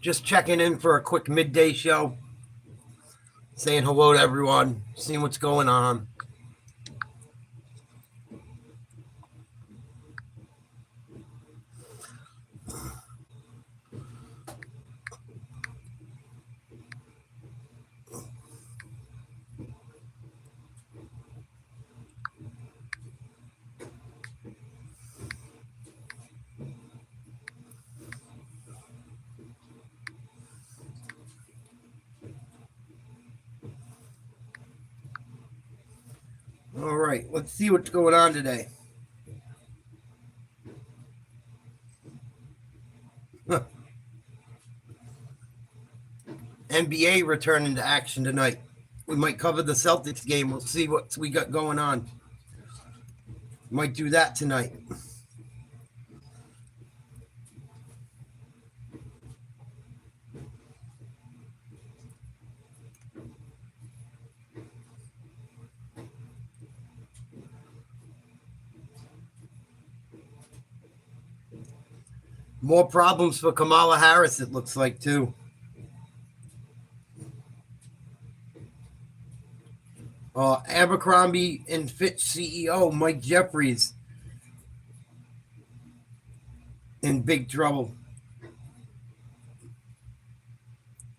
Just checking in for a quick midday show. Saying hello to everyone. Seeing what's going on. All right, let's see what's going on today. NBA returning to action tonight. We might cover the Celtics game. We'll see what we got going on. Might do that tonight. More problems for Kamala Harris, it looks like, too. Abercrombie and Fitch CEO Mike Jeffries in big trouble.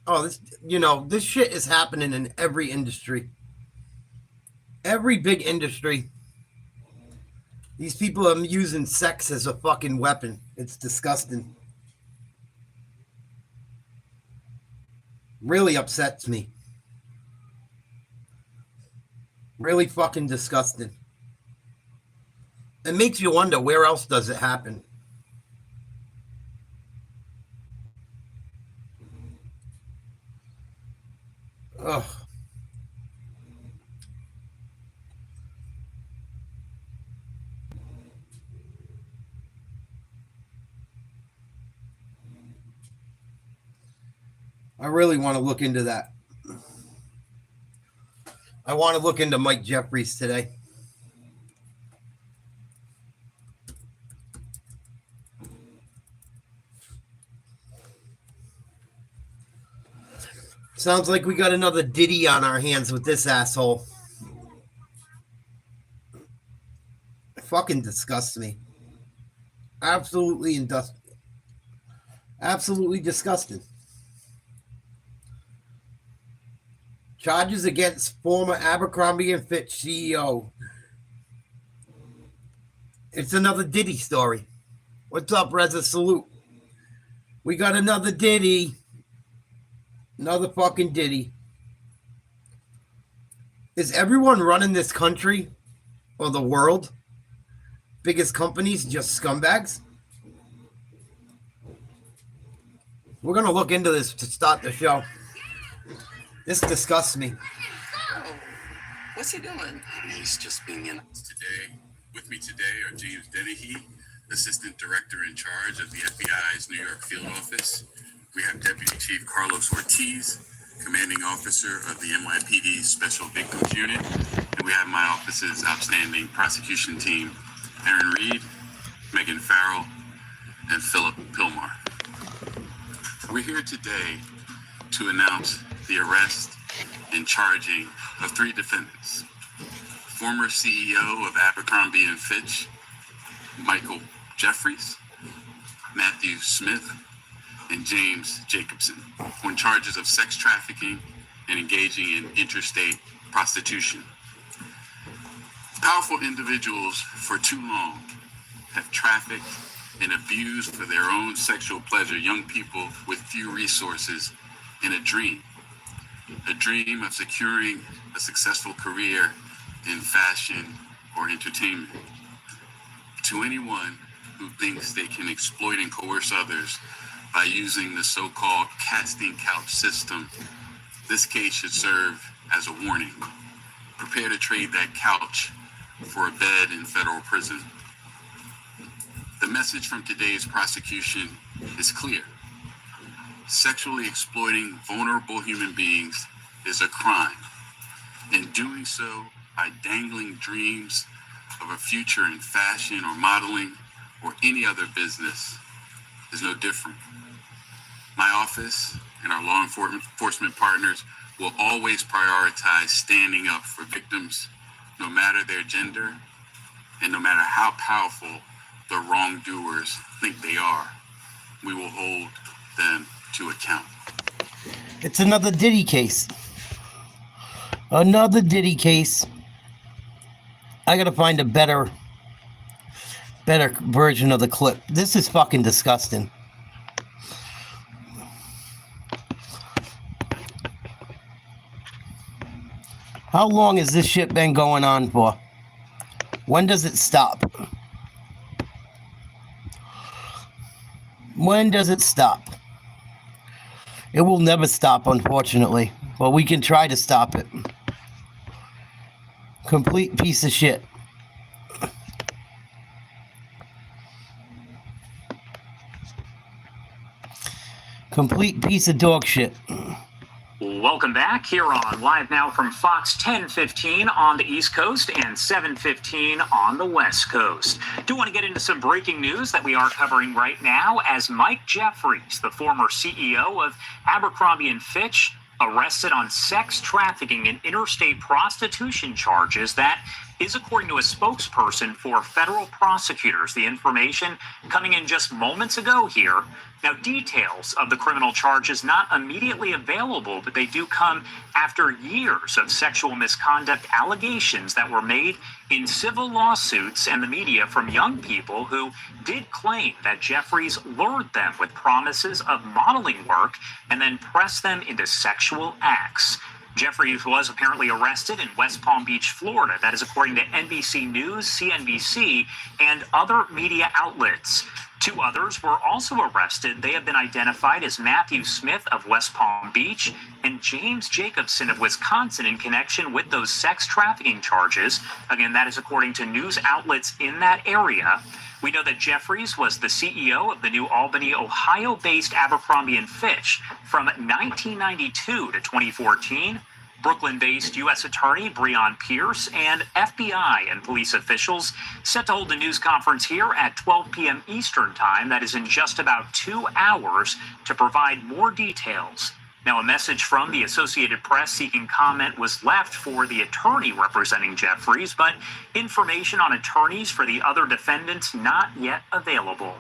Oh, this shit is happening in every industry. Every big industry. These people are using sex as a fucking weapon. It's disgusting. Really upsets me. Really fucking disgusting. It makes you wonder, where else does it happen? Ugh. I really want to look into that. I want to look into Mike Jeffries today. Sounds like we got another Diddy on our hands with this asshole. It fucking disgusts me. Absolutely disgusting. Charges against former Abercrombie and Fitch CEO. It's another Diddy story. What's up, Reza? Salute. We got another Diddy. Another fucking Diddy. Is everyone running this country or the world? Biggest companies just scumbags? We're going to look into this to start the show. This disgusts me. Oh, what's he doing? He's just being announced today. With me today are James Dennehy, Assistant Director in charge of the FBI's New York field office. We have Deputy Chief Carlos Ortiz, Commanding Officer of the NYPD Special Victims Unit. And we have my office's outstanding prosecution team, Aaron Reed, Megan Farrell, and Philip Pilmar. We're here today to announce the arrest and charging of 3 defendants. Former CEO of Abercrombie and Fitch, Michael Jeffries, Matthew Smith, and James Jacobson on charges of sex trafficking and engaging in interstate prostitution. Powerful individuals for too long have trafficked and abused for their own sexual pleasure young people with few resources in a dream of securing a successful career in fashion or entertainment. To anyone who thinks they can exploit and coerce others by using the so-called casting couch system, this case should serve as a warning. Prepare to trade that couch for a bed in federal prison. The message from today's prosecution is clear. Sexually exploiting vulnerable human beings is a crime, and doing so by dangling dreams of a future in fashion or modeling or any other business is no different. My office and our law enforcement partners will always prioritize standing up for victims, no matter their gender and no matter how powerful the wrongdoers think they are. We will hold them to account. It's another Diddy case. Another Diddy case. I gotta find a better version of the clip. This is fucking disgusting. How long has this shit been going on for? When does it stop? When does it stop? It will never stop, unfortunately. But we can try to stop it. Complete piece of shit. Complete piece of dog shit. Welcome back here on Live Now from Fox 10:15 on the East Coast and 7:15 on the West Coast. Do want to get into some breaking news that we are covering right now as Mike Jeffries, the former CEO of Abercrombie & Fitch, arrested on sex trafficking and interstate prostitution charges. That is according to a spokesperson for federal prosecutors. The information coming in just moments ago here. Now, details of the criminal charges not immediately available, but they do come after years of sexual misconduct allegations that were made in civil lawsuits and the media from young people who did claim that Jeffries lured them with promises of modeling work and then pressed them into sexual acts. Jeffries was apparently arrested in West Palm Beach, Florida. That is according to NBC News, CNBC, and other media outlets. Two others were also arrested. They have been identified as Matthew Smith of West Palm Beach and James Jacobson of Wisconsin in connection with those sex trafficking charges. Again, that is according to news outlets in that area. We know that Jeffries was the CEO of the New Albany, Ohio-based Abercrombie & Fitch from 1992 to 2014. Brooklyn-based U.S. Attorney Breon Pierce and FBI and police officials set to hold a news conference here at 12 p.m. Eastern Time. That is in just about 2 hours to provide more details. Now, a message from the Associated Press seeking comment was left for the attorney representing Jeffries, but information on attorneys for the other defendants not yet available.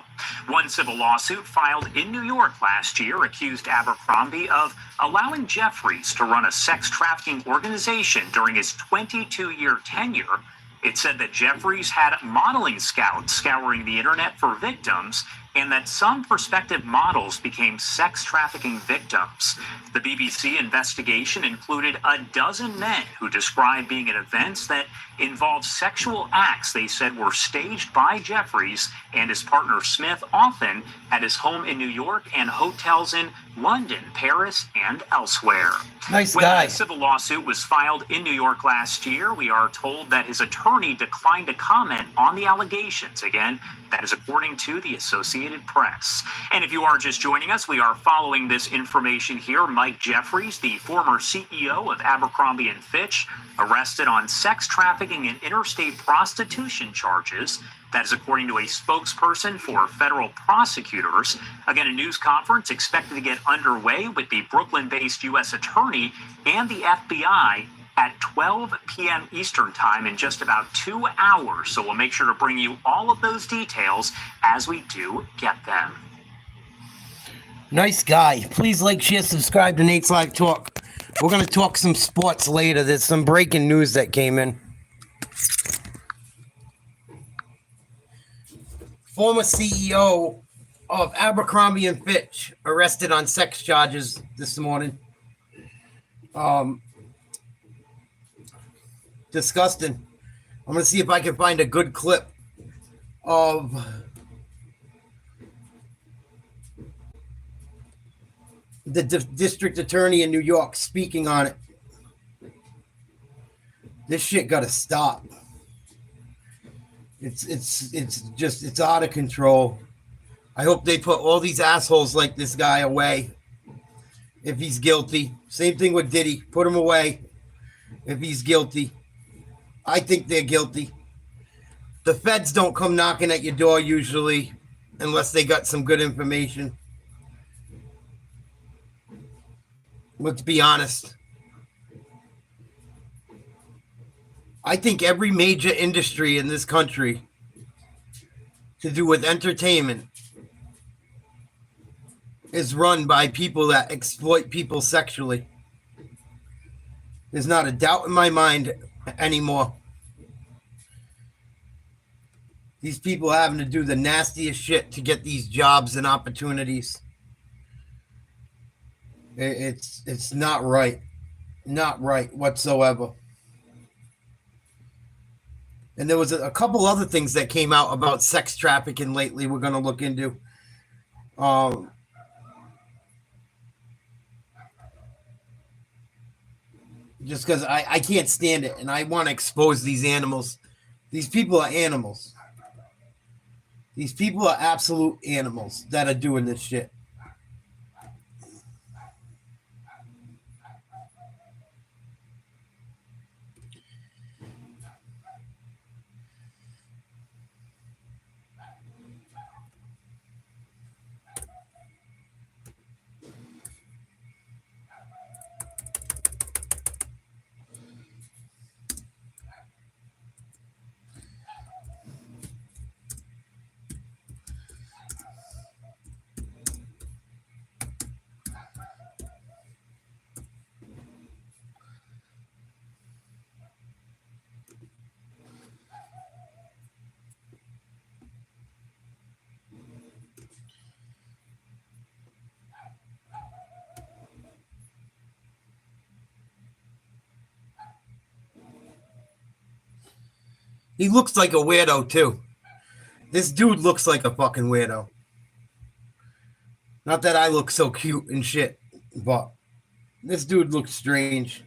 One civil lawsuit filed in New York last year accused Abercrombie of allowing Jeffries to run a sex trafficking organization during his 22-year tenure. It said that Jeffries had modeling scouts scouring the internet for victims and that some prospective models became sex trafficking victims. The BBC investigation included a dozen men who described being at events that involved sexual acts they said were staged by Jeffries and his partner Smith, often at his home in New York and hotels in London, Paris, and elsewhere. Nice When guy. the civil lawsuit was filed in New York last year, we are told that his attorney declined to comment on the allegations. Again, that is according to the Associated Press. And if you are just joining us, we are following this information here. Mike Jeffries, the former CEO of Abercrombie & Fitch, arrested on sex trafficking and interstate prostitution charges. That is according to a spokesperson for federal prosecutors. Again, a news conference expected to get underway with the Brooklyn-based U.S. Attorney and the FBI at 12 p.m. Eastern Time in just about 2 hours. So we'll make sure to bring you all of those details as we do get them. Nice guy. Please like, share, subscribe to Nate's Live Talk. We're going to talk some sports later. There's some breaking news that came in. Former CEO of Abercrombie & Fitch arrested on sex charges this morning. Disgusting. I'm going to see if I can find a good clip of the district attorney in New York speaking on it. This shit got to stop. It's out of control. I hope they put all these assholes like this guy away if he's guilty. Same thing with Diddy. Put him away if he's guilty. I think they're guilty. The feds don't come knocking at your door usually unless they got some good information. Let's be honest. I think every major industry in this country to do with entertainment is run by people that exploit people sexually. There's not a doubt in my mind anymore. These people having to do the nastiest shit to get these jobs and opportunities. It's not right. Not right whatsoever. And there was a couple other things that came out about sex trafficking lately we're going to look into. Just because I can't stand it and I want to expose these animals. These people are animals. These people are absolute animals that are doing this shit. He looks like a weirdo, too. This dude looks like a fucking weirdo. Not that I look so cute and shit, but this dude looks strange.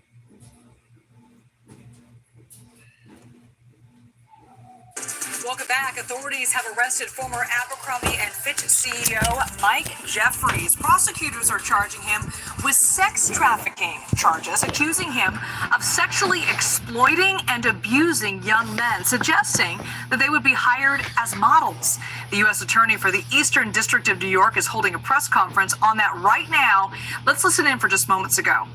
Welcome back. Authorities have arrested former Abercrombie & Fitch CEO Mike Jeffries. Prosecutors are charging him with sex trafficking charges, accusing him of sexually exploiting and abusing young men, suggesting that they would be hired as models. The U.S. Attorney for the Eastern District of New York is holding a press conference on that right now. Let's listen in for just moments ago.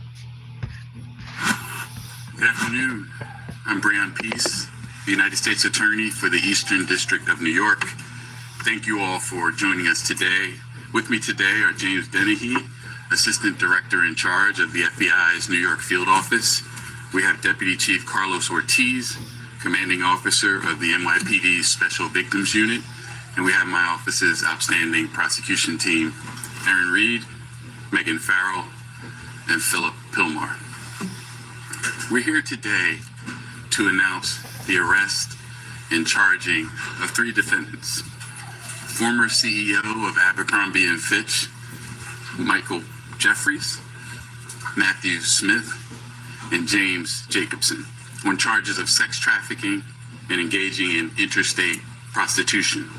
Good afternoon. I'm Brian Peace, the United States Attorney for the Eastern District of New York. Thank you all for joining us today. With me today are James Dennehy, Assistant Director in charge of the FBI's New York Field Office. We have Deputy Chief Carlos Ortiz, Commanding Officer of the NYPD's Special Victims Unit. And we have my office's outstanding prosecution team, Aaron Reed, Megan Farrell, and Philip Pilmar. We're here today to announce the arrest and charging of 3 defendants. Former CEO of Abercrombie & Fitch, Michael Jeffries, Matthew Smith, and James Jacobson on charges of sex trafficking and engaging in interstate prostitution.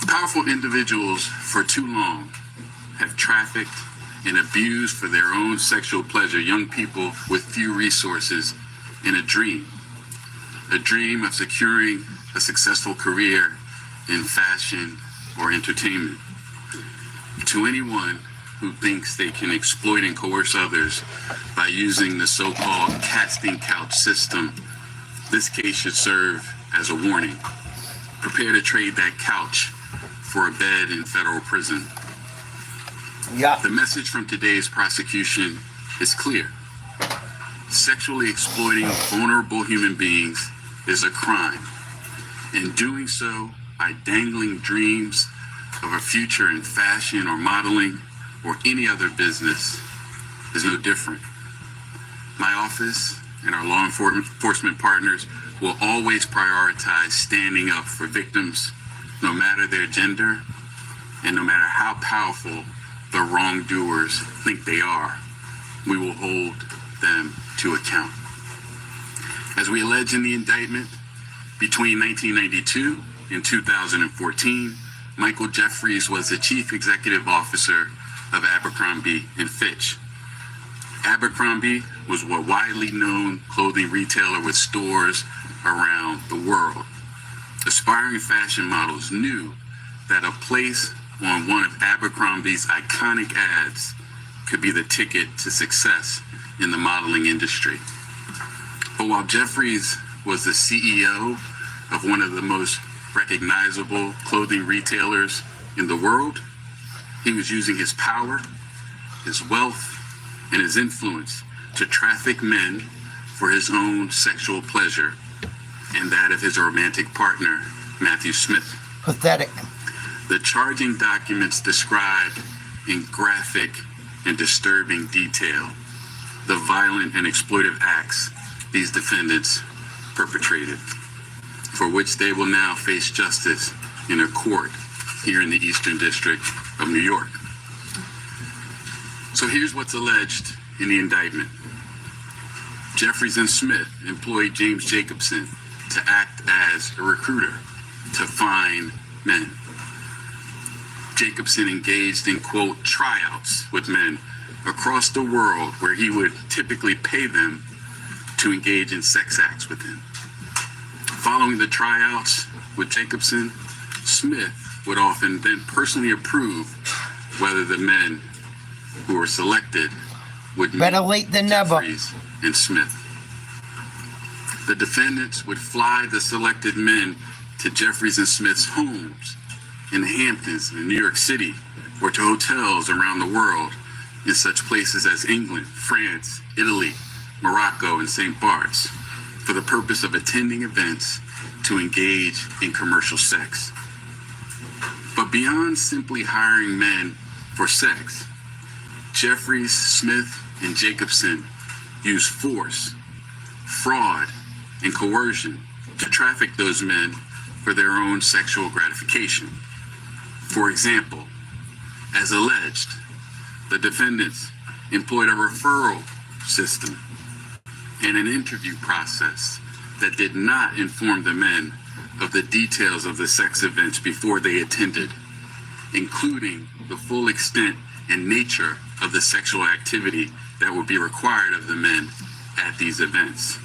Powerful individuals for too long have trafficked and abused for their own sexual pleasure young people with few resources in a dream of securing a successful career in fashion or entertainment. To anyone who thinks they can exploit and coerce others by using the so-called casting couch system, this case should serve as a warning. Prepare to trade that couch for a bed in federal prison. Yeah. The message from today's prosecution is clear. Sexually exploiting vulnerable human beings is a crime. And doing so by dangling dreams of a future in fashion or modeling or any other business is no different. My office and our law enforcement partners will always prioritize standing up for victims, no matter their gender and no matter how powerful the wrongdoers think they are. We will hold them to account. As we allege in the indictment, between 1992 and 2014, Michael Jeffries was the chief executive officer of Abercrombie & Fitch. Abercrombie was a widely known clothing retailer with stores around the world. Aspiring fashion models knew that a place on one of Abercrombie's iconic ads could be the ticket to success in the modeling industry. But while Jeffries was the CEO of one of the most recognizable clothing retailers in the world, he was using his power, his wealth, and his influence to traffic men for his own sexual pleasure and that of his romantic partner, Matthew Smith. Pathetic. The charging documents describe in graphic and disturbing detail the violent and exploitive acts these defendants perpetrated, for which they will now face justice in a court here in the Eastern District of New York. So here's what's alleged in the indictment. Jeffries and Smith employed James Jacobson to act as a recruiter to find men. Jacobson engaged in, quote, tryouts with men across the world where he would typically pay them to engage in sex acts with him. Following the tryouts with Jacobson, Smith would often then personally approve whether the men who were selected would meet Better late than never. Jeffries and Smith. The defendants would fly the selected men to Jeffries and Smith's homes in the Hamptons in New York City or to hotels around the world in such places as England, France, Italy, Morocco, and St. Bart's for the purpose of attending events to engage in commercial sex. But beyond simply hiring men for sex, Jeffries, Smith, and Jacobson used force, fraud, and coercion to traffic those men for their own sexual gratification. For example, as alleged, the defendants employed a referral system and an interview process that did not inform the men of the details of the sex events before they attended, including the full extent and nature of the sexual activity that would be required of the men at these events.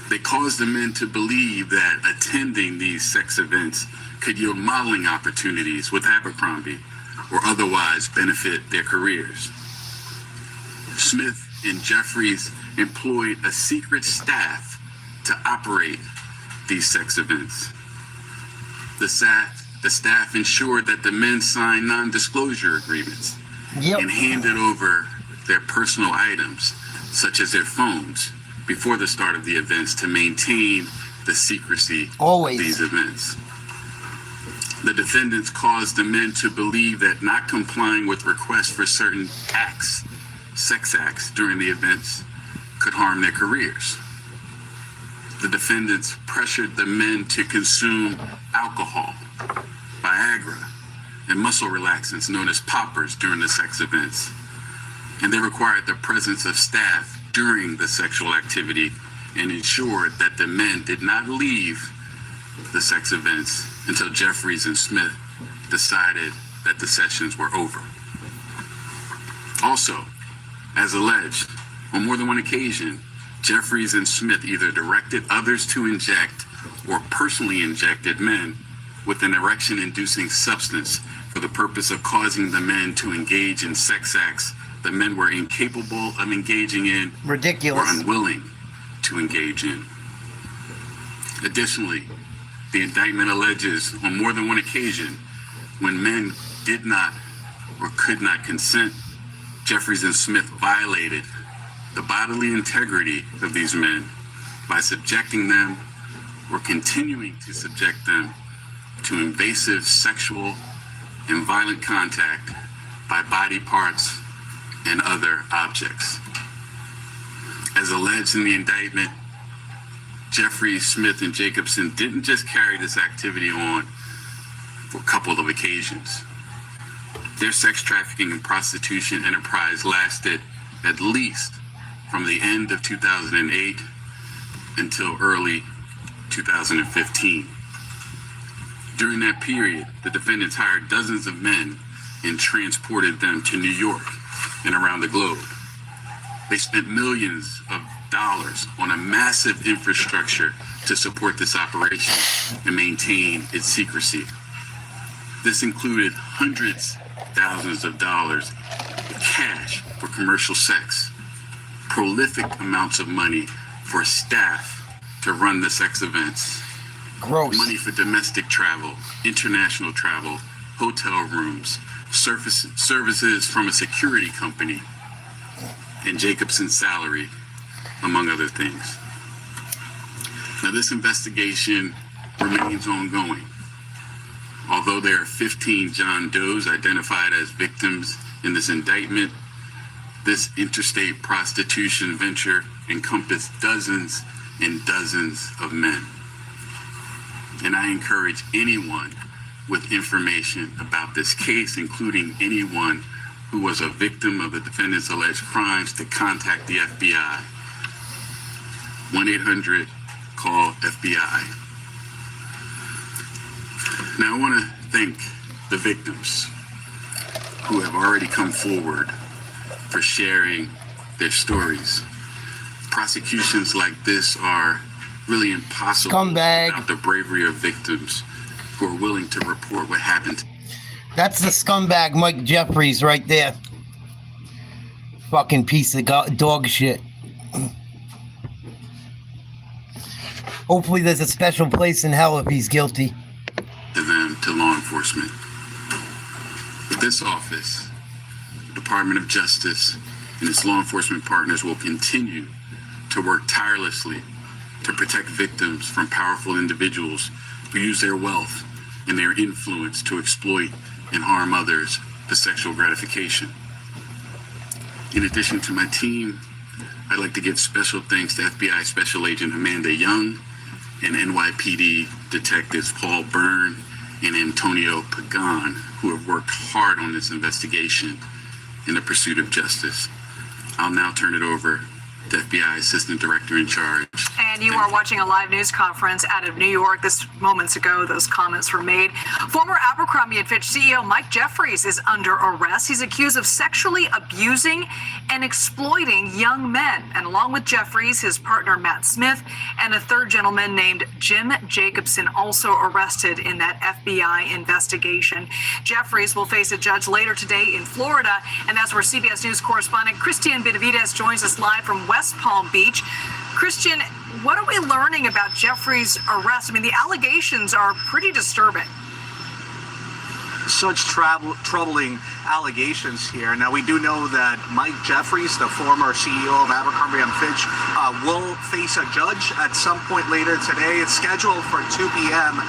They caused the men to believe that attending these sex events could yield modeling opportunities with Abercrombie or otherwise benefit their careers. Smith and Jeffries employed a secret staff to operate these sex events. The staff ensured that the men signed non-disclosure agreements and handed over their personal items, such as their phones, before the start of the events to maintain the secrecy of these events. The defendants caused the men to believe that not complying with requests for certain acts, sex acts during the events, could harm their careers. The defendants pressured the men to consume alcohol, Viagra, and muscle relaxants known as poppers during the sex events. And they required the presence of staff during the sexual activity and ensured that the men did not leave the sex events until Jeffries and Smith decided that the sessions were over. Also, as alleged, on more than one occasion, Jeffries and Smith either directed others to inject or personally injected men with an erection-inducing substance for the purpose of causing the men to engage in sex acts the men were incapable of engaging in or unwilling to engage in. Additionally, the indictment alleges on more than one occasion when men did not or could not consent, Jeffries and Smith violated the bodily integrity of these men by subjecting them or continuing to subject them to invasive sexual and violent contact by body parts and other objects. As alleged in the indictment, Jeffries, Smith, and Jacobson didn't just carry this activity on for a couple of occasions. Their sex trafficking and prostitution enterprise lasted at least from the end of 2008 until early 2015. During that period, the defendants hired dozens of men and transported them to New York and around the globe. They spent millions of dollars on a massive infrastructure to support this operation and maintain its secrecy. This included hundreds of thousands of dollars of cash for commercial sex, prolific amounts of money for staff to run the sex events, Gross. money for domestic travel, international travel, hotel rooms, services from a security company, and Jacobson's salary, among other things. Now, this investigation remains ongoing. Although there are 15 John Does identified as victims in this indictment, this interstate prostitution venture encompassed dozens and dozens of men. And I encourage anyone with information about this case, including anyone who was a victim of the defendant's alleged crimes, to contact the FBI. 1-800-CALL-FBI. Now, I want to thank the victims who have already come forward for sharing their stories. Prosecutions like this are really impossible without the bravery of victims who are willing to report what happened. That's the scumbag Mike Jeffries right there. Fucking piece of dog shit. Hopefully there's a special place in hell if he's guilty. To them, to law enforcement. This office, the Department of Justice, and its law enforcement partners will continue to work tirelessly to protect victims from powerful individuals who use their wealth and their influence to exploit and harm others for sexual gratification. In addition to my team, I'd like to give special thanks to FBI Special Agent Amanda Young and NYPD Detectives Paul Byrne and Antonio Pagan, who have worked hard on this investigation in the pursuit of justice. I'll now turn it over to FBI Assistant Director in Charge. And you are watching a live news conference out of New York. This moments ago, those comments were made. Former Abercrombie & Fitch CEO Mike Jeffries is under arrest. He's accused of sexually abusing and exploiting young men. And along with Jeffries, his partner Matt Smith, and a third gentleman named Jim Jacobson, also arrested in that FBI investigation. Jeffries will face a judge later today in Florida. And that's where CBS News correspondent Christian Benavides joins us live from West Palm Beach. Christian, what are we learning about Jeffries' arrest? I mean, the allegations are pretty disturbing. Such troubling allegations here. Now, we do know that Mike Jeffries, the former CEO of Abercrombie & Fitch, will face a judge at some point later today. It's scheduled for 2 p.m.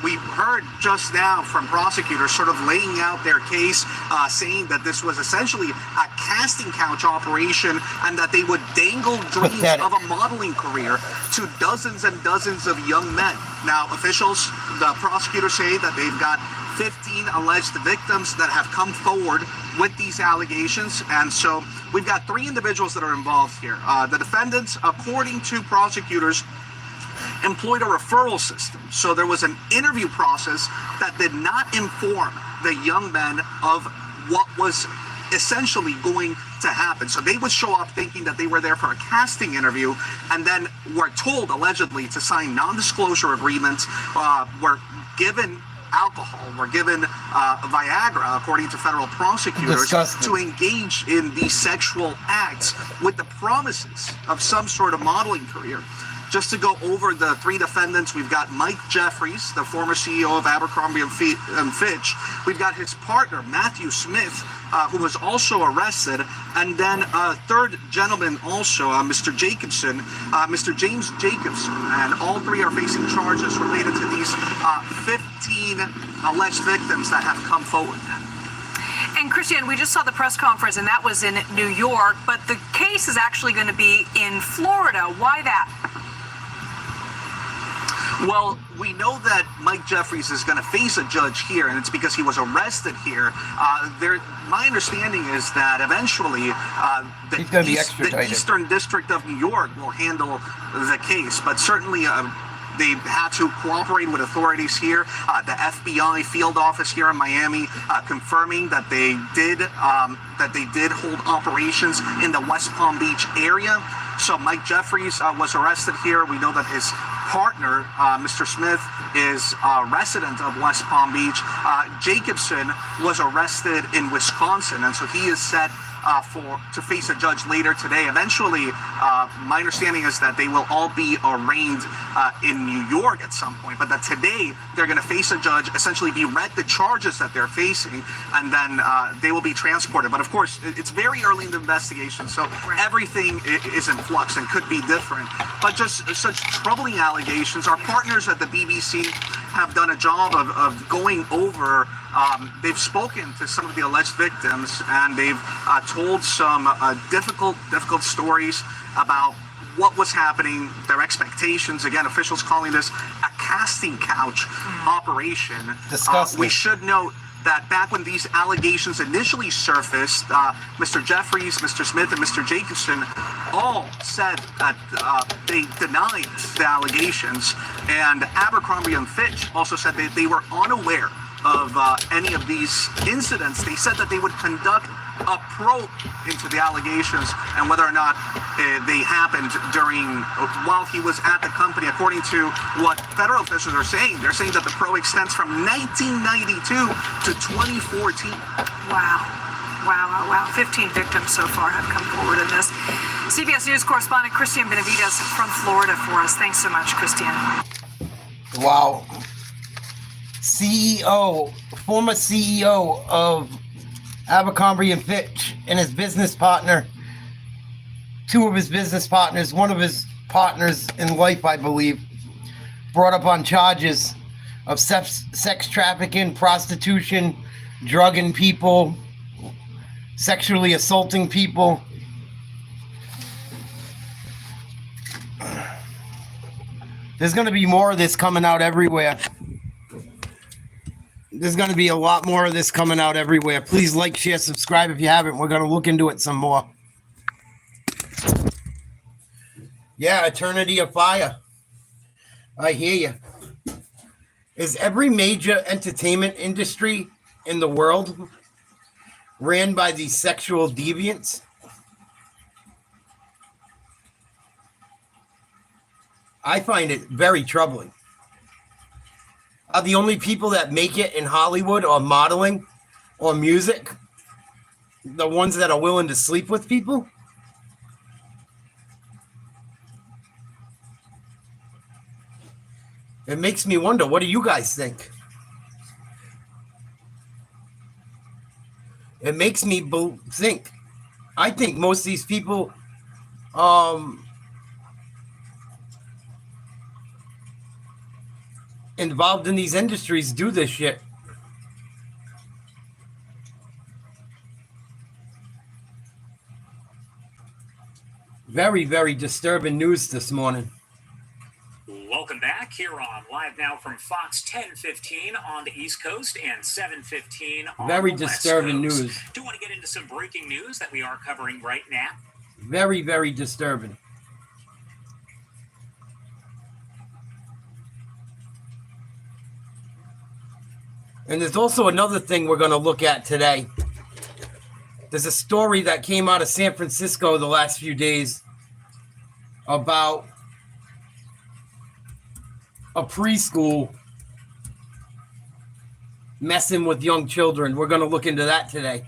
We heard just now from prosecutors sort of laying out their case, saying that this was essentially a casting couch operation and that they would dangle dreams of a modeling career to dozens and dozens of young men. Now, officials, the prosecutors say that they've got 15 alleged victims that have come forward with these allegations. And so we've got 3 individuals that are involved here. The defendants, according to prosecutors, employed a referral system. So there was an interview process that did not inform the young men of what was essentially going to happen. So they would show up thinking that they were there for a casting interview, and then were told, allegedly, to sign non-disclosure agreements, were given alcohol, were given Viagra, according to federal prosecutors, to engage in these sexual acts with the promises of some sort of modeling career. Just to go over the 3 defendants, we've got Mike Jeffries, the former CEO of Abercrombie & Fitch. We've got his partner, Matthew Smith, who was also arrested. And then a third gentleman also, Mr. Jacobson, Mr. James Jacobson. And all 3 are facing charges related to these 15 alleged victims that have come forward. And Christian, we just saw the press conference, and that was in New York, but the case is actually going to be in Florida. Why that? Well, we know that Mike Jeffries is going to face a judge here, and it's because he was arrested here. My understanding is that eventually the Eastern District of New York will handle the case, but certainly they had to cooperate with authorities here. The FBI field office here in Miami confirming that they did hold operations in the West Palm Beach area. So Mike Jeffries was arrested here. We know that his partner, Mr. Smith, is a resident of West Palm Beach. Jacobson was arrested in Wisconsin, and so he is set to face a judge later today. Eventually, my understanding is that they will all be arraigned in New York at some point, but that today they're going to face a judge, essentially be read the charges that they're facing, and then they will be transported. But of course, it's very early in the investigation, so everything is in flux and could be different. But just such troubling allegations. Our partners at the BBC have done a job of going over. They've spoken to some of the alleged victims, and they've told some difficult stories about what was happening, their expectations. Again, officials calling this a casting couch operation. Disgusting. We should note that back when these allegations initially surfaced, Mr. Jeffries, Mr. Smith, and Mr. Jacobson all said that they denied the allegations, and Abercrombie & Fitch also said that they were unaware of any of these incidents. They said that they would conduct a probe into the allegations and whether or not they happened while he was at the company. According to what federal officials are saying, they're saying that the probe extends from 1992 to 2014. Wow. 15 victims so far have come forward in this. CBS News correspondent Christian Benavides from Florida for us. Thanks so much, Christian. Wow. Former CEO of Abercrombie & Fitch and his business partner, two of his business partners, one of his partners in life, I believe, brought up on charges of sex trafficking, prostitution, drugging people, sexually assaulting people. There's going to be more of this coming out everywhere. There's going to be a lot more of this coming out everywhere. Please like, share, subscribe if you haven't. We're going to look into it some more. Yeah, Eternity of Fire. I hear you. Is every major entertainment industry in the world ran by these sexual deviants? I find it very troubling. Are the only people that make it in Hollywood or modeling or music the ones that are willing to sleep with people? It makes me wonder, what do you guys think? It makes me think. I think most of these people involved in these industries do this shit. Very, very disturbing news this morning. Welcome back here on Live Now from Fox 10:15 on the East Coast and 7:15 on Very the West disturbing Coast. news. Do want to get into some breaking news that we are covering right now. Very, very disturbing. And there's also another thing we're going to look at today. There's a story that came out of San Francisco the last few days about a preschool messing with young children. We're going to look into that today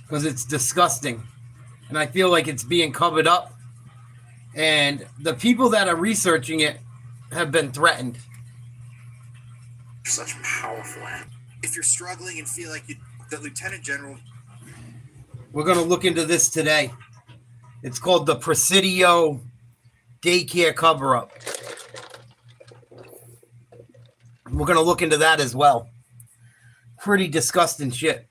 because it's disgusting. And I feel like it's being covered up. And the people that are researching it have been threatened. Such powerful. If you're struggling and feel like the Lieutenant General. We're going to look into this today. It's called the Presidio Daycare Cover-Up. We're going to look into that as well. Pretty disgusting shit.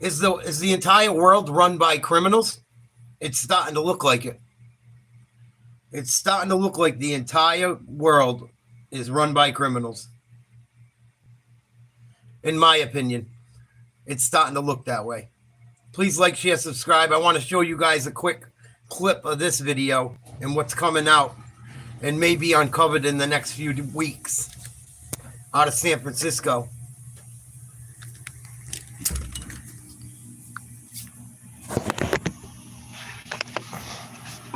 Is the entire world run by criminals? It's starting to look like it. It's starting to look like the entire world is run by criminals. In my opinion, it's starting to look that way. Please like, share, subscribe. I want to show you guys a quick clip of this video and what's coming out and may be uncovered in the next few weeks out of San Francisco.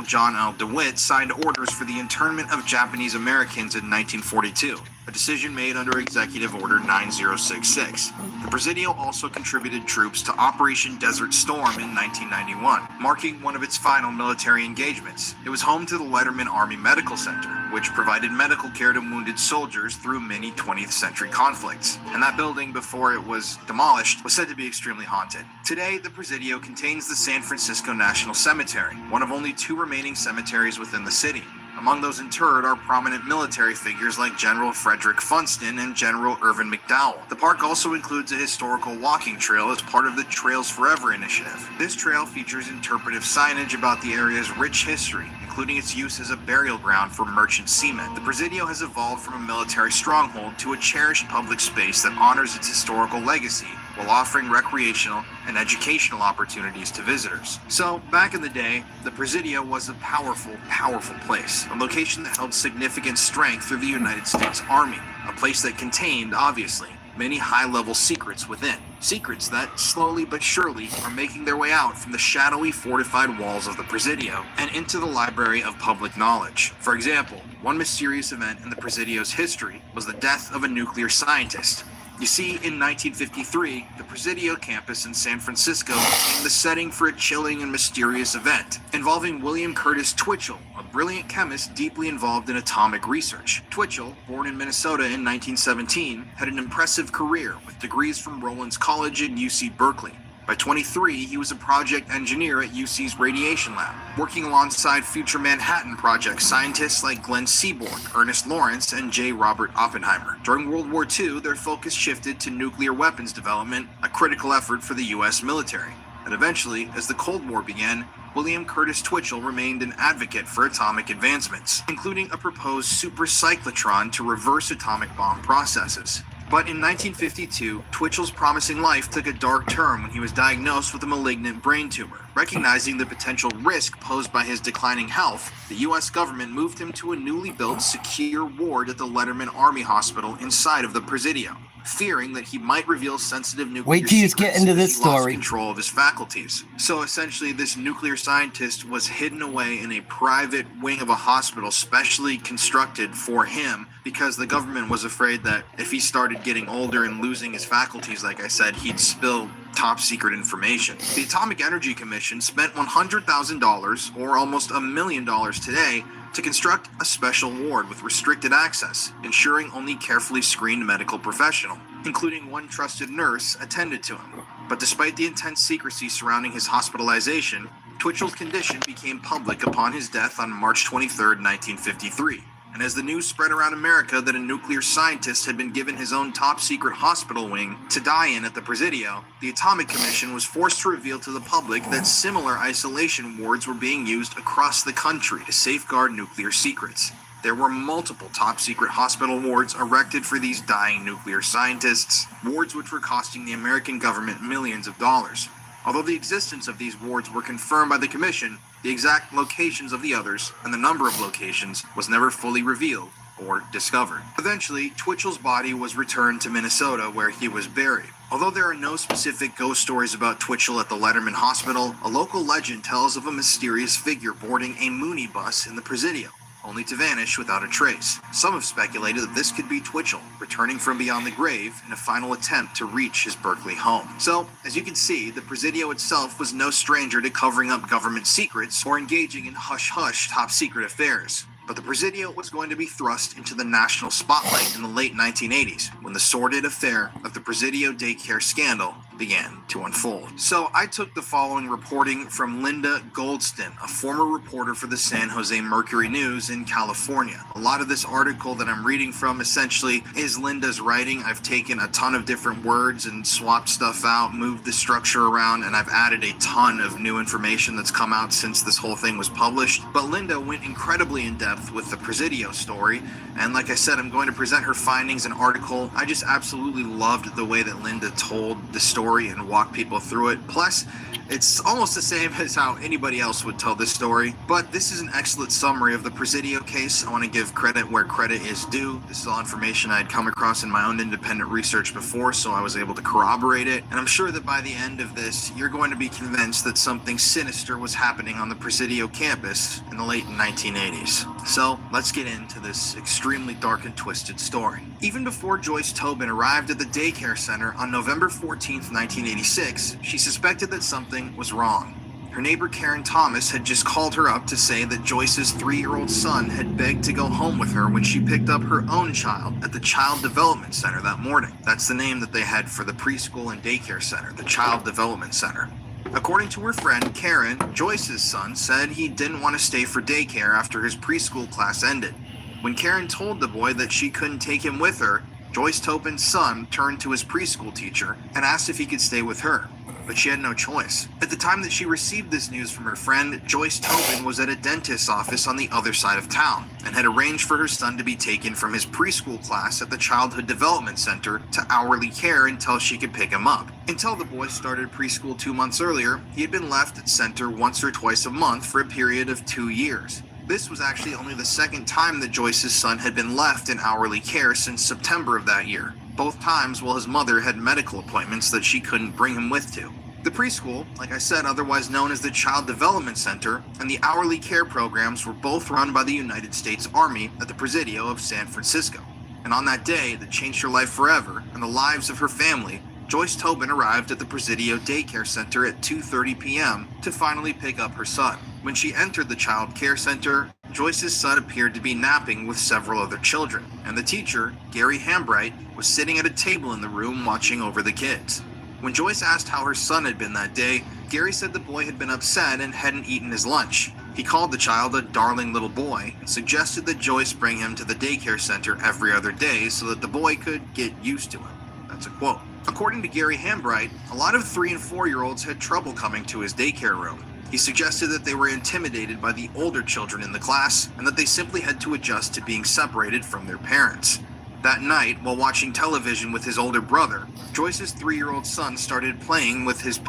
John L. DeWitt signed orders for the internment of Japanese Americans in 1942. a decision made under Executive Order 9066. The Presidio also contributed troops to Operation Desert Storm in 1991, marking one of its final military engagements. It was home to the Letterman Army Medical Center, which provided medical care to wounded soldiers through many 20th century conflicts. And that building, before it was demolished, was said to be extremely haunted. Today, the Presidio contains the San Francisco National Cemetery, one of only 2 remaining cemeteries within the city. Among those interred are prominent military figures like General Frederick Funston and General Irvin McDowell. The park also includes a historical walking trail as part of the Trails Forever initiative. This trail features interpretive signage about the area's rich history, including its use as a burial ground for merchant seamen. The Presidio has evolved from a military stronghold to a cherished public space that honors its historical legacy while offering recreational and educational opportunities to visitors. So, back in the day, the Presidio was a powerful, powerful place, a location that held significant strength through the United States Army, a place that contained, obviously, many high-level secrets within. Secrets that, slowly but surely, are making their way out from the shadowy fortified walls of the Presidio and into the library of public knowledge. For example, one mysterious event in the Presidio's history was the death of a nuclear scientist. You see, in 1953, the Presidio campus in San Francisco became the setting for a chilling and mysterious event involving William Curtis Twitchell, a brilliant chemist deeply involved in atomic research. Twitchell, born in Minnesota in 1917, had an impressive career with degrees from Rollins College and UC Berkeley. By 23, he was a project engineer at UC's radiation lab, working alongside future Manhattan Project scientists like Glenn Seaborg, Ernest Lawrence, and J. Robert Oppenheimer. During World War II, their focus shifted to nuclear weapons development, a critical effort for the U.S. military. And eventually, as the Cold War began, William Curtis Twitchell remained an advocate for atomic advancements, including a proposed supercyclotron to reverse atomic bomb processes. But in 1952, Twitchell's promising life took a dark turn when he was diagnosed with a malignant brain tumor. Recognizing the potential risk posed by his declining health, the U.S. government moved him to a newly built secure ward at the Letterman Army Hospital inside of the Presidio, fearing that he might reveal sensitive nuclear Wait till you get secrets into if this he lost story. control of his faculties. So essentially, this nuclear scientist was hidden away in a private wing of a hospital specially constructed for him because the government was afraid that if he started getting older and losing his faculties, like I said, he'd spill top secret information. The Atomic Energy Commission spent $100,000, or almost $1 million today, to construct a special ward with restricted access, ensuring only carefully screened medical professional, including one trusted nurse, attended to him. But despite the intense secrecy surrounding his hospitalization, Twitchell's condition became public upon his death on March 23, 1953. And as the news spread around America that a nuclear scientist had been given his own top-secret hospital wing to die in at the Presidio, the Atomic Commission was forced to reveal to the public that similar isolation wards were being used across the country to safeguard nuclear secrets. There were multiple top-secret hospital wards erected for these dying nuclear scientists, wards which were costing the American government millions of dollars. Although the existence of these wards were confirmed by the Commission, the exact locations of the others and the number of locations was never fully revealed or discovered. Eventually, Twitchell's body was returned to Minnesota where he was buried. Although there are no specific ghost stories about Twitchell at the Letterman Hospital, a local legend tells of a mysterious figure boarding a Mooney bus in the Presidio, only to vanish without a trace. Some have speculated that this could be Twitchell, returning from beyond the grave in a final attempt to reach his Berkeley home. So, as you can see, the Presidio itself was no stranger to covering up government secrets or engaging in hush-hush top-secret affairs. But the Presidio was going to be thrust into the national spotlight in the late 1980s, when the sordid affair of the Presidio daycare scandal began to unfold. So I took the following reporting from Linda Goldston, a former reporter for the San Jose Mercury News in California. A lot of this article that I'm reading from essentially is Linda's writing. I've taken a ton of different words and swapped stuff out, moved the structure around, and I've added a ton of new information that's come out since this whole thing was published. But Linda went incredibly in depth with the Presidio story, and like I said, I'm going to present her findings and article. I just absolutely loved the way that Linda told the story and walked people through it. Plus, It's almost the same as how anybody else would tell this story, but this is an excellent summary of the Presidio case. I want to give credit where credit is due. This is all information I'd come across in my own independent research before, so I was able to corroborate it. And I'm sure that by the end of this, you're going to be convinced that something sinister was happening on the Presidio campus in the late 1980s. So let's get into this extremely dark and twisted story. Even before Joyce Tobin arrived at the daycare center on November 14th, 1986, she suspected that something was wrong. Her neighbor Karen Thomas had just called her up to say that Joyce's 3-year-old son had begged to go home with her when she picked up her own child at the Child Development Center that morning. That's the name that they had for the preschool and daycare center, the Child Development Center. According to her friend Karen, Joyce's son said he didn't want to stay for daycare after his preschool class ended. When Karen told the boy that she couldn't take him with her, Joyce Tobin's son turned to his preschool teacher and asked if he could stay with her, but she had no choice. At the time that she received this news from her friend, Joyce Tobin was at a dentist's office on the other side of town and had arranged for her son to be taken from his preschool class at the Childhood Development Center to hourly care until she could pick him up. Until the boy started preschool 2 months earlier, he had been left at center once or twice a month for a period of 2 years. This was actually only the second time that Joyce's son had been left in hourly care since September of that year, both times while his mother had medical appointments that she couldn't bring him with to. The preschool, like I said, otherwise known as the Child Development Center, and the hourly care programs were both run by the United States Army at the Presidio of San Francisco. And on that day that changed her life forever and the lives of her family, Joyce Tobin arrived at the Presidio Daycare Center at 2:30 p.m. to finally pick up her son. When she entered the child care center, Joyce's son appeared to be napping with several other children, and the teacher, Gary Hambright, was sitting at a table in the room watching over the kids. When Joyce asked how her son had been that day, Gary said the boy had been upset and hadn't eaten his lunch. He called the child a darling little boy and suggested that Joyce bring him to the daycare center every other day so that the boy could get used to him. That's a quote. According to Gary Hambright, a lot of 3- and 4-year-olds had trouble coming to his daycare room. He suggested that they were intimidated by the older children in the class and that they simply had to adjust to being separated from their parents. That night, while watching television with his older brother, Joyce's 3-year-old son started playing with his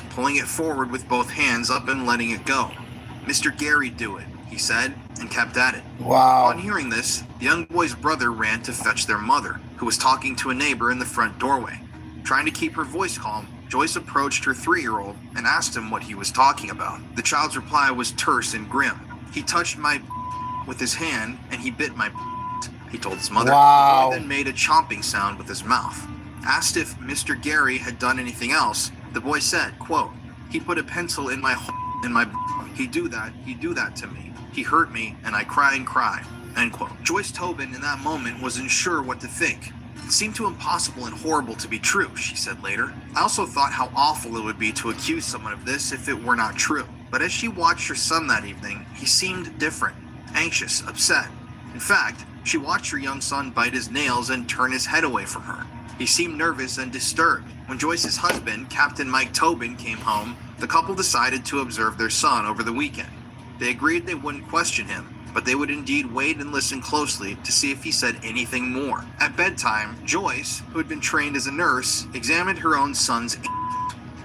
pulling it forward with both hands up and letting it go. "Mr. Gary, do it," he said, and kept at it. Wow. On hearing this, the young boy's brother ran to fetch their mother, who was talking to a neighbor in the front doorway. Trying to keep her voice calm, Joyce approached her 3-year-old and asked him what he was talking about. The child's reply was terse and grim. "He touched my with his hand, and he bit my," he told his mother. Wow. The boy then made a chomping sound with his mouth. Asked if Mr. Gary had done anything else, the boy said, quote, "He put a pencil in my he do that to me. He hurt me, and I cry and cry," end quote. Joyce Tobin in that moment was unsure what to think. "It seemed too impossible and horrible to be true," she said later. "I also thought how awful it would be to accuse someone of this if it were not true. But as she watched her son that evening, he seemed different, anxious, upset. In fact, she watched her young son bite his nails and turn his head away from her. He seemed nervous and disturbed. When Joyce's husband, Captain Mike Tobin, came home, the couple decided to observe their son over the weekend. They agreed they wouldn't question him, but they would indeed wait and listen closely to see if he said anything more. At bedtime, Joyce, who had been trained as a nurse, examined her own son's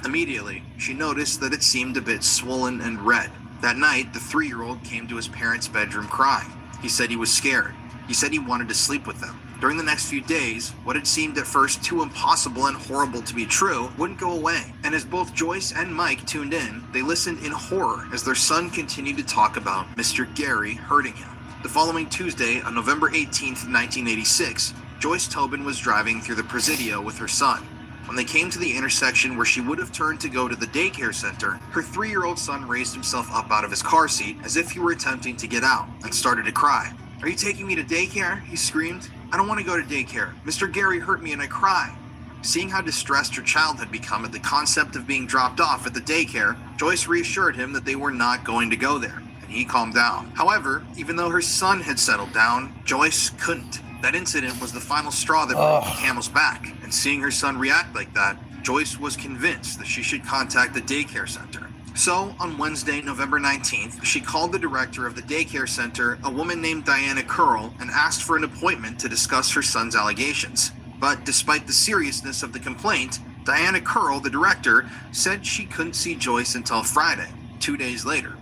Immediately, she noticed that it seemed a bit swollen and red. That night, the 3-year-old came to his parents' bedroom crying. He said he was scared. He said he wanted to sleep with them. During the next few days, what had seemed at first too impossible and horrible to be true wouldn't go away. And as both Joyce and Mike tuned in, they listened in horror as their son continued to talk about Mr. Gary hurting him. The following Tuesday, on November 18th, 1986, Joyce Tobin was driving through the Presidio with her son. When they came to the intersection where she would have turned to go to the daycare center, her 3-year-old son raised himself up out of his car seat as if he were attempting to get out and started to cry. "Are you taking me to daycare?" he screamed. "I don't want to go to daycare. Mr. Gary hurt me and I cry." Seeing how distressed her child had become at the concept of being dropped off at the daycare, Joyce reassured him that they were not going to go there, and he calmed down. However, even though her son had settled down, Joyce couldn't. That incident was the final straw that broke the camel's back, and seeing her son react like that, Joyce was convinced that she should contact the daycare center. So, on Wednesday, November 19th, she called the director of the daycare center, a woman named Diana Curl, and asked for an appointment to discuss her son's allegations. But despite the seriousness of the complaint, Diana Curl, the director, said she couldn't see Joyce until Friday, 2 days later,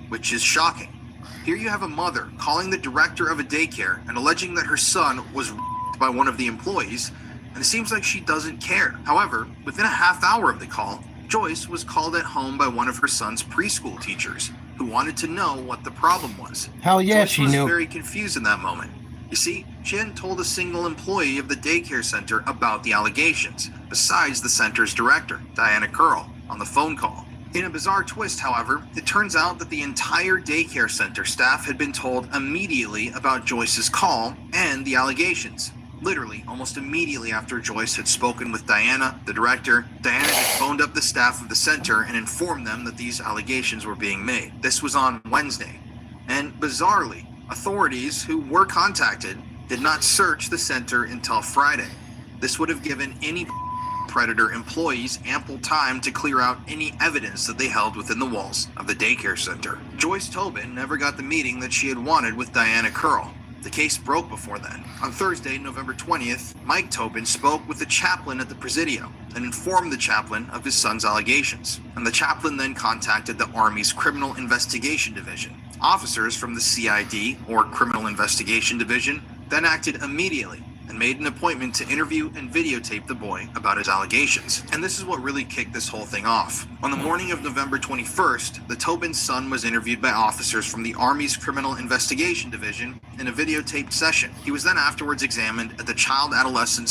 which is shocking. Here you have a mother calling the director of a daycare and alleging that her son was raped by one of the employees, and it seems like she doesn't care. However, within a half hour of the call, Joyce was called at home by one of her son's preschool teachers, who wanted to know what the problem was. Hell yeah, Joyce she was knew. very confused in that moment. You see, she hadn't told a single employee of the daycare center about the allegations, besides the center's director, Diana Curl, on the phone call. In a bizarre twist, however, it turns out that the entire daycare center staff had been told immediately about Joyce's call and the allegations. Literally, almost immediately after Joyce had spoken with Diana, the director, Diana had phoned up the staff of the center and informed them that these allegations were being made. This was on Wednesday. And bizarrely, authorities who were contacted did not search the center until Friday. This would have given any predator employees ample time to clear out any evidence that they held within the walls of the daycare center. Joyce Tobin never got the meeting that she had wanted with Diana Curl. The case broke before then. On Thursday, November 20th, Mike Tobin spoke with the chaplain at the Presidio and informed the chaplain of his son's allegations. And the chaplain then contacted the Army's Criminal Investigation Division. Officers from the CID, or Criminal Investigation Division, then acted immediately and made an appointment to interview and videotape the boy about his allegations. And this is what really kicked this whole thing off. On the morning of November 21st, the Tobin son was interviewed by officers from the Army's Criminal Investigation Division in a videotaped session. He was then afterwards examined at the Child Adolescent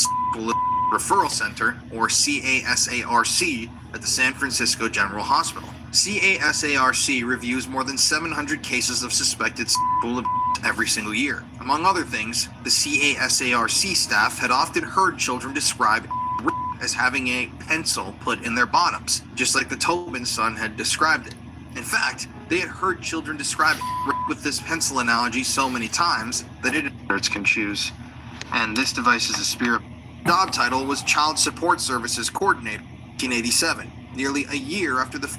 Referral Center, or CASARC, at the San Francisco General Hospital. CASARC reviews more than 700 cases of suspected sexual abuse every single year. Among other things, the CASARC staff had often heard children describe as having a pencil put in their bottoms, just like the Tobin son had described it. In fact, they had heard children describe with this pencil analogy so many times that it can choose. And this device is a spirit. Job title was Child Support Services Coordinator, 1987, nearly a year after the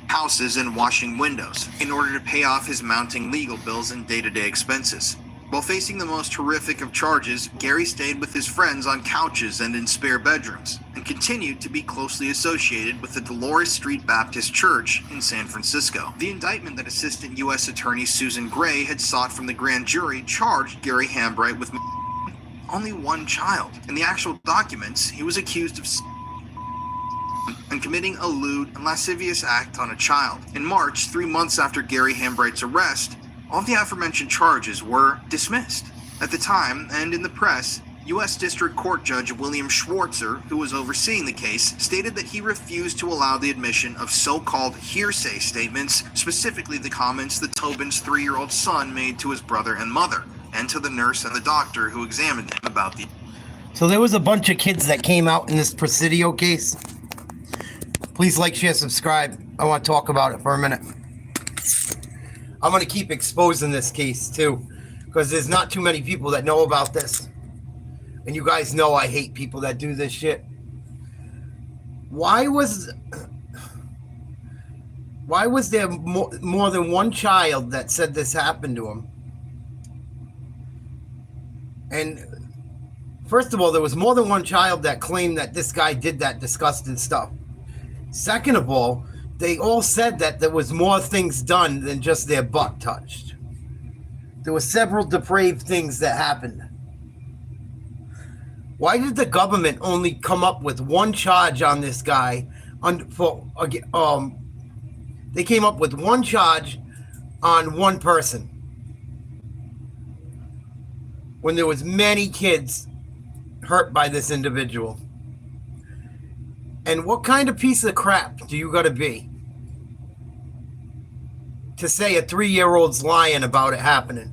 houses and washing windows, in order to pay off his mounting legal bills and day-to-day expenses. While facing the most horrific of charges, Gary stayed with his friends on couches and in spare bedrooms, and continued to be closely associated with the Dolores Street Baptist Church in San Francisco. The indictment that Assistant U.S. Attorney Susan Gray had sought from the grand jury charged Gary Hambright with only one child. In the actual documents, he was accused of and committing a lewd and lascivious act on a child. In March, 3 months after Gary Hambright's arrest, all the aforementioned charges were dismissed. At the time, and in the press, U.S. District Court Judge William Schwartzer, who was overseeing the case, stated that he refused to allow the admission of so-called hearsay statements, specifically the comments that Tobin's 3-year-old son made to his brother and mother, and to the nurse and the doctor who examined him about the... So there was a bunch of kids that came out in this Presidio case. Please like, share, subscribe. I want to talk about it for a minute. I'm going to keep exposing this case too, because there's not too many people that know about this. And you guys know I hate people that do this shit. Why was there more than one child that said this happened to him? And first of all, there was more than one child that claimed that this guy did that disgusting stuff. Second of all, they all said that there was more things done than just their butt touched. There were several depraved things that happened. Why did the government only come up with one charge on this guy? They came up with one charge on one person when there was many kids hurt by this individual. And what kind of piece of crap do you got to be to say a 3-year-old's lying about it happening?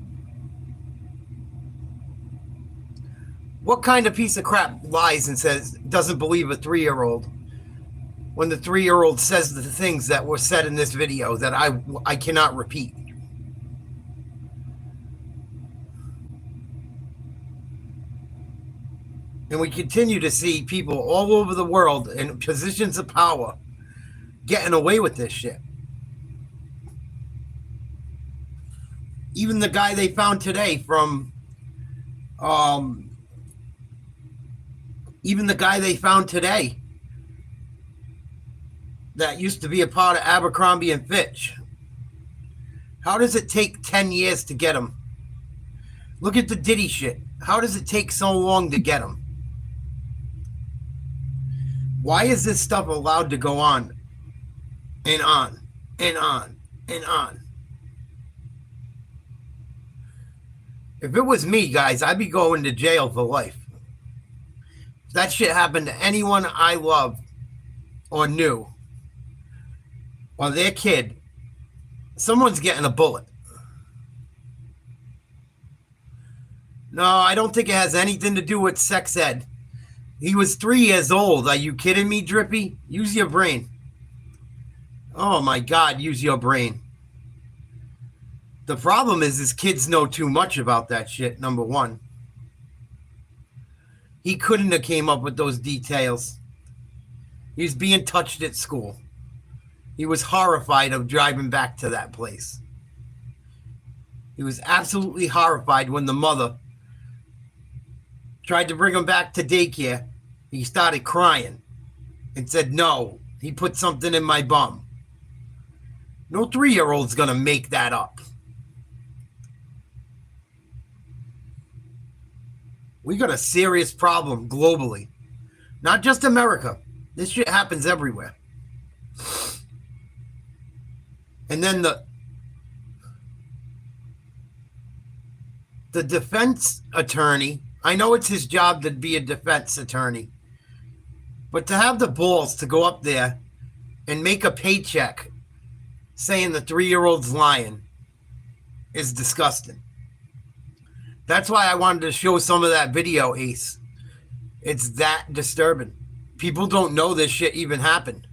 What kind of piece of crap lies and says doesn't believe a 3-year-old when the 3-year-old says the things that were said in this video that I cannot repeat? And we continue to see people all over the world in positions of power getting away with this shit. Even the guy they found today from, that used to be a part of Abercrombie and Fitch. How does it take 10 years to get them? Look at the Diddy shit. How does it take so long to get them? Why is this stuff allowed to go on and on and on and on? If it was me, guys, I'd be going to jail for life. If that shit happened to anyone I loved or knew or their kid, someone's getting a bullet. No, I don't think it has anything to do with sex ed. He was 3 years old. Are you kidding me, Drippy? Use your brain. Oh, my God, use your brain. The problem is kids know too much about that shit, number one. He couldn't have came up with those details. He was being touched at school. He was horrified of driving back to that place. He was absolutely horrified when the mother tried to bring him back to daycare. He started crying and said, no, he put something in my bum. No 3-year-old's going to make that up. We got a serious problem globally. Not just America. This shit happens everywhere. And then the defense attorney, I know it's his job to be a defense attorney, but to have the balls to go up there and make a paycheck saying the 3-year-old's lying is disgusting. That's why I wanted to show some of that video, Ace. It's that disturbing. People don't know this shit even happened.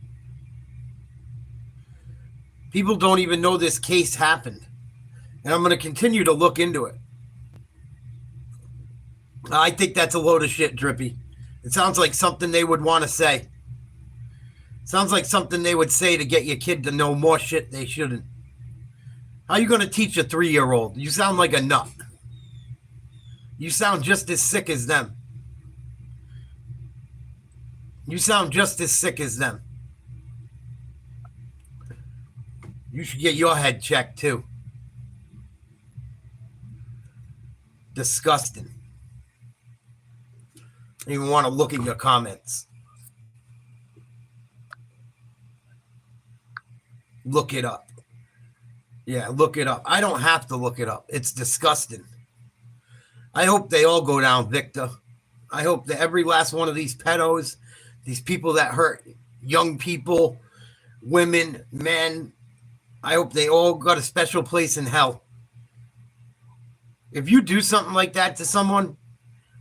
People don't even know this case happened. And I'm going to continue to look into it. I think that's a load of shit, Drippy. It sounds like something they would want to say. Sounds like something they would say to get your kid to know more shit they shouldn't. How are you going to teach a 3-year-old? You sound like a nut. You sound just as sick as them. You sound just as sick as them. You should get your head checked too. Disgusting. I don't even want to look at your comments. Look it up. Yeah, look it up. I don't have to look it up. It's disgusting. I hope they all go down, Victor. I hope that every last one of these pedos, these people that hurt young people, women, men, I hope they all got a special place in hell. If you do something like that to someone,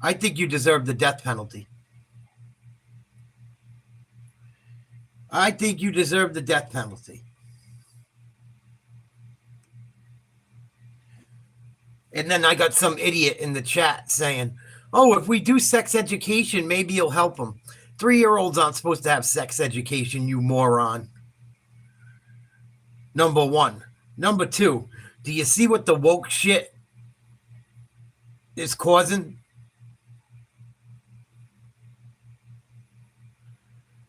I think you deserve the death penalty. I think you deserve the death penalty. And then I got some idiot in the chat saying, oh, if we do sex education, maybe you'll help them. 3-year-olds aren't supposed to have sex education, you moron. Number one. Number two, do you see what the woke shit is causing?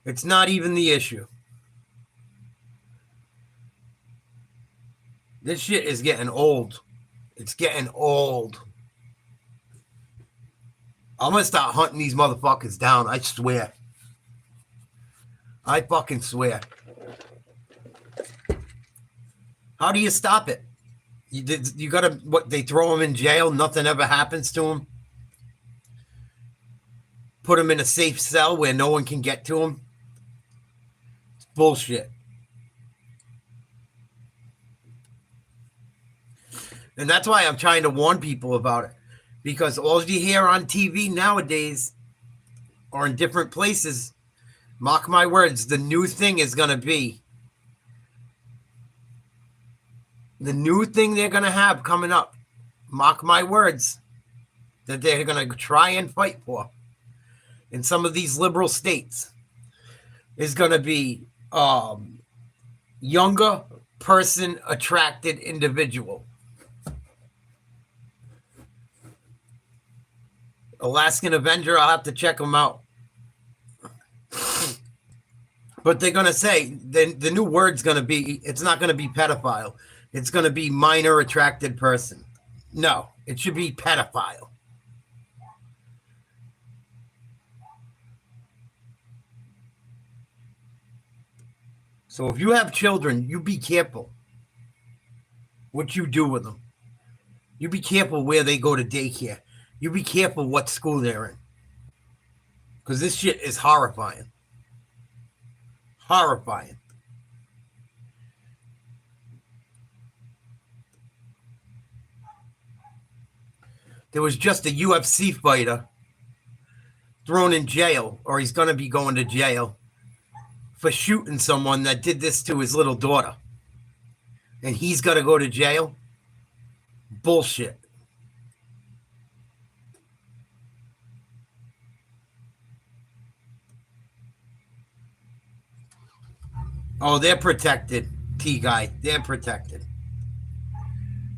It's not even the issue. This shit is getting old. It's getting old. I'm going to start hunting these motherfuckers down. I swear. I fucking swear. How do you stop it? You got to, what, they throw them in jail, nothing ever happens to them? Put them in a safe cell where no one can get to them? It's bullshit. And that's why I'm trying to warn people about it. Because all you hear on TV nowadays or in different places, mark my words, the new thing is going to be, the new thing they're going to have coming up, mark my words, that they're going to try and fight for in some of these liberal states, is going to be younger person attracted individual. Alaskan Avenger, I'll have to check them out. But they're going to say the new word's going to be, it's not going to be pedophile. It's going to be minor attracted person. No, it should be pedophile. So if you have children, you be careful what you do with them. You be careful where they go to daycare. You be careful what school they're in. Because this shit is horrifying. Horrifying. There was just a UFC fighter thrown in jail, or he's going to be going to jail, for shooting someone that did this to his little daughter. And he's going to go to jail? Bullshit. Oh, they're protected, T-Guy. They're protected.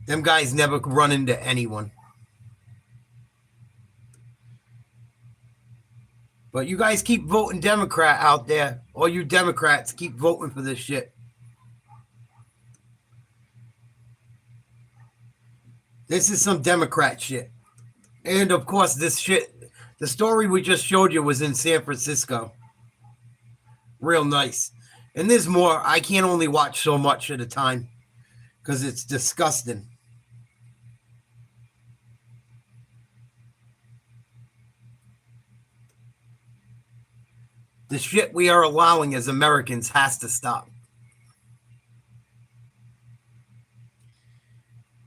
Them guys never run into anyone. But you guys keep voting Democrat out there. All you Democrats keep voting for this shit. This is some Democrat shit. And of course, this shit, the story we just showed you was in San Francisco. Real nice. And there's more. I can't only watch so much at a time because it's disgusting. The shit we are allowing as Americans has to stop.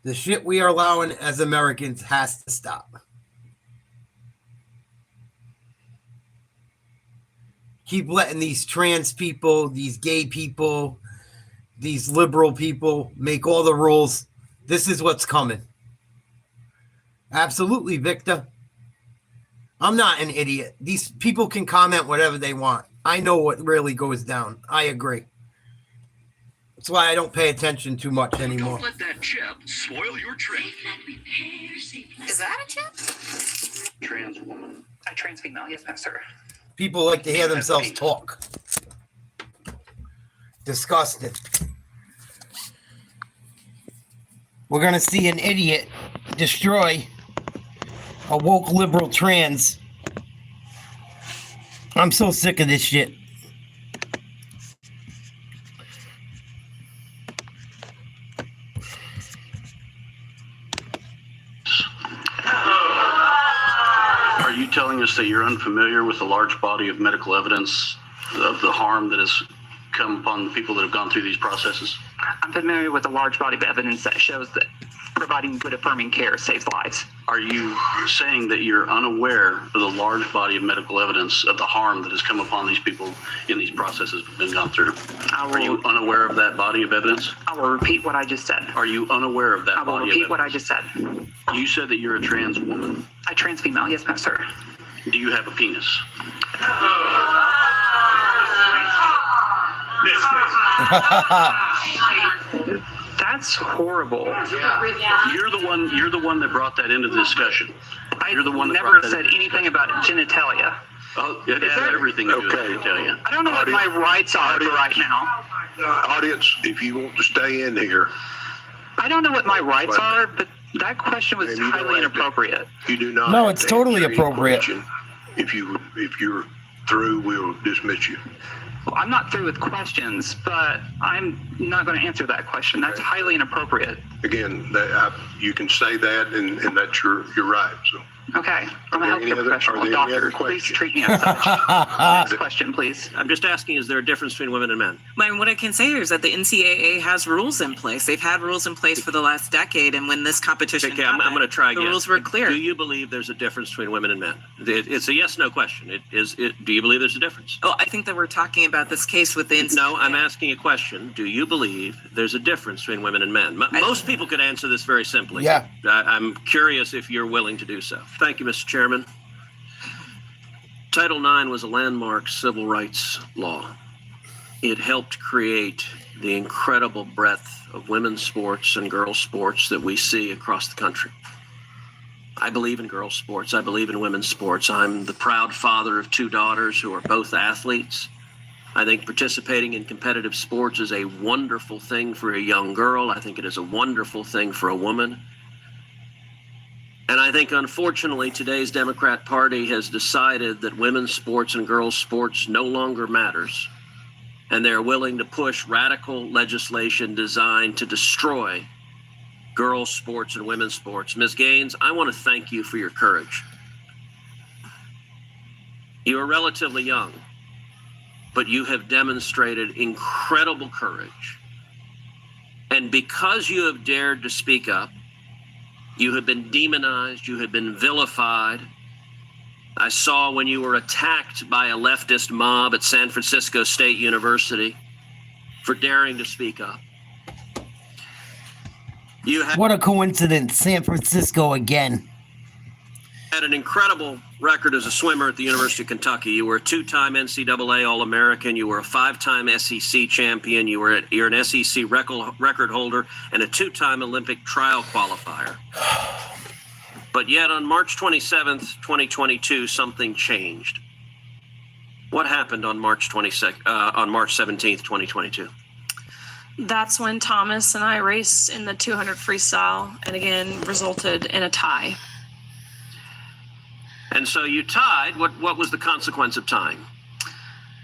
The shit we are allowing as Americans has to stop. Keep letting these trans people, these gay people, these liberal people make all the rules. This is what's coming. Absolutely, Victor. I'm not an idiot. These people can comment whatever they want. I know what really goes down. I agree. That's why I don't pay attention too much anymore. Don't let that chip spoil your trip. Is that a chip? Trans woman. A trans female, yes, ma'am, sir. People like to hear themselves talk. Disgusting. We're going to see an idiot destroy a woke liberal trans. I'm so sick of this shit. Are you telling us that you're unfamiliar with the large body of medical evidence of the harm that has come upon the people that have gone through these processes? I'm familiar with a large body of evidence that shows that providing good affirming care saves lives. Are you saying that you're unaware of the large body of medical evidence of the harm that has come upon these people in these processes that have been gone through? Are you unaware of that body of evidence? I will repeat what I just said. Are you unaware of that I will body of repeat evidence? what I just said. You said that you're a trans woman. A trans female, yes, ma'am, sir. Do you have a penis? That's horrible. You're the one that brought that into the discussion. You're the one that never brought that said into anything about genitalia. Oh, it has everything to do with genitalia. I don't know what my rights are for right now. Audience, if you want to stay in here, I don't know what my rights are, but that question was highly inappropriate. you do not. No, have it's to totally answer any appropriate. question. If you're through, we'll dismiss you. Well, I'm not through with questions, but I'm not going to answer that question. That's highly inappropriate. Again, you can say that, and that's your right. So. Okay, I'm a Are there any healthcare other- professional, are there any other doctor. Please questions? treat me as such. Next question, please. I'm just asking, is there a difference between women and men? What I can say is that the NCAA has rules in place. They've had rules in place for the last decade, and when this competition Okay, happened, I'm going to try again. the rules were clear. Do you believe there's a difference between women and men? It's a yes/no question. Do you believe there's a difference? Oh, I think that we're talking about this case with the NCAA. No, I'm asking a question. Do you believe there's a difference between women and men? Most people could answer this very simply. Yeah. I'm curious if you're willing to do so. Thank you, Mr. Chairman. Title IX was a landmark civil rights law. It helped create the incredible breadth of women's sports and girls' sports that we see across the country. I believe in girls' sports. I believe in women's sports. I'm the proud father of two daughters who are both athletes. I think participating in competitive sports is a wonderful thing for a young girl. I think it is a wonderful thing for a woman. And I think, unfortunately, today's Democrat Party has decided that women's sports and girls' sports no longer matters. And they're willing to push radical legislation designed to destroy girls' sports and women's sports. Ms. Gaines, I want to thank you for your courage. You are relatively young, but you have demonstrated incredible courage. And because you have dared to speak up, you have been demonized, you have been vilified. I saw when you were attacked by a leftist mob at San Francisco State University for daring to speak up. What a coincidence, San Francisco again. Had an incredible record as a swimmer at the University of Kentucky. You were a two-time NCAA All-American. You were a five-time SEC champion. You're an SEC record holder and a two-time Olympic trial qualifier. But yet on March 27th, 2022, something changed. What happened on March 17th, 2022? That's when Thomas and I raced in the 200 freestyle and again resulted in a tie. And so you tied. What was the consequence of tying?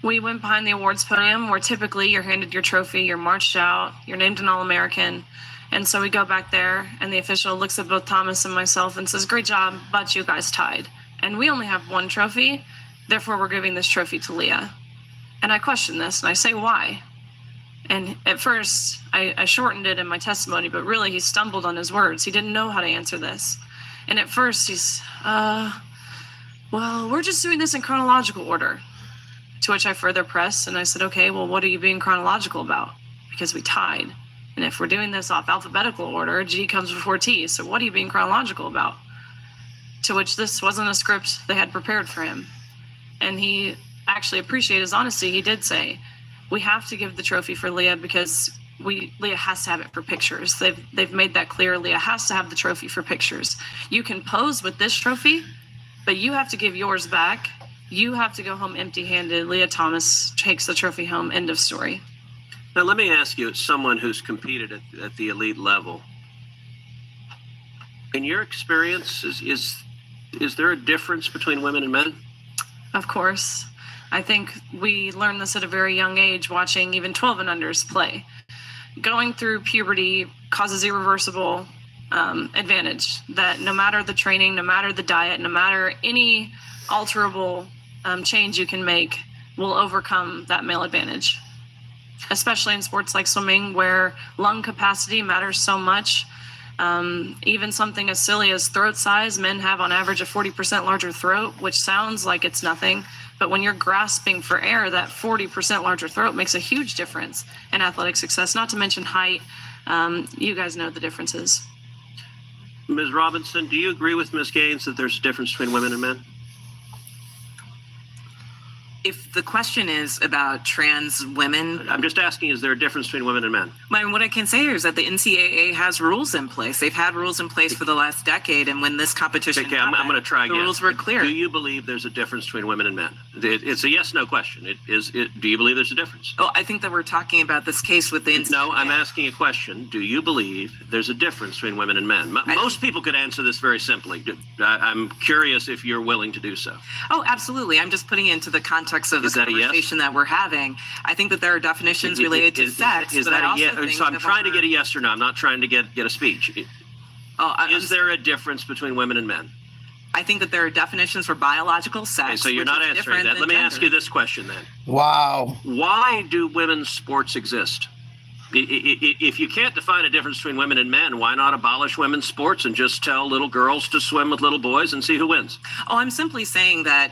We went behind the awards podium where typically you're handed your trophy, you're marched out, you're named an All-American. And so we go back there and the official looks at both Thomas and myself and says, "Great job, but you guys tied. And we only have one trophy, therefore we're giving this trophy to Leah." And I question this and I say, why? And at first I shortened it in my testimony, but really he stumbled on his words. He didn't know how to answer this. And at first he's, well, we're just doing this in chronological order. To which I further pressed and I said, okay, well, what are you being chronological about? Because we tied. And if we're doing this off alphabetical order, G comes before T. So what are you being chronological about? To which this wasn't a script they had prepared for him. And he actually appreciated his honesty. He did say, we have to give the trophy for Leah because Leah has to have it for pictures. They've made that clear. Leah has to have the trophy for pictures. You can pose with this trophy, but you have to give yours back. You have to go home empty-handed. Leah Thomas takes the trophy home. End of story. Now, let me ask you, as someone who's competed at the elite level, in your experience, is there a difference between women and men? Of course. I think we learned this at a very young age, watching even 12 and unders play. Going through puberty causes irreversible advantage that no matter the training, no matter the diet, no matter any alterable change you can make will overcome that male advantage, especially in sports like swimming where lung capacity matters so much. Even something as silly as throat size, men have on average a 40% larger throat, which sounds like it's nothing. But when you're grasping for air, that 40% larger throat makes a huge difference in athletic success, not to mention height. You guys know the differences. Ms. Robinson, do you agree with Ms. Gaines that there's a difference between women and men? If the question is about trans women, I'm just asking, is there a difference between women and men? I mean, what I can say is that the NCAA has rules in place. They've had rules in place for the last decade, and when this competition happened, I'm going to try again. The rules were clear. Do you believe there's a difference between women and men? It's a yes/no question. Do you believe there's a difference? Oh, I think that we're talking about this case with the NCAA. No, I'm asking a question. Do you believe there's a difference between women and men? Most people could answer this very simply. I'm curious if you're willing to do so. Oh, absolutely. I'm just putting it into the context of the conversation that we're having. I think that there are definitions related to sex. Is that a yes? So I'm trying to get a yes or no. I'm not trying to get a speech. Is there a difference between women and men? I think that there are definitions for biological sex. Okay, so you're not answering that. Let me ask you this question then. Wow. Why do women's sports exist? If you can't define a difference between women and men, why not abolish women's sports and just tell little girls to swim with little boys and see who wins? Oh, I'm simply saying that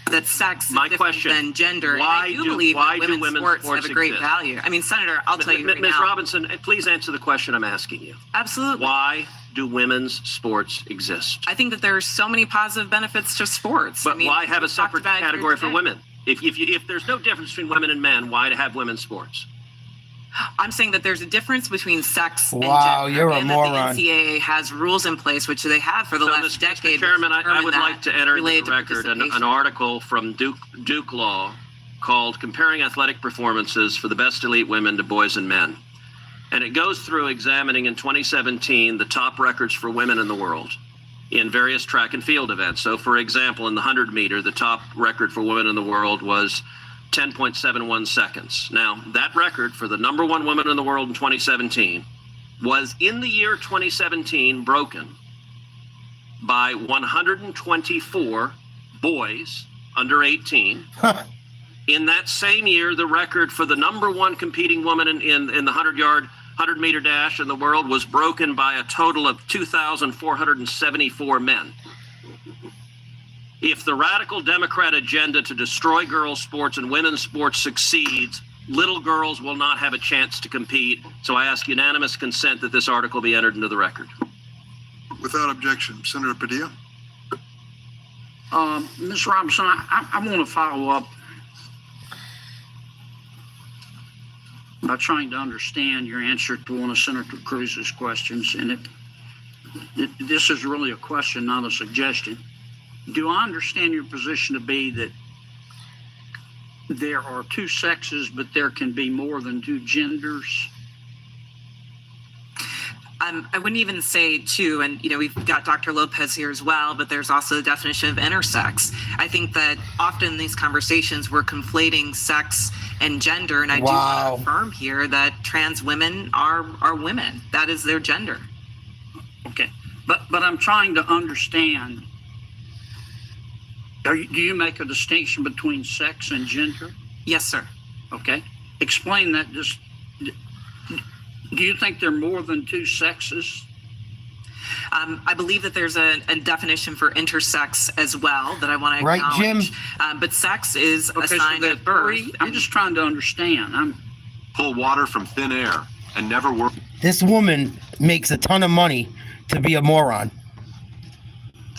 that sex is different than gender. Why and I do believe that women's sports have a great exist? value. I mean, Senator, I'll tell you right Ms. now. Robinson, please answer the question I'm asking you. Absolutely. Why do women's sports exist? I think that there are so many positive benefits to sports. But why have a separate category for women? If there's no difference between women and men, why to have women's sports? I'm saying that there's a difference between sex and wow, gender. You're a and moron. That the NCAA has rules in place, which they have for the last decade. Mr. Chairman, I would like to enter into the record an article from Duke Law called Comparing Athletic Performances for the Best Elite Women to Boys and Men. And it goes through examining in 2017 the top records for women in the world in various track and field events. So, for example, in the 100 meter, the top record for women in the world was 10.71 seconds. Now, that record for the number one woman in the world in 2017 was in the year 2017 broken by 124 boys under 18. In that same year, the record for the number one competing woman in the 100 meter dash in the world was broken by a total of 2,474 men. If the radical Democrat agenda to destroy girls' sports and women's sports succeeds, little girls will not have a chance to compete. So I ask unanimous consent that this article be entered into the record. Without objection. Senator Padilla. Ms. Robinson, I want to follow up by trying to understand your answer to one of Senator Cruz's questions. And this is really a question, not a suggestion. Do I understand your position to be that there are two sexes, but there can be more than two genders? I wouldn't even say two, and we've got Dr. Lopez here as well, but there's also the definition of intersex. I think that often in these conversations we're conflating sex and gender, and I do want to affirm here that trans women are women. That is their gender. Okay, but I'm trying to understand. Do you make a distinction between sex and gender? Yes, sir. Okay, explain that. Just. Do you think there are more than two sexes? I believe that there's a definition for intersex as well that I want to acknowledge. Right, Jim? But sex is a sign of birth. I'm just trying to understand. Pull water from thin air and never work. This woman makes a ton of money to be a moron.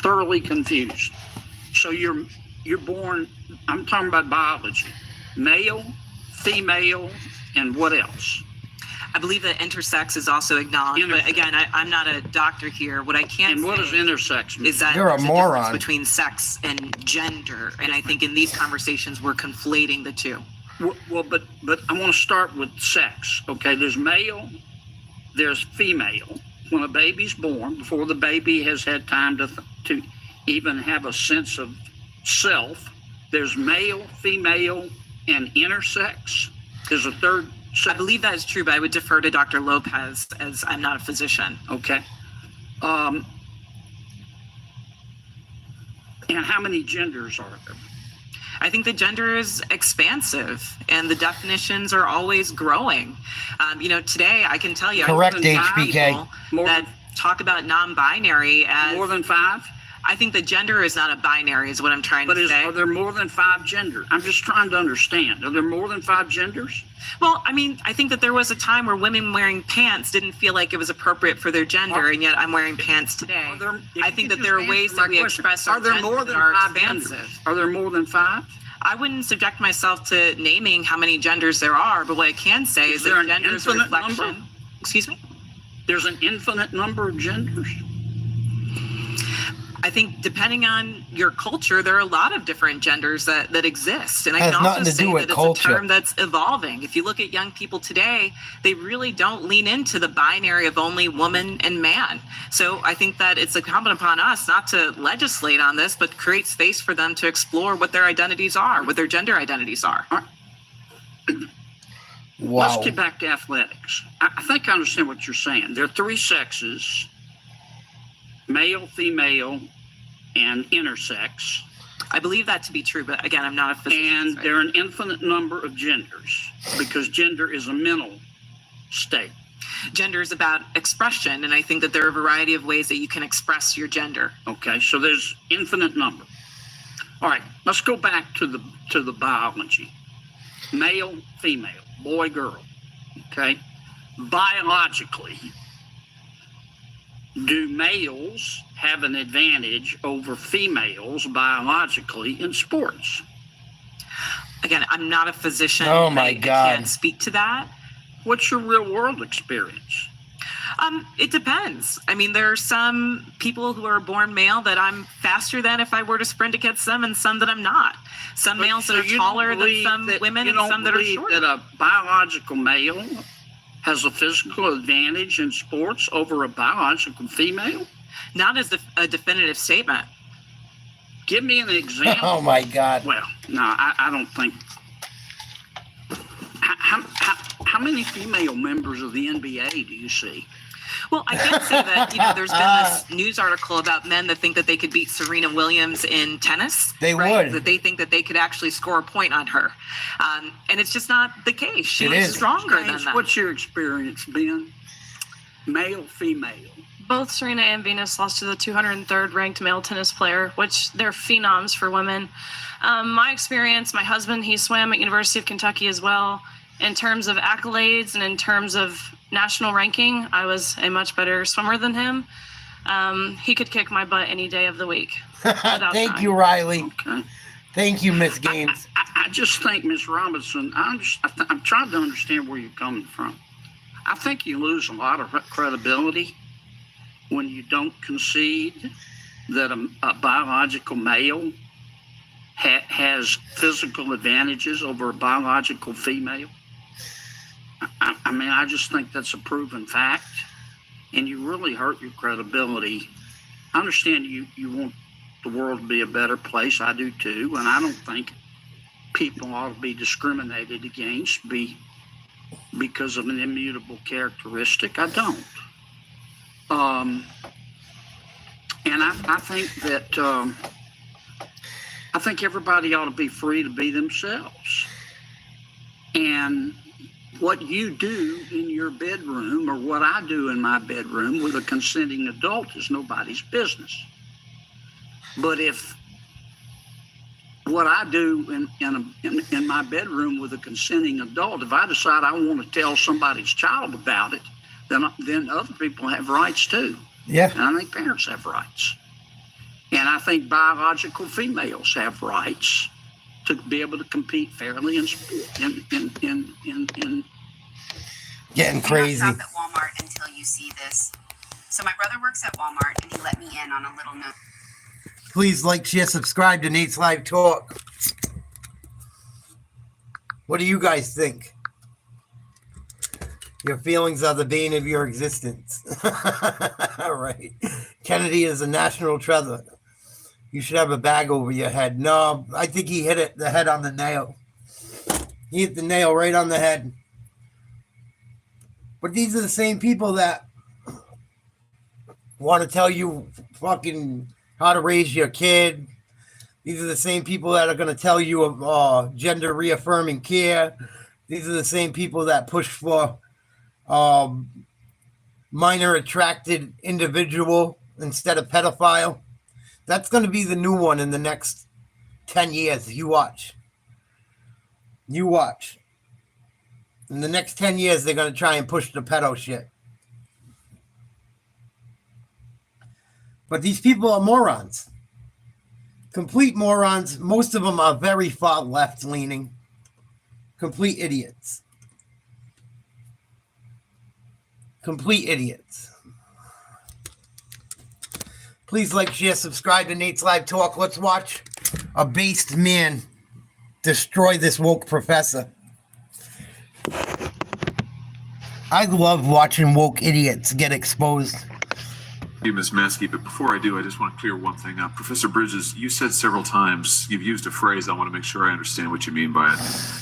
Thoroughly confused. So you're born, I'm talking about biology, male, female, and what else? I believe that intersex is also acknowledged, but again, I'm not a doctor here. What I can And what does intersex mean? Is that You're a there's moron. difference between sex and gender, and I think in these conversations we're conflating the two. Well, but I want to start with sex. Okay, there's male, there's female. When a baby's born, before the baby has had time to even have a sense of self, there's male, female, and intersex. There's a third. I believe that is true, but I would defer to Dr. Lopez as I'm not a physician. Okay. And how many genders are there? I think the gender is expansive and the definitions are always growing. Today I can tell you Correct, I know HBK. people that talk about non-binary as more than 5. I think the gender is not a binary, is what I'm trying to say. Are there more than 5 genders? I'm just trying to understand. Are there more than 5 genders? Well, I think that there was a time where women wearing pants didn't feel like it was appropriate for their gender, and yet I'm wearing pants today. I think that there are ways that we express our gender that are expansive. Are there more than 5? I wouldn't subject myself to naming how many genders there are, but what I can say is that gender is a reflection. Excuse me? There's an infinite number of genders. I think depending on your culture, there are a lot of different genders that exist. And I can also say that it's a term that's evolving. If you look at young people today, they really don't lean into the binary of only woman and man. So I think that it's incumbent upon us not to legislate on this, but create space for them to explore what their identities are, what their gender identities are. Wow. Let's get back to athletics. I think I understand what you're saying. There are 3 sexes. Male, female, and intersex. I believe that to be true, but again, I'm not a physician. And there are an infinite number of genders because gender is a mental state. Gender is about expression, and I think that there are a variety of ways that you can express your gender. Okay, so there's infinite number. All right, let's go back to the biology. Male, female, boy, girl. Okay, biologically, do males have an advantage over females biologically in sports? Again, I'm not a physician. Oh my God. I can't speak to that. What's your real world experience? It depends. I mean, there are some people who are born male that I'm faster than if I were to sprint against them, and some that I'm not. Some males that are taller than some women, and some that are shorter. That a biological male has a physical advantage in sports over a biological female? Not as a definitive statement. Give me an example. Oh my God. Well, no, I don't think. How many female members of the NBA do you see? Well, I can say that, there's been this news article about men that think that they could beat Serena Williams in tennis. They would. That they think that they could actually score a point on her. And it's just not the case. She's stronger than that. What's your experience been? Male, female? Both Serena and Venus lost to the 203rd ranked male tennis player, which they're phenoms for women. My experience, my husband, he swam at University of Kentucky as well. In terms of accolades and in terms of national ranking, I was a much better swimmer than him. He could kick my butt any day of the week. Thank you, Riley. Okay. Thank you, Miss Gaines. I just think, Miss Robinson, I'm trying to understand where you're coming from. I think you lose a lot of credibility when you don't concede that a biological male has physical advantages over a biological female. I mean, I just think that's a proven fact, and you really hurt your credibility. I understand you want the world to be a better place. I do too, and I don't think people ought to be discriminated against because of an immutable characteristic. I don't. And I think that I think everybody ought to be free to be themselves. And what you do in your bedroom or what I do in my bedroom with a consenting adult is nobody's business. But if what I do in my bedroom with a consenting adult, if I decide I want to tell somebody's child about it, then other people have rights too. Yeah. And I think parents have rights. And I think biological females have rights to be able to compete fairly in sport. In Getting crazy. Do not shop at Walmart until you see this. So my brother works at Walmart, and he let me in on a little note. Please like, share, subscribe to Nate's Live Talk. What do you guys think? Your feelings are the bane of your existence. All right. Kennedy is a national treasure. You should have a bag over your head. No, I think he hit the head on the nail. He hit the nail right on the head. But these are the same people that want to tell you fucking how to raise your kid. These are the same people that are going to tell you of gender reaffirming care. These are the same people that push for minor attracted individual instead of pedophile. That's going to be the new one in the next 10 years. You watch. You watch. In the next 10 years, they're going to try and push the pedo shit. But these people are morons. Complete morons. Most of them are very far left leaning. Complete idiots. Complete idiots. Please like, share, subscribe to Nate's Live Talk. Let's watch a based man destroy this woke professor. I love watching woke idiots get exposed. You, Ms. Maskey, but before I do, I just want to clear one thing up. Professor Bridges, you said several times, you've used a phrase, I want to make sure I understand what you mean by it.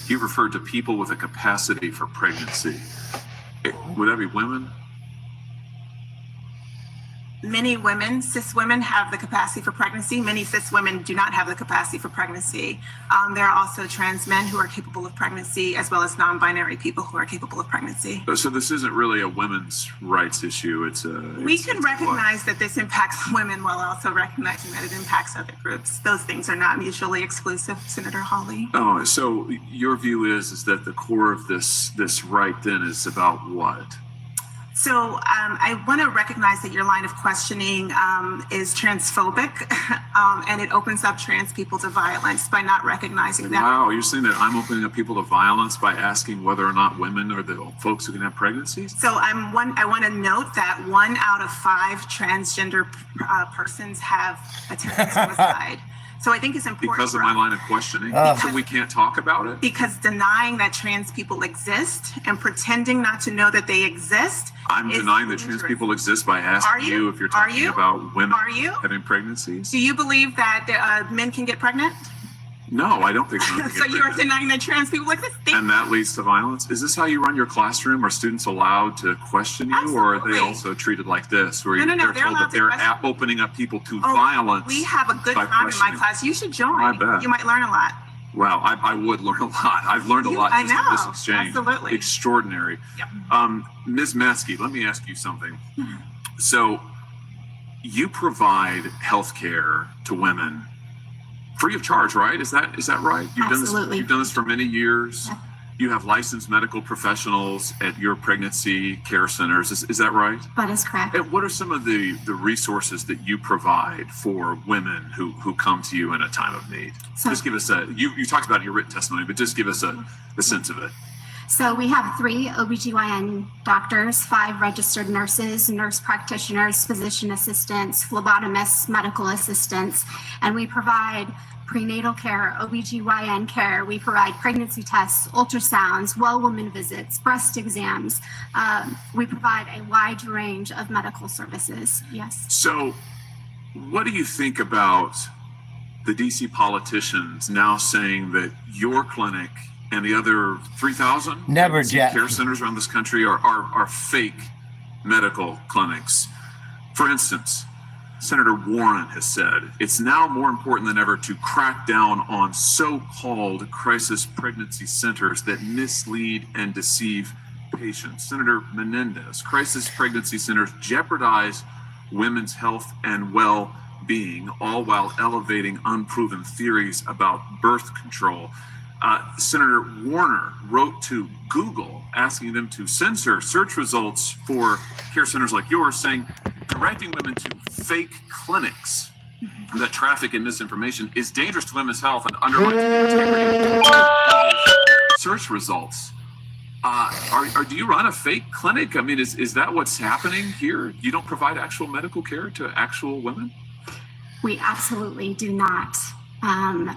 You've referred to people with a capacity for pregnancy. Would that be women? Many women, cis women, have the capacity for pregnancy. Many cis women do not have the capacity for pregnancy. There are also trans men who are capable of pregnancy, as well as non-binary people who are capable of pregnancy. So this isn't really a women's rights issue. We can recognize that this impacts women while also recognizing that it impacts other groups. Those things are not mutually exclusive, Senator Hawley. Oh, so your view is that the core of this right then is about what? So I want to recognize that your line of questioning is transphobic, and it opens up trans people to violence by not recognizing that. Wow, you're saying that I'm opening up people to violence by asking whether or not women are the folks who can have pregnancies? So I want to note that 1 out of 5 transgender persons have attempted suicide. So I think it's important because of my line of questioning. So we can't talk about it. Because denying that trans people exist and pretending not to know that they exist. I'm denying that trans people exist by asking you if you're talking about women having pregnancies. Do you believe that men can get pregnant? No, I don't think so. So you are denying that trans people exist? And that leads to violence? Is this how you run your classroom? Are students allowed to question you? Absolutely. Or are they also treated like this? Where they're told that they're opening up people to violence? We have a good time in my class. You should join. I bet. You might learn a lot. Wow, I would learn a lot. I've learned a lot just in this exchange. Absolutely. Extraordinary. Yep. Ms. Maskey, let me ask you something. So you provide health care to women free of charge, right? Is that right? Absolutely. You've done this for many years. Yeah. You have licensed medical professionals at your pregnancy care centers. Is that right? That is correct. And what are some of the resources that you provide for women who come to you in a time of need? So, just give us you talked about it in your written testimony, but just give us a sense of it. So we have 3 OBGYN doctors, 5 registered nurses, nurse practitioners, physician assistants, phlebotomists, medical assistants, and we provide prenatal care, OBGYN care. We provide pregnancy tests, ultrasounds, well woman visits, breast exams. We provide a wide range of medical services. Yes. So what do you think about the DC politicians now saying that your clinic and the other 3,000 care centers around this country are fake medical clinics? For instance, Senator Warren has said it's now more important than ever to crack down on so-called crisis pregnancy centers that mislead and deceive patients. Senator Menendez, crisis pregnancy centers jeopardize women's health and well-being, all while elevating unproven theories about birth control. Senator Warner wrote to Google asking them to censor search results for care centers like yours, saying directing women to fake clinics that traffic in misinformation is dangerous to women's health and undermines the integrity of search results. Do you run a fake clinic? I mean, is that what's happening here? You don't provide actual medical care to actual women? We absolutely do not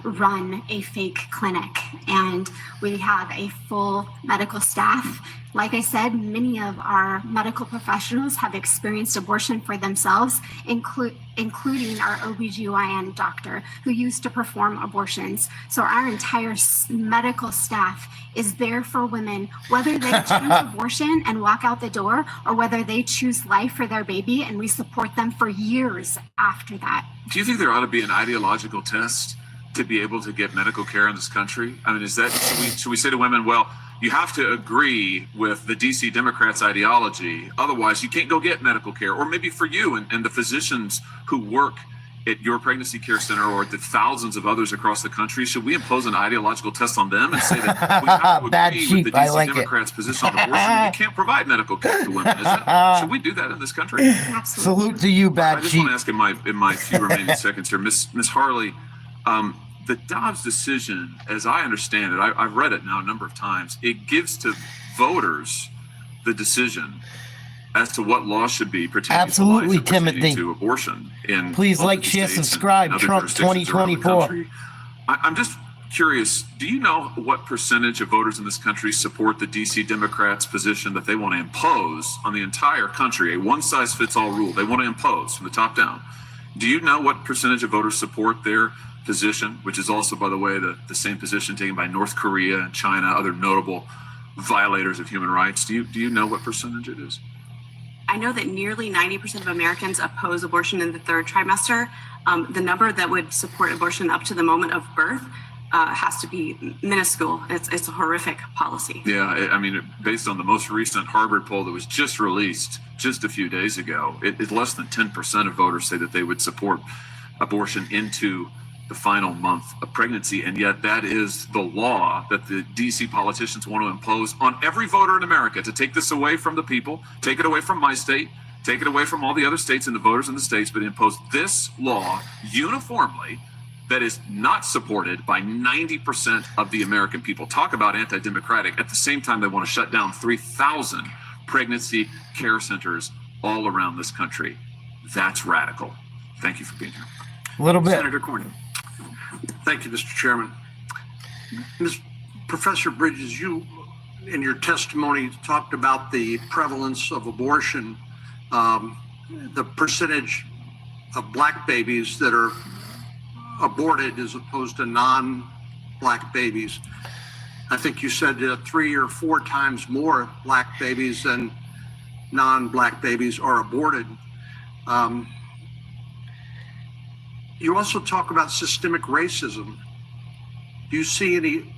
run a fake clinic, and we have a full medical staff. Like I said, many of our medical professionals have experienced abortion for themselves, including our OBGYN doctor who used to perform abortions. So our entire medical staff is there for women, whether they choose abortion and walk out the door or whether they choose life for their baby, and we support them for years after that. Do you think there ought to be an ideological test to be able to get medical care in this country? I mean, is that, should we say to women, well, you have to agree with the DC Democrats' ideology, otherwise you can't go get medical care? Or maybe for you and the physicians who work at your pregnancy care center or the thousands of others across the country, should we impose an ideological test on them and say that we have to agree with the DC Democrats' position on abortion? You can't provide medical care to women. Should we do that in this country? Salute to you, bad I just sheep. want to ask in my few remaining seconds here, Miss Harley, the Dobbs decision, as I understand it, I've read it now a number of times, it gives to voters the decision as to what law should be pertaining Absolutely, to life and Timothy. to abortion. In Please like, share, subscribe. Trump 2024. I'm just curious, do you know what percentage of voters in this country support the DC Democrats' position that they want to impose on the entire country, a one-size-fits-all rule they want to impose from the top down? Do you know what percentage of voters support their position, which is also, by the way, the same position taken by North Korea and China, other notable violators of human rights? Do you know what percentage it is? I know that nearly 90% of Americans oppose abortion in the 3rd trimester. The number that would support abortion up to the moment of birth has to be minuscule. It's a horrific policy. Yeah, I mean, based on the most recent Harvard poll that was just released just a few days ago, it's less than 10% of voters say that they would support abortion into the final month of pregnancy, and yet that is the law that the DC politicians want to impose on every voter in America, to take this away from the people, take it away from my state, take it away from all the other states and the voters in the states, but impose this law uniformly that is not supported by 90% of the American people. Talk about anti-democratic. At the same time, they want to shut down 3,000 pregnancy care centers all around this country. That's radical. Thank you for being here. A little bit. Senator Cornyn. Thank you, Mr. Chairman. Professor Bridges, you, in your testimony, talked about the prevalence of abortion, the percentage of black babies that are aborted as opposed to non-black babies. I think you said 3 or 4 times more black babies than non-black babies are aborted. You also talk about systemic racism. Do you see any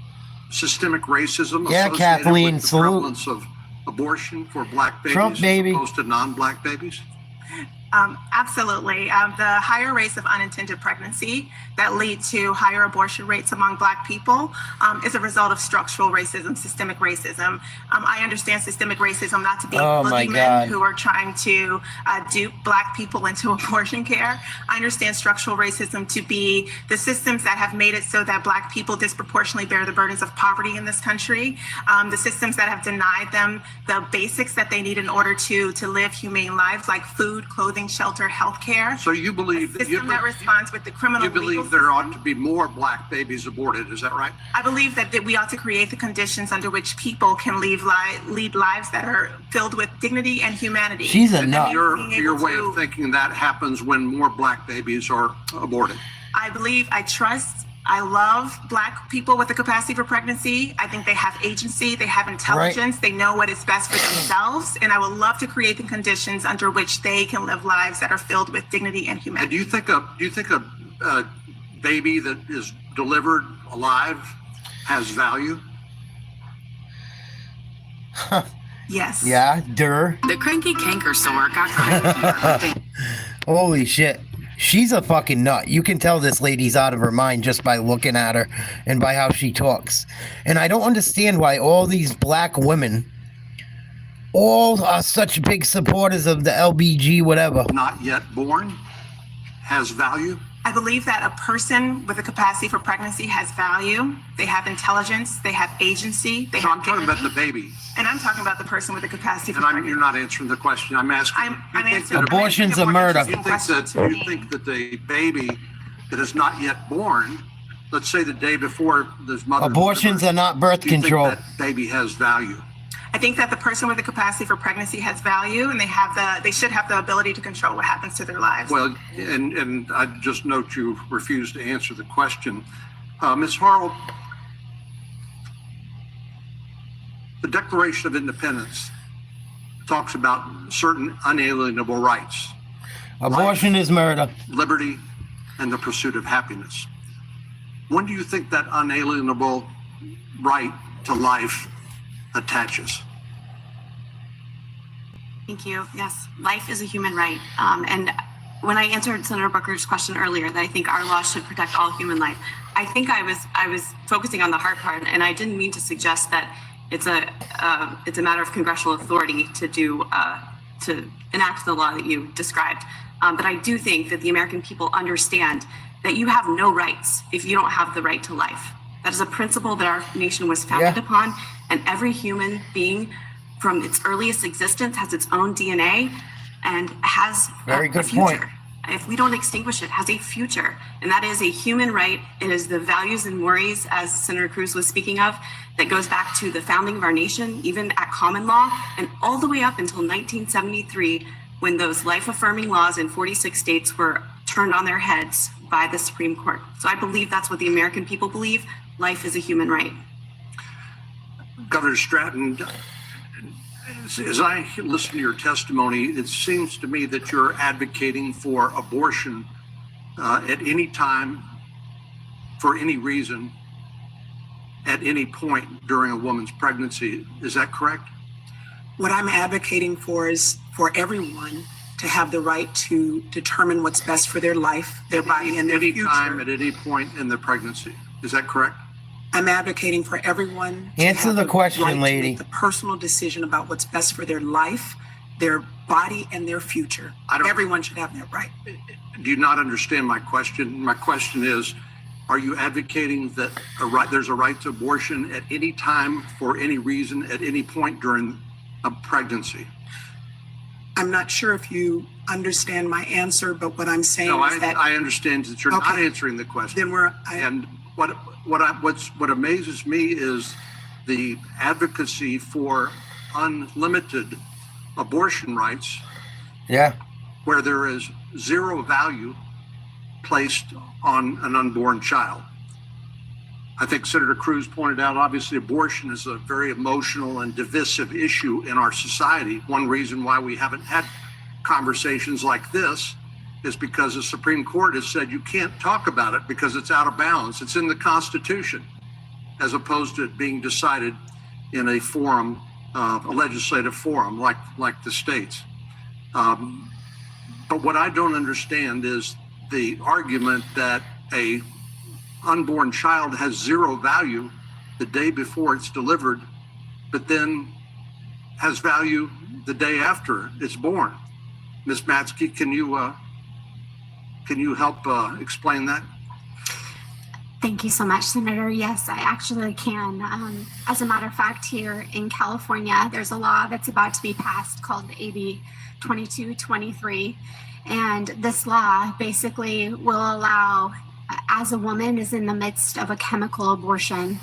systemic racism associated Kathleen, with the prevalence of abortion for black babies Trump, baby. as opposed to non-black babies? Absolutely. The higher rates of unintended pregnancy that lead to higher abortion rates among Black people is a result of structural racism, systemic racism. I understand systemic racism not to be boogeymen who are trying to dupe Black people into abortion care. I understand structural racism to be the systems that have made it so that Black people disproportionately bear the burdens of poverty in this country, the systems that have denied them the basics that they need in order to live humane lives, like food, clothing, shelter, health care. So you believe that responds with the criminal you believe there ought to be more black babies aborted, is that right? I believe that we ought to create the conditions under which people can lead lives that are filled with dignity and humanity. She's a nut. Your way of thinking that happens when more black babies are aborted. I believe, I love Black people with the capacity for pregnancy. I think they have agency, they have intelligence, They know what is best for themselves, and I would love to create the conditions under which they can live lives that are filled with dignity and humanity. And do you think a baby that is delivered alive has value? Yes. Yeah, The cranky canker sore got cranky. Holy shit. She's a fucking nut. You can tell this lady's out of her mind just by looking at her and by how she talks. And I don't understand why all these black women all are such big supporters of the LBG whatever. Not yet born has value? I believe that a person with a capacity for pregnancy has value. They have intelligence. They have agency. I'm talking about the baby. And I'm talking about the person with a capacity for pregnancy. You're not answering the question. I'm asking. Abortion's a murder. You think that the baby that is not yet born, let's say the day before this mother. Abortions are not birth control. That baby has value. I think that the person with the capacity for pregnancy has value, and they should have the ability to control what happens to their lives. Well, and I just note you refused to answer the question. Ms. Harrell, the Declaration of Independence talks about certain unalienable rights. Abortion is murder. Liberty and the pursuit of happiness. When do you think that unalienable right to life attaches? Thank you. Yes, life is a human right. And when I answered Senator Booker's question earlier, that I think our law should protect all human life, I think I was focusing on the hard part, and I didn't mean to suggest that it's a matter of congressional authority to enact the law that you described. But I do think that the American people understand that you have no rights if you don't have the right to life. That is a principle that our nation was founded upon, and every human being from its earliest existence has its own DNA and has Very good a future. point. If we don't extinguish it, has a future. And that is a human right. It is the values and mores, as Senator Cruz was speaking of, that goes back to the founding of our nation, even at common law, and all the way up until 1973, when those life-affirming laws in 46 states were turned on their heads by the Supreme Court. So I believe that's what the American people believe. Life is a human right. Governor Stratton, as I listen to your testimony, it seems to me that you're advocating for abortion at any time, for any reason, at any point during a woman's pregnancy. Is that correct? What I'm advocating for is for everyone to have the right to determine what's best for their life, their body, and their future. Time, at any point in the pregnancy. Is that correct? I'm advocating for everyone to Answer have the question, right lady. to make the personal decision about what's best for their life, their body, and their future. Everyone should have that right. Do you not understand my question? My question is, are you advocating that there's a right to abortion at any time, for any reason, at any point during a pregnancy? I'm not sure if you understand my answer, but what I'm saying is that I understand that you're not answering the question. Then what amazes me is the advocacy for unlimited abortion rights. Yeah. Where there is zero value placed on an unborn child. I think Senator Cruz pointed out, obviously, abortion is a very emotional and divisive issue in our society. One reason why we haven't had conversations like this is because the Supreme Court has said you can't talk about it because it's out of bounds. It's in the Constitution, as opposed to it being decided in a forum, a legislative forum like the states. But what I don't understand is the argument that a unborn child has zero value the day before it's delivered, but then has value the day after it's born. Ms. Matzke, can you help explain that? Thank you so much, Senator. Yes, I actually can. As a matter of fact, here in California, there's a law that's about to be passed called AB 2223. And this law basically will allow, as a woman is in the midst of a chemical abortion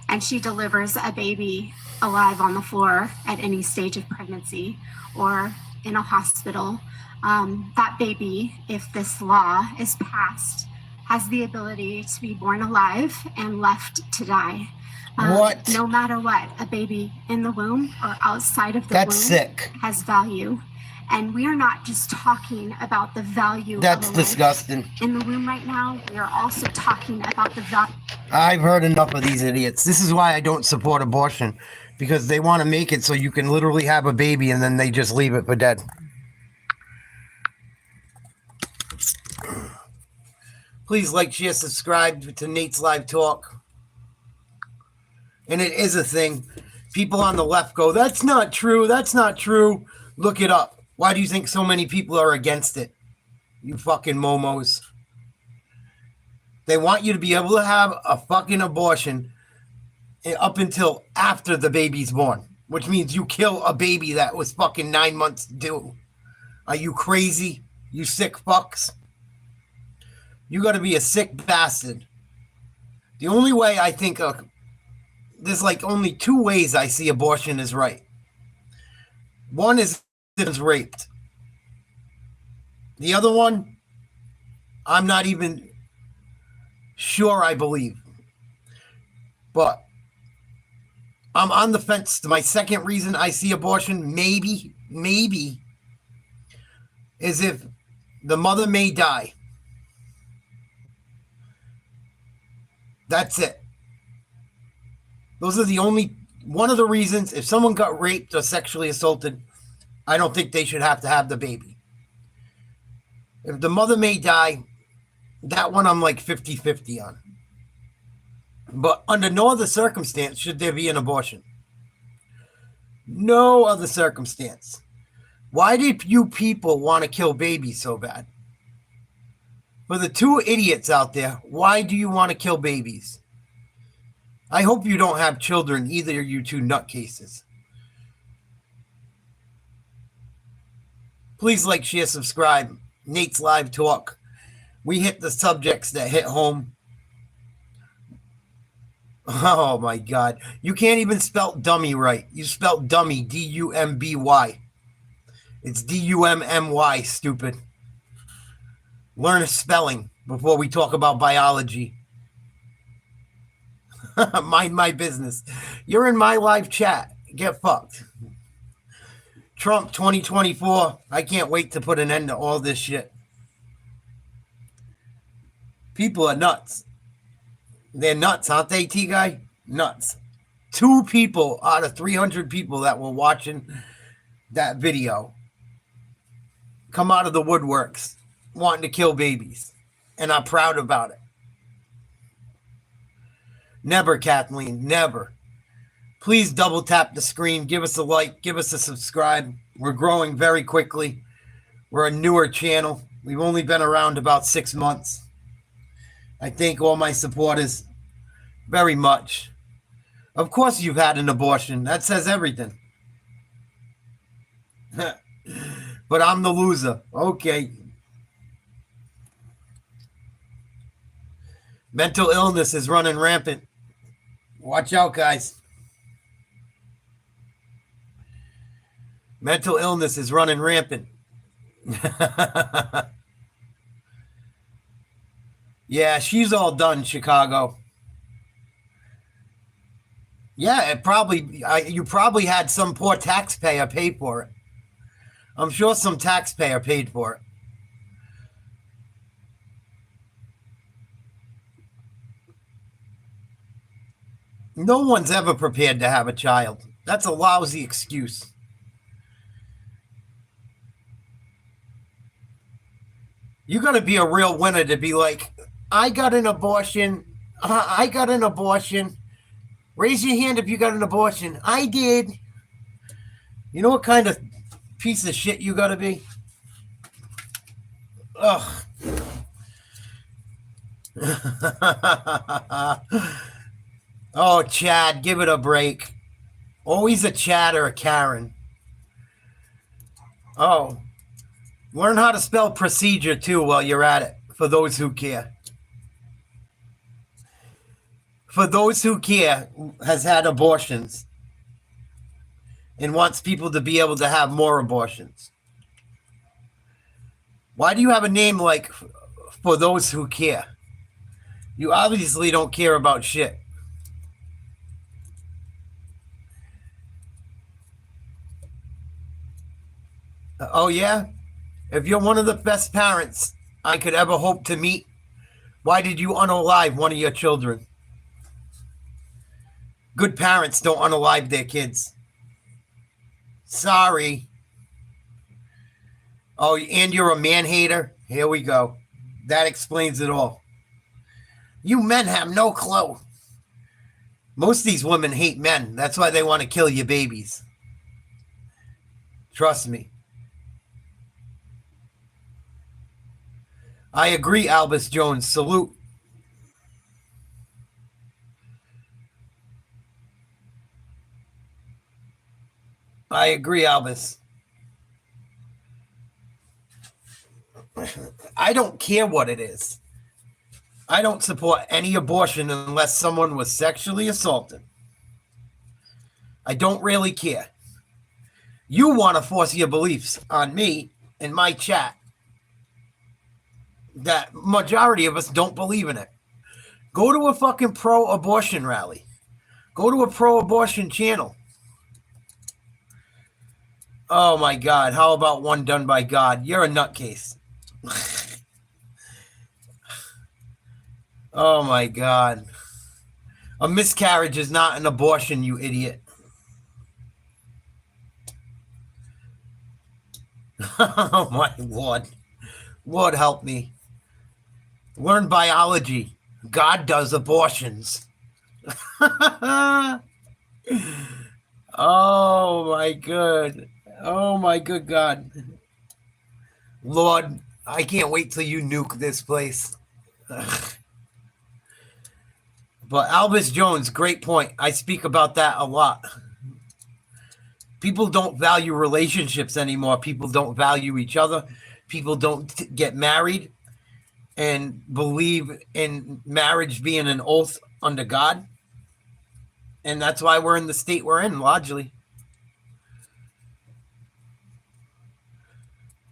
and she delivers a baby alive on the floor at any stage of pregnancy or in a hospital, that baby, if this law is passed, has the ability to be born alive and left to die. What? No matter what, a baby in the womb or outside of the womb sick. Has value. And we are not just talking about the value That's of a life disgusting. in the womb right now. We are also talking about the value. I've heard enough of these idiots. This is why I don't support abortion, because they want to make it so you can literally have a baby and then they just leave it for dead. Please like, share, subscribe to Nate's Live Talk. And it is a thing. People on the left go, that's not true. That's not true. Look it up. Why do you think so many people are against it? You fucking momos. They want you to be able to have a fucking abortion up until after the baby's born, which means you kill a baby that was fucking 9 months due. Are you crazy? You sick fucks? You got to be a sick bastard. The only way I think there's like only two ways I see abortion is right. One is raped. The other one, I'm not even sure I believe. But I'm on the fence. My second reason I see abortion, maybe, is if the mother may die. That's it. Those are the only, one of the reasons. If someone got raped or sexually assaulted, I don't think they should have to have the baby. If the mother may die, that one I'm like 50-50 on. But under no other circumstance should there be an abortion. No other circumstance. Why did you people want to kill babies so bad? For the two idiots out there, why do you want to kill babies? I hope you don't have children, either of you two nutcases. Please like, share, subscribe. Nate's Live Talk. We hit the subjects that hit home. Oh my God. You can't even spell dummy right. You spelled dummy, D-U-M-B-Y. It's D-U-M-M-Y, stupid. Learn a spelling before we talk about biology. Mind my business. You're in my live chat. Get fucked. Trump 2024. I can't wait to put an end to all this shit. People are nuts. They're nuts, aren't they, T-Guy? Nuts. 2 people out of 300 people that were watching that video come out of the woodworks wanting to kill babies and are proud about it. Never, Kathleen, never. Please double tap the screen. Give us a like. Give us a subscribe. We're growing very quickly. We're a newer channel. We've only been around about 6 months. I thank all my supporters very much. Of course you've had an abortion. That says everything. But I'm the loser. Okay. Mental illness is running rampant. Watch out, guys. Mental illness is running rampant. Yeah, she's all done, Chicago. Yeah, you probably had some poor taxpayer pay for it. I'm sure some taxpayer paid for it. No one's ever prepared to have a child. That's a lousy excuse. You got to be a real winner to be like, I got an abortion. I got an abortion. Raise your hand if you got an abortion. I did. You know what kind of piece of shit you got to be? Ugh. Oh, Chad, give it a break. Always a Chad or a Karen. Oh. Learn how to spell procedure, too, while you're at it, for those who care. For those who care, has had abortions and wants people to be able to have more abortions. Why do you have a name like For Those Who Care? You obviously don't care about shit. Oh, yeah? If you're one of the best parents I could ever hope to meet, why did you unalive one of your children? Good parents don't unalive their kids. Sorry. Oh, and you're a man hater? Here we go. That explains it all. You men have no clue. Most of these women hate men. That's why they want to kill your babies. Trust me. I agree, Albus Jones. Salute. I agree, Albus. I don't care what it is. I don't support any abortion unless someone was sexually assaulted. I don't really care. You want to force your beliefs on me in my chat. That majority of us don't believe in it. Go to a fucking pro-abortion rally. Go to a pro-abortion channel. Oh my God. How about one done by God? You're a nutcase. Oh my God. A miscarriage is not an abortion, you idiot. Oh my Lord. Lord help me. Learn biology. God does abortions. Oh my good. Oh my good God. Lord, I can't wait till you nuke this place. But Albus Jones, great point. I speak about that a lot. People don't value relationships anymore. People don't value each other. People don't get married and believe in marriage being an oath under God. And that's why we're in the state we're in, largely.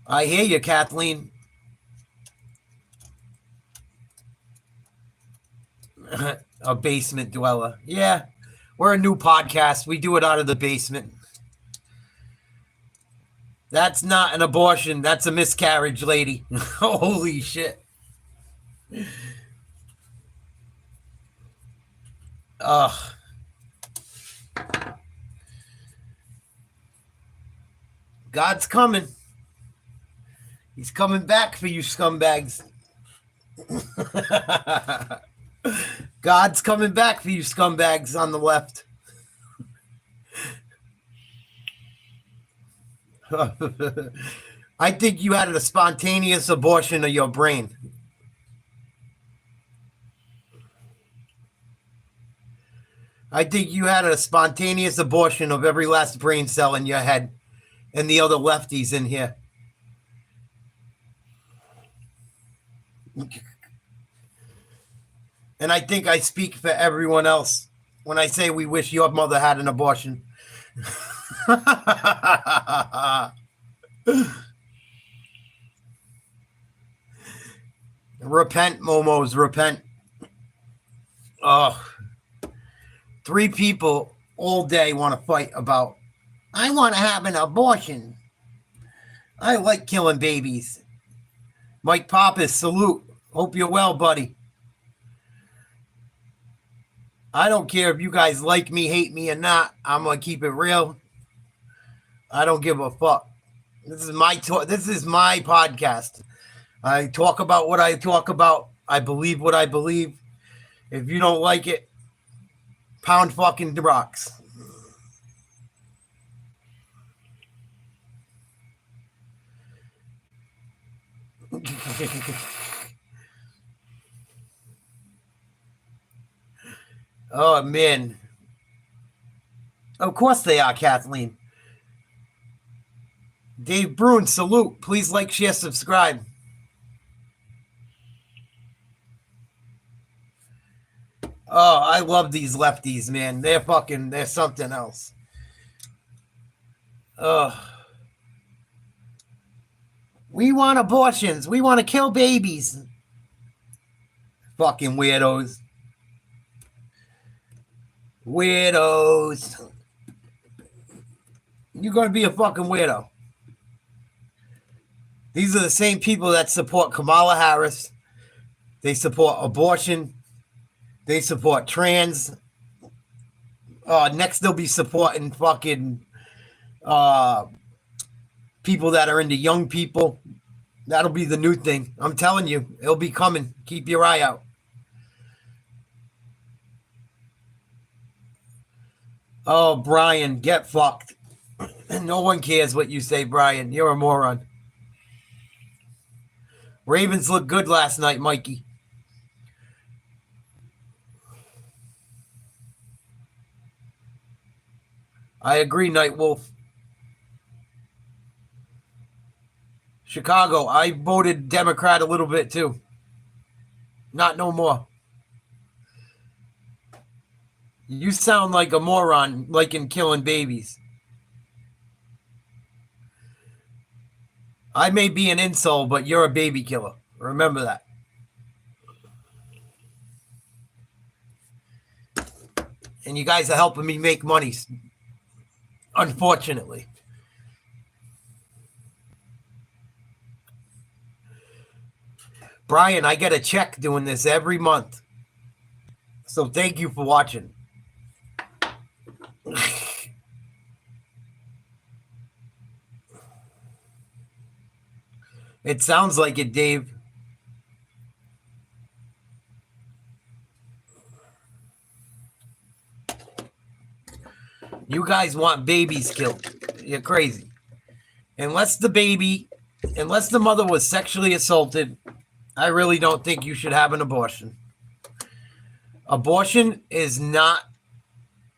I hear you, Kathleen. A basement dweller. Yeah, we're a new podcast. We do it out of the basement. That's not an abortion. That's a miscarriage, lady. Holy shit. Ugh. God's coming. He's coming back for you scumbags. God's coming back for you scumbags on the left. I think you had a spontaneous abortion of your brain. I think you had a spontaneous abortion of every last brain cell in your head and the other lefties in here. And I think I speak for everyone else when I say we wish your mother had an abortion. Repent, Momos, repent. Oh, 3 people all day want to fight about, I want to have an abortion. I like killing babies. Mike Pappas, salute. Hope you're well, buddy. I don't care if you guys like me, hate me, or not. I'm going to keep it real. I don't give a fuck. This is my podcast. I talk about what I talk about. I believe what I believe. If you don't like it, pound fucking rocks. Oh, man. Of course they are, Kathleen. Dave Bruin, salute. Please like, share, subscribe. Oh, I love these lefties, man. They're something else. We want abortions. We want to kill babies. Fucking weirdos. Weirdos. You're going to be a fucking weirdo. These are the same people that support Kamala Harris. They support abortion. They support trans. Next, they'll be supporting fucking people that are into young people. That'll be the new thing. I'm telling you, it'll be coming. Keep your eye out. Oh, Brian, get fucked. No one cares what you say, Brian. You're a moron. Ravens looked good last night, Mikey. I agree, Night Wolf. Chicago, I voted Democrat a little bit too. Not no more. You sound like a moron, like in killing babies. I may be an insult, but you're a baby killer. Remember that. And you guys are helping me make money. Unfortunately. Brian, I get a check doing this every month. So thank you for watching. It sounds like it, Dave. You guys want babies killed. You're crazy. Unless the mother was sexually assaulted, I really don't think you should have an abortion. Abortion is not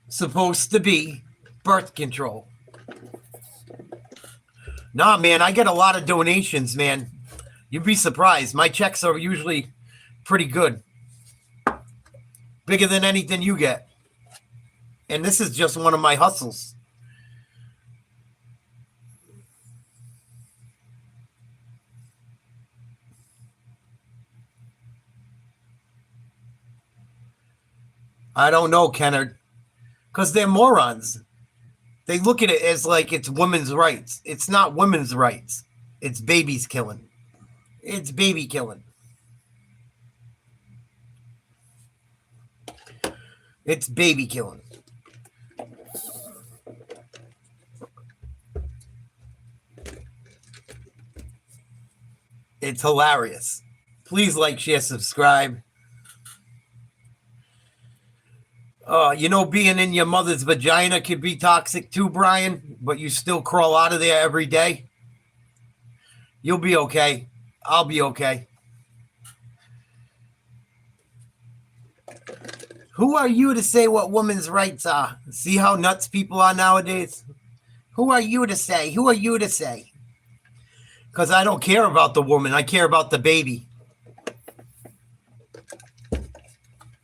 supposed to be birth control. Nah, man, I get a lot of donations, man. You'd be surprised. My checks are usually pretty good. Bigger than anything you get. And this is just one of my hustles. I don't know, Kennard. Because they're morons. They look at it as like it's women's rights. It's not women's rights. It's babies killing. It's baby killing. It's baby killing. It's hilarious. Please like, share, subscribe. Being in your mother's vagina could be toxic too, Brian, but you still crawl out of there every day. You'll be okay. I'll be okay. Who are you to say what women's rights are? See how nuts people are nowadays? Who are you to say? Who are you to say? Because I don't care about the woman. I care about the baby.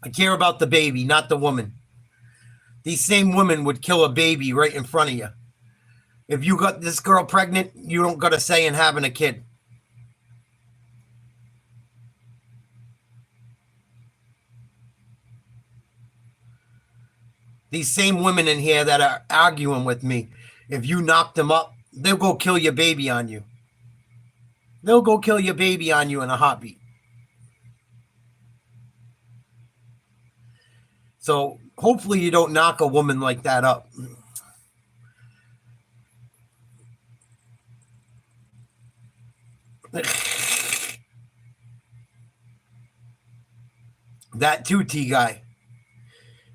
I care about the baby, not the woman. These same women would kill a baby right in front of you. If you got this girl pregnant, you don't got a say in having a kid. These same women in here that are arguing with me, if you knock them up, they'll go kill your baby on you. They'll go kill your baby on you in a heartbeat. So hopefully you don't knock a woman like that up. That too, T-Guy.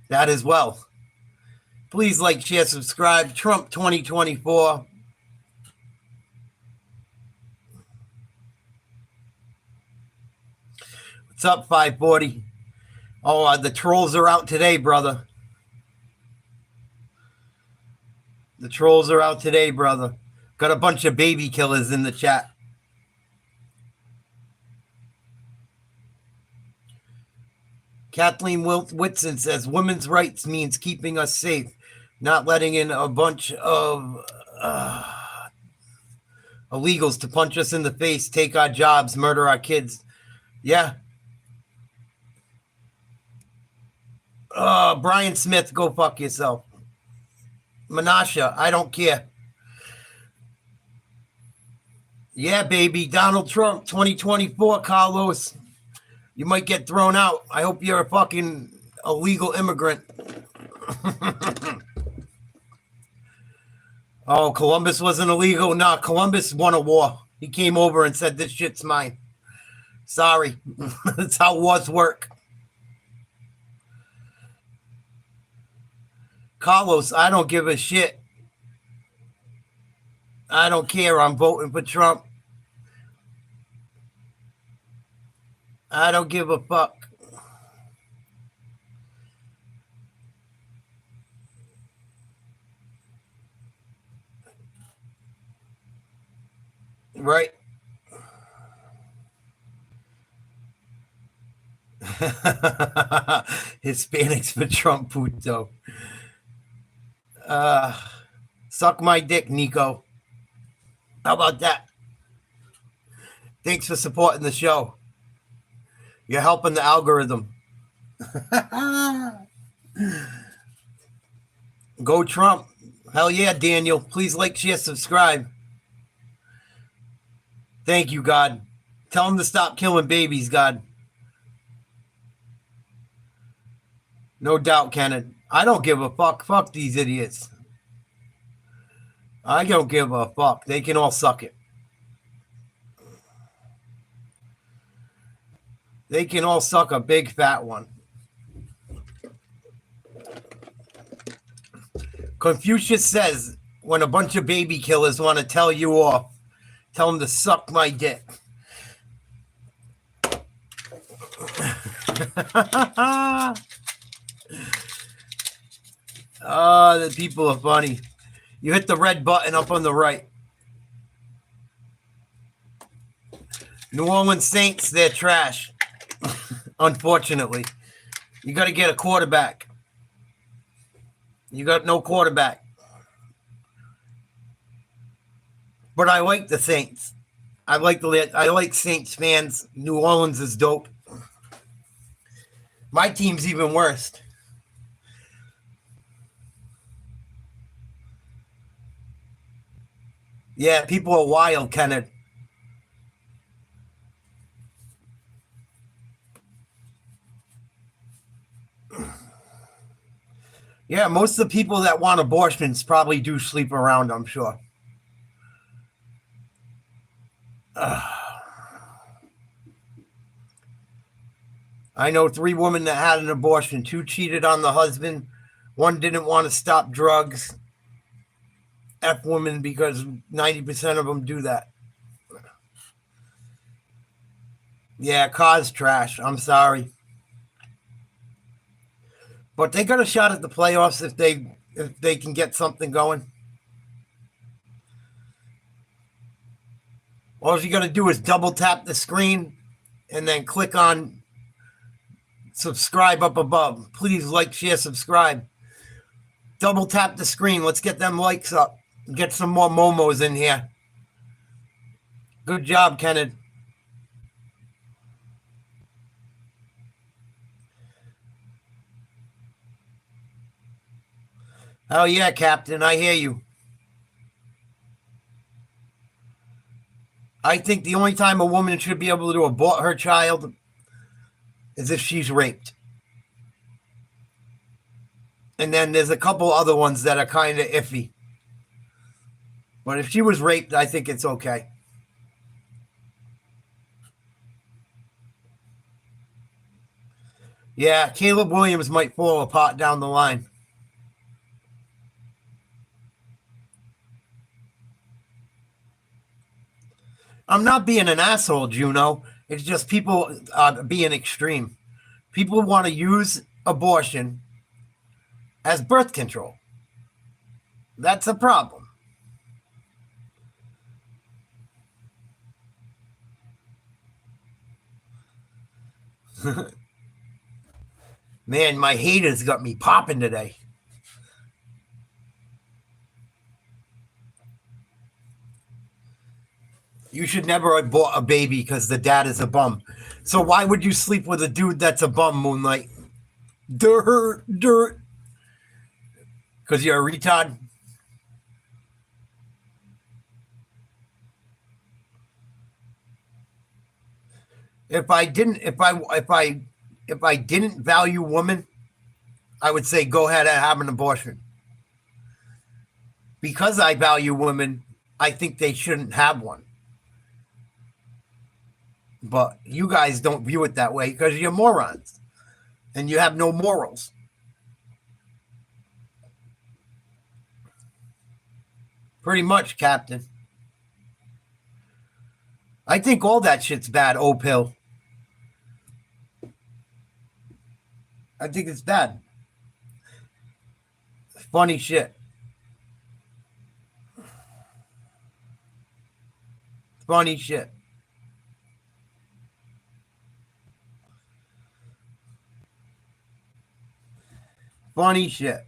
That as well. Please like, share, subscribe. Trump 2024. What's up, 540? Oh, the trolls are out today, brother. The trolls are out today, brother. Got a bunch of baby killers in the chat. Kathleen Whitson says women's rights means keeping us safe, not letting in a bunch of illegals to punch us in the face, take our jobs, murder our kids. Yeah. Brian Smith, go fuck yourself. Menasha, I don't care. Yeah, baby. Donald Trump, 2024, Carlos. You might get thrown out. I hope you're a fucking illegal immigrant. Oh, Columbus wasn't illegal? Nah, Columbus won a war. He came over and said, this shit's mine. Sorry. That's how wars work. Carlos, I don't give a shit. I don't care. I'm voting for Trump. I don't give a fuck. Right? Hispanics for Trump, puto. Suck my dick, Nico. How about that? Thanks for supporting the show. You're helping the algorithm. Go Trump. Hell yeah, Daniel. Please like, share, subscribe. Thank you, God. Tell him to stop killing babies, God. No doubt, Kenneth. I don't give a fuck. Fuck these idiots. I don't give a fuck. They can all suck it. They can all suck a big fat one. Confucius says, when a bunch of baby killers want to tell you off, tell them to suck my dick. Oh, the people are funny. You hit the red button up on the right. New Orleans Saints, they're trash. Unfortunately. You got to get a quarterback. You got no quarterback. But I like the Saints. I like Saints fans. New Orleans is dope. My team's even worse. Yeah, people are wild, Kenneth. Yeah, most of the people that want abortions probably do sleep around, I'm sure. I know 3 women that had an abortion. 2 cheated on the husband. 1 didn't want to stop drugs. F women, because 90% of them do that. Yeah, cause trash. I'm sorry. But they got a shot at the playoffs if they can get something going. All you got to do is double tap the screen and then click on subscribe up above. Please like, share, subscribe. Double tap the screen. Let's get them likes up. Get some more momos in here. Good job, Kenneth. Oh, yeah, Captain. I hear you. I think the only time a woman should be able to abort her child is if she's raped. And then there's a couple other ones that are kind of iffy. But if she was raped, I think it's okay. Yeah, Caleb Williams might fall apart down the line. I'm not being an asshole, Juno. It's just people being extreme. People want to use abortion as birth control. That's a problem. Man, my haters got me popping today. You should never abort a baby because the dad is a bum. So why would you sleep with a dude that's a bum, Moonlight? Dirt. Because you're a retard? If I didn't value women, I would say go ahead and have an abortion. Because I value women, I think they shouldn't have one. But you guys don't view it that way because you're morons and you have no morals. Pretty much, Captain. I think all that shit's bad, O-Pill. I think it's bad. Funny shit. Funny shit. Funny shit.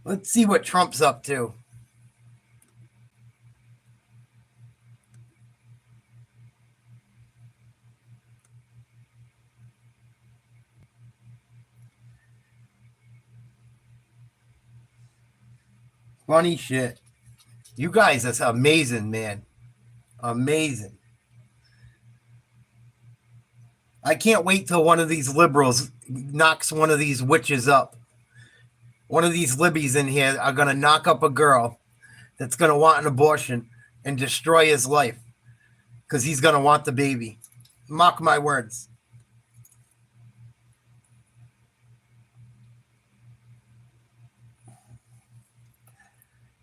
Let's see what Trump's up to. Funny shit. You guys are amazing, man. Amazing. I can't wait till one of these liberals knocks one of these witches up. One of these libbies in here are going to knock up a girl that's going to want an abortion and destroy his life because he's going to want the baby. Mark my words.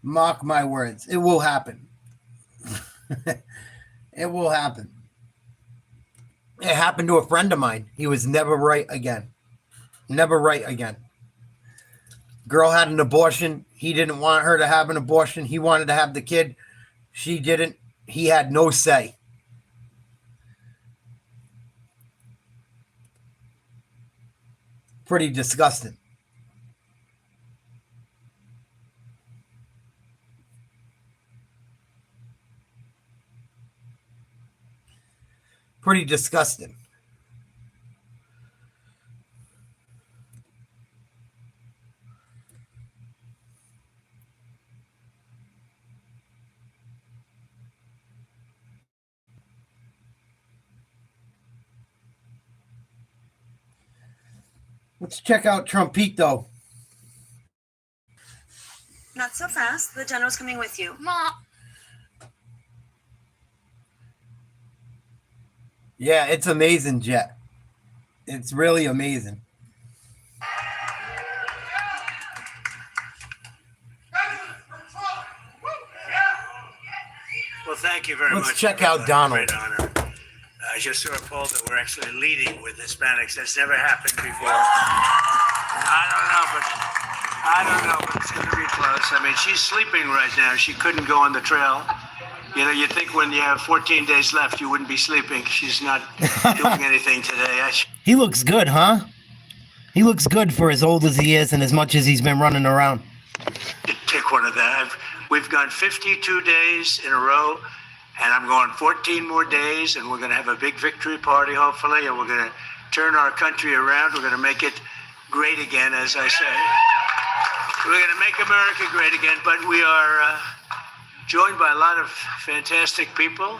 Mark my words. It will happen. It will happen. It happened to a friend of mine. He was never right again. Never right again. Girl had an abortion. He didn't want her to have an abortion. He wanted to have the kid. She didn't. He had no say. Pretty disgusting. Pretty disgusting. Let's check out Trumpito. No, not so fast. The general's coming with you. Mom. Yeah, it's amazing, Jet. It's really amazing. Well, thank you very much. Let's check out Donald. Great honor. I just saw a poll that we're actually leading with Hispanics. That's never happened before. I don't know, but it's going to be close. I mean, she's sleeping right now. She couldn't go on the trail. You know, you'd think when you have 14 days left, you wouldn't be sleeping. She's not doing anything today. He looks good, huh? He looks good for as old as he is and as much as he's been running around. Pick one of that. We've gone 52 days in a row, and I'm going 14 more days, and we're going to have a big victory party, hopefully, and we're going to turn our country around. We're going to make it great again, as I say. We're going to make America great again, but we are joined by a lot of fantastic people,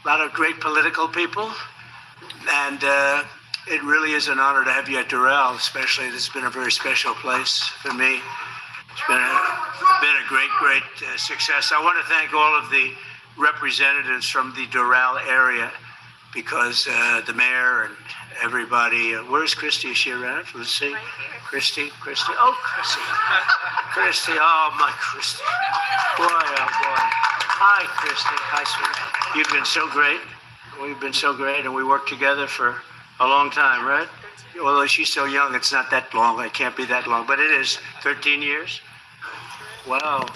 a lot of great political people, and it really is an honor to have you at Doral, especially. This has been a very special place for me. It's been a great success. I want to thank all of the representatives from the Doral area, because the mayor and everybody. Where's Christy? Is she around? Let's see. Christy. Oh, Christy. Oh, my Christy. Boy, oh, boy. Hi, Christy. Hi, sweetie. You've been so great. We've been so great, and we worked together for a long time, right? Although she's so young, it's not that long. It can't be that long, but it is 13 years. Wow.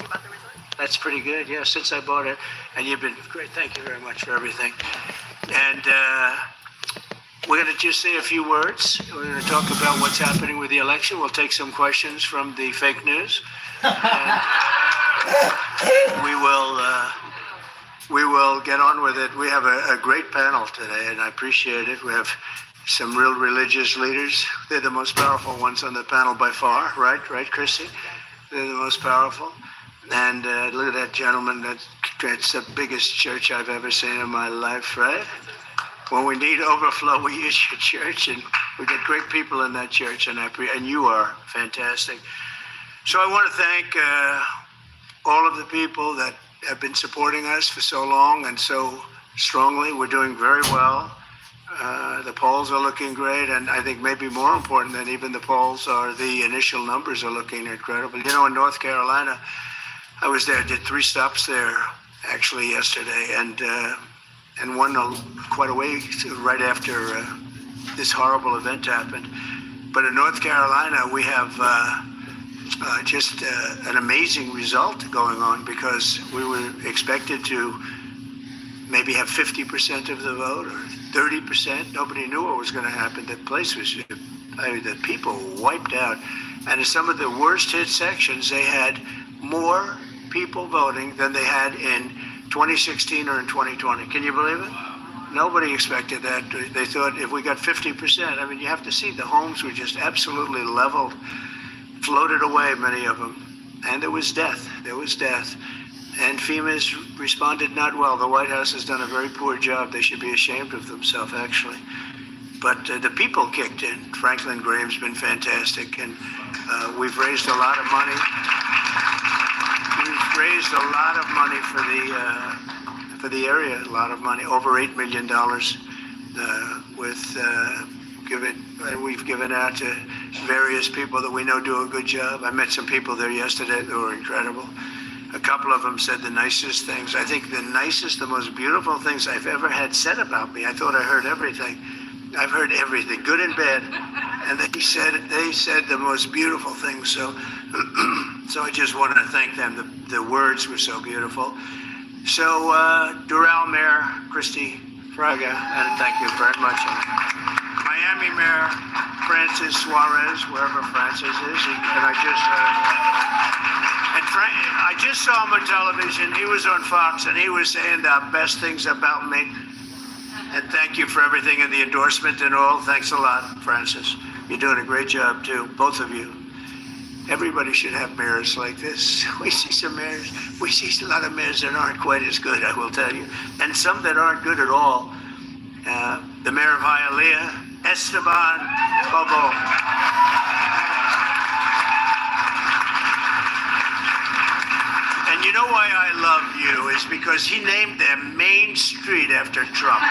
That's pretty good. Yeah, since I bought it. And you've been great. Thank you very much for everything. And we're going to just say a few words. We're going to talk about what's happening with the election. We'll take some questions from the fake news. And we will get on with it. We have a great panel today, and I appreciate it. We have some real religious leaders. They're the most powerful ones on the panel by far, right? Right, Chrissy? They're the most powerful. And look at that gentleman. That's the biggest church I've ever seen in my life, right? When we need overflow, we use your church, and we get great people in that church, and you are fantastic. So I want to thank all of the people that have been supporting us for so long and so strongly. We're doing very well. The polls are looking great, and I think maybe more important than even the polls are the initial numbers are looking incredible. You know, in North Carolina, I was there, did 3 stops there actually yesterday, and one quite a way right after this horrible event happened. But in North Carolina, we have just an amazing result going on, because we were expected to maybe have 50% of the vote or 30%. Nobody knew what was going to happen. The place was, the people wiped out. And in some of the worst hit sections, they had more people voting than they had in 2016 or in 2020. Can you believe it? Nobody expected that. They thought if we got 50%, I mean, you have to see the homes were just absolutely leveled, floated away, many of them. And there was death. And FEMA's responded not well. The White House has done a very poor job. They should be ashamed of themselves, actually. But the people kicked in. Franklin Graham's been fantastic, and we've raised a lot of money. We've raised a lot of money for the area. A lot of money, over $8 million, we've given out to various people that we know do a good job. I met some people there yesterday that were incredible. A couple of them said the nicest things. I think the most beautiful things I've ever had said about me. I thought I heard everything. I've heard everything, good and bad. And they said the most beautiful things. So I just wanted to thank them. The words were so beautiful. So Doral Mayor Christy Fraga, and thank you very much. Miami Mayor Francis Suarez, wherever Francis is, and I just saw him on television. He was on Fox, and he was saying the best things about me. And thank you for everything and the endorsement and all. Thanks a lot, Francis. You're doing a great job, too, both of you. Everybody should have mayors like this. We see some mayors. We see a lot of mayors that aren't quite as good, I will tell you, and some that aren't good at all. The mayor of Hialeah, Esteban Bobo. boys because he named their main street after Trump.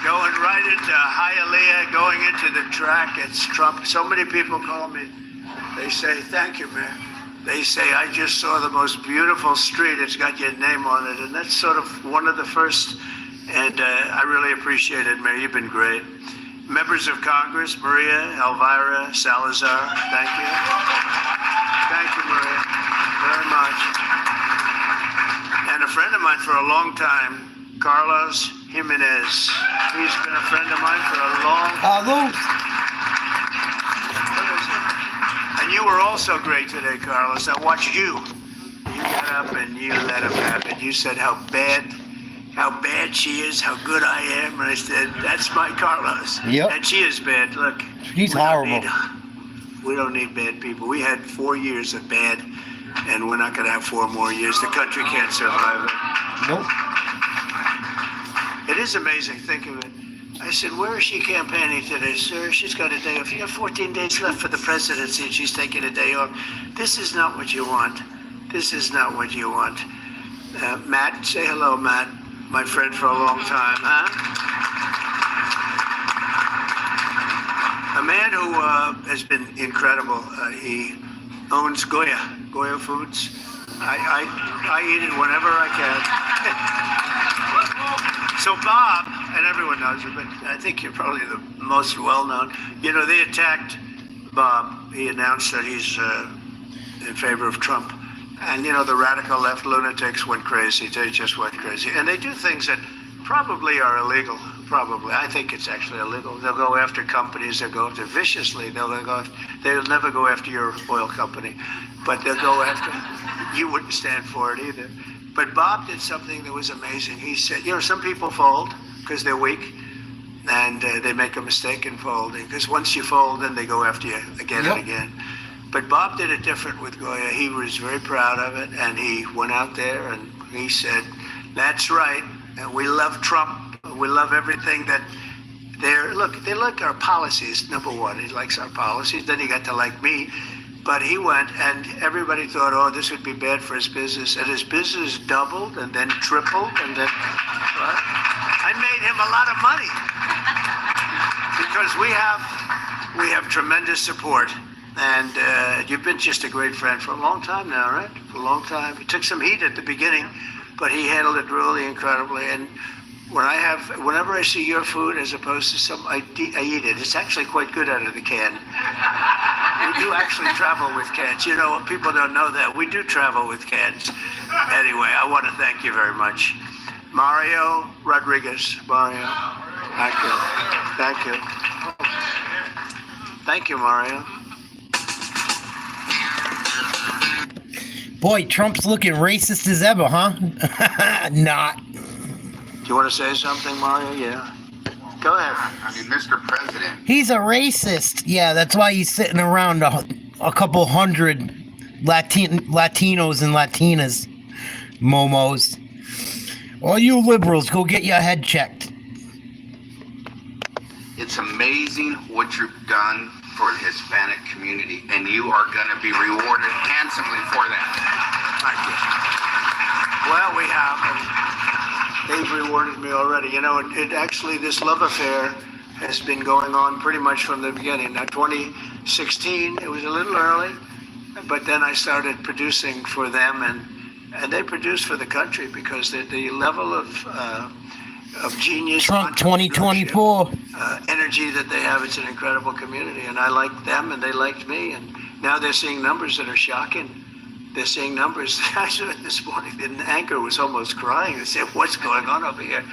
Going right into Hialeah, going into the track, it's Trump. So many people call me. They say, thank you, Mayor. They say, I just saw the most beautiful street. It's got your name on it. And that's sort of one of the first. And I really appreciate it, Mayor. You've been great. Members of Congress, Maria, Elvira, Salazar, thank you. Thank you, Maria, very much. And a friend of mine for a long time, Carlos Jimenez. He's been a friend of mine for a long time. And you were also great today, Carlos. I watched you. You got up and you let him have it. You said how bad she is, how good I am. And I said, that's my Carlos. Yep. And she is bad. Look. She's horrible. We don't need bad people. We had 4 years of bad, and we're not going to have 4 more years. The country can't survive it. Nope. It is amazing. Think of it. I said, where is she campaigning today, sir? She's got a day off. You have 14 days left for the presidency, and she's taking a day off. This is not what you want. This is not what you want. Matt, say hello, Matt. My friend for a long time, huh? A man who has been incredible. He owns Goya Foods. I eat it whenever I can. So Bob, and everyone knows it, but I think you're probably the most well-known. You know, they attacked Bob. He announced that he's in favor of Trump. And, you know, the radical left lunatics went crazy. They just went crazy. And they do things that probably are illegal. Probably. I think it's actually illegal. They'll go after companies. They'll go after viciously. They'll never go after your oil company. But they'll go after. You wouldn't stand for it either. But Bob did something that was amazing. He said, you know, some people fold because they're weak. And they make a mistake in folding. Because once you fold, then they go after you again and again. But Bob did it different with Goya. He was very proud of it, and he went out there and he said, that's right, and we love Trump. We love everything that they like our policies, number one. He likes our policies. Then he got to like me. But he went, and everybody thought, oh, this would be bad for his business. And his business doubled and then tripled, and then I made him a lot of money. Because we have tremendous support. And you've been just a great friend for a long time now, right? For a long time. He took some heat at the beginning, but he handled it really incredibly. And whenever I see your food as opposed to some, I eat it. It's actually quite good out of the can. We do actually travel with cans. You know, people don't know that. We do travel with cans. Anyway, I want to thank you very much. Mario Rodriguez. Mario. Thank you. Thank you. Thank you, Mario. Boy, Trump's looking racist as ever, huh? Not. Do you want to say something, Mario? Yeah. Go ahead. I mean, Mr. President. He's a racist. Yeah, that's why he's sitting around a couple hundred Latinos and Latinas, momos. All you liberals, go get your head checked. It's amazing what you've done for the Hispanic community, and you are going to be rewarded handsomely for that. Thank you. Well, we have, and they've rewarded me already. You know, it actually, this love affair has been going on pretty much from the beginning. Now, 2016, it was a little early, but then I started producing for them, and they produce for the country because the level of genius, Trump 2024 energy that they have, it's an incredible community, and I liked them and they liked me, and now they're seeing numbers that are shocking. They're seeing numbers. I saw it this morning. The anchor was almost crying. They said, what's going on over here?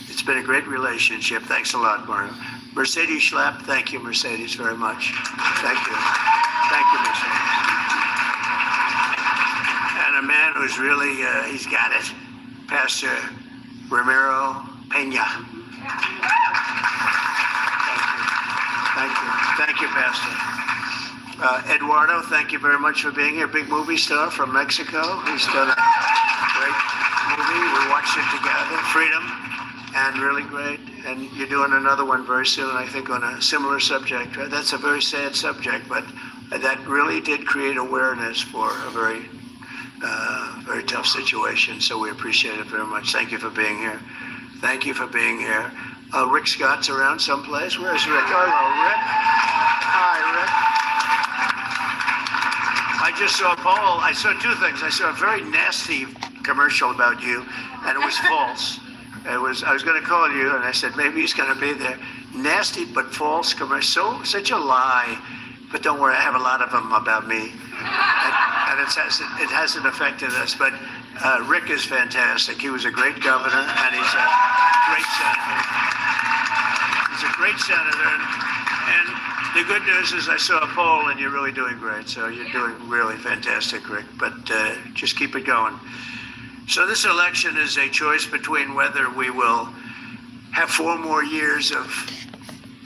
It's been a great relationship. Thanks a lot, Mario. Mercedes Schlapp, thank you, Mercedes, very much. Thank you. Thank you, Mercedes. And a man who's really, he's got it, Pastor Ramiro Pena. Thank you. Thank you, Pastor. Eduardo, thank you very much for being here. Big movie star from Mexico. He's done a great movie. We watched it together, Freedom, and really great. And you're doing another one very soon, I think, on a similar subject. Right? That's a very sad subject, but that really did create awareness for a very tough situation. So we appreciate it very much. Thank you for being here. Thank you for being here. Rick Scott's around someplace. Where's Rick? Hello, Rick. Hi, Rick. I just saw a poll. I saw two things. I saw a very nasty commercial about you, and it was false. I was going to call you, and I said maybe he's going to be there. Nasty but false commercial. Such a lie. But don't worry, I have a lot of them about me, and it hasn't affected us. But Rick is fantastic. He was a great governor, and he's a great senator. He's a great senator, and the good news is I saw a poll, and you're really doing great. So you're doing really fantastic, Rick. But just keep it going. So this election is a choice between whether we will have 4 more years of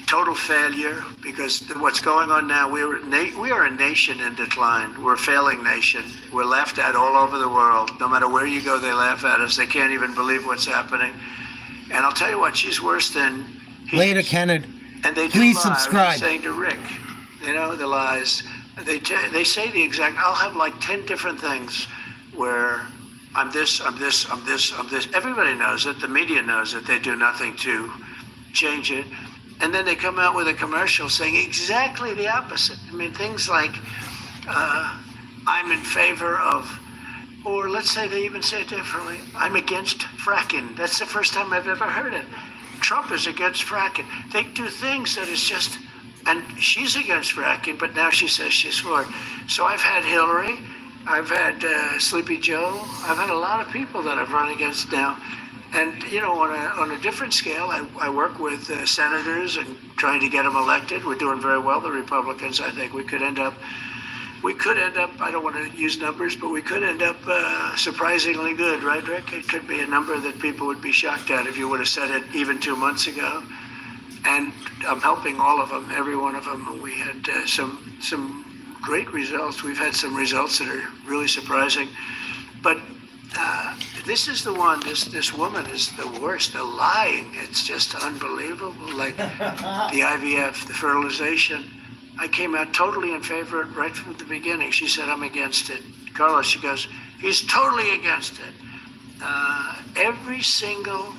total failure, because what's going on now, we are a nation in decline. We're a failing nation. We're laughed at all over the world. No matter where you go, they laugh at us. They can't even believe what's happening. And I'll tell you what, she's worse than he Later, is. Kenneth. And they Please do lie. subscribe. I'm saying to Rick, the lies. They say the exact. I'll have like 10 different things where I'm this, I'm this, I'm this, I'm this. Everybody knows it. The media knows it. They do nothing to change it. And then they come out with a commercial saying exactly the opposite. I mean, things like, I'm in favor of, or let's say they even say it differently, I'm against fracking. That's the first time I've ever heard it. Trump is against fracking. They do things that is just, and she's against fracking, but now she says she's for it. So I've had Hillary, I've had Sleepy Joe, I've had a lot of people that I've run against now. And, on a different scale, I work with senators and trying to get them elected. We're doing very well. The Republicans, I think we could end up, I don't want to use numbers, but we could end up surprisingly good, right, Rick? It could be a number that people would be shocked at if you would have said it even 2 months ago. And I'm helping all of them, every one of them. We had some great results. We've had some results that are really surprising. But this is the one, this woman is the worst, the lying. It's just unbelievable. Like the IVF, the fertilization. I came out totally in favor of it right from the beginning. She said, I'm against it. Carlos, she goes, he's totally against it. Every single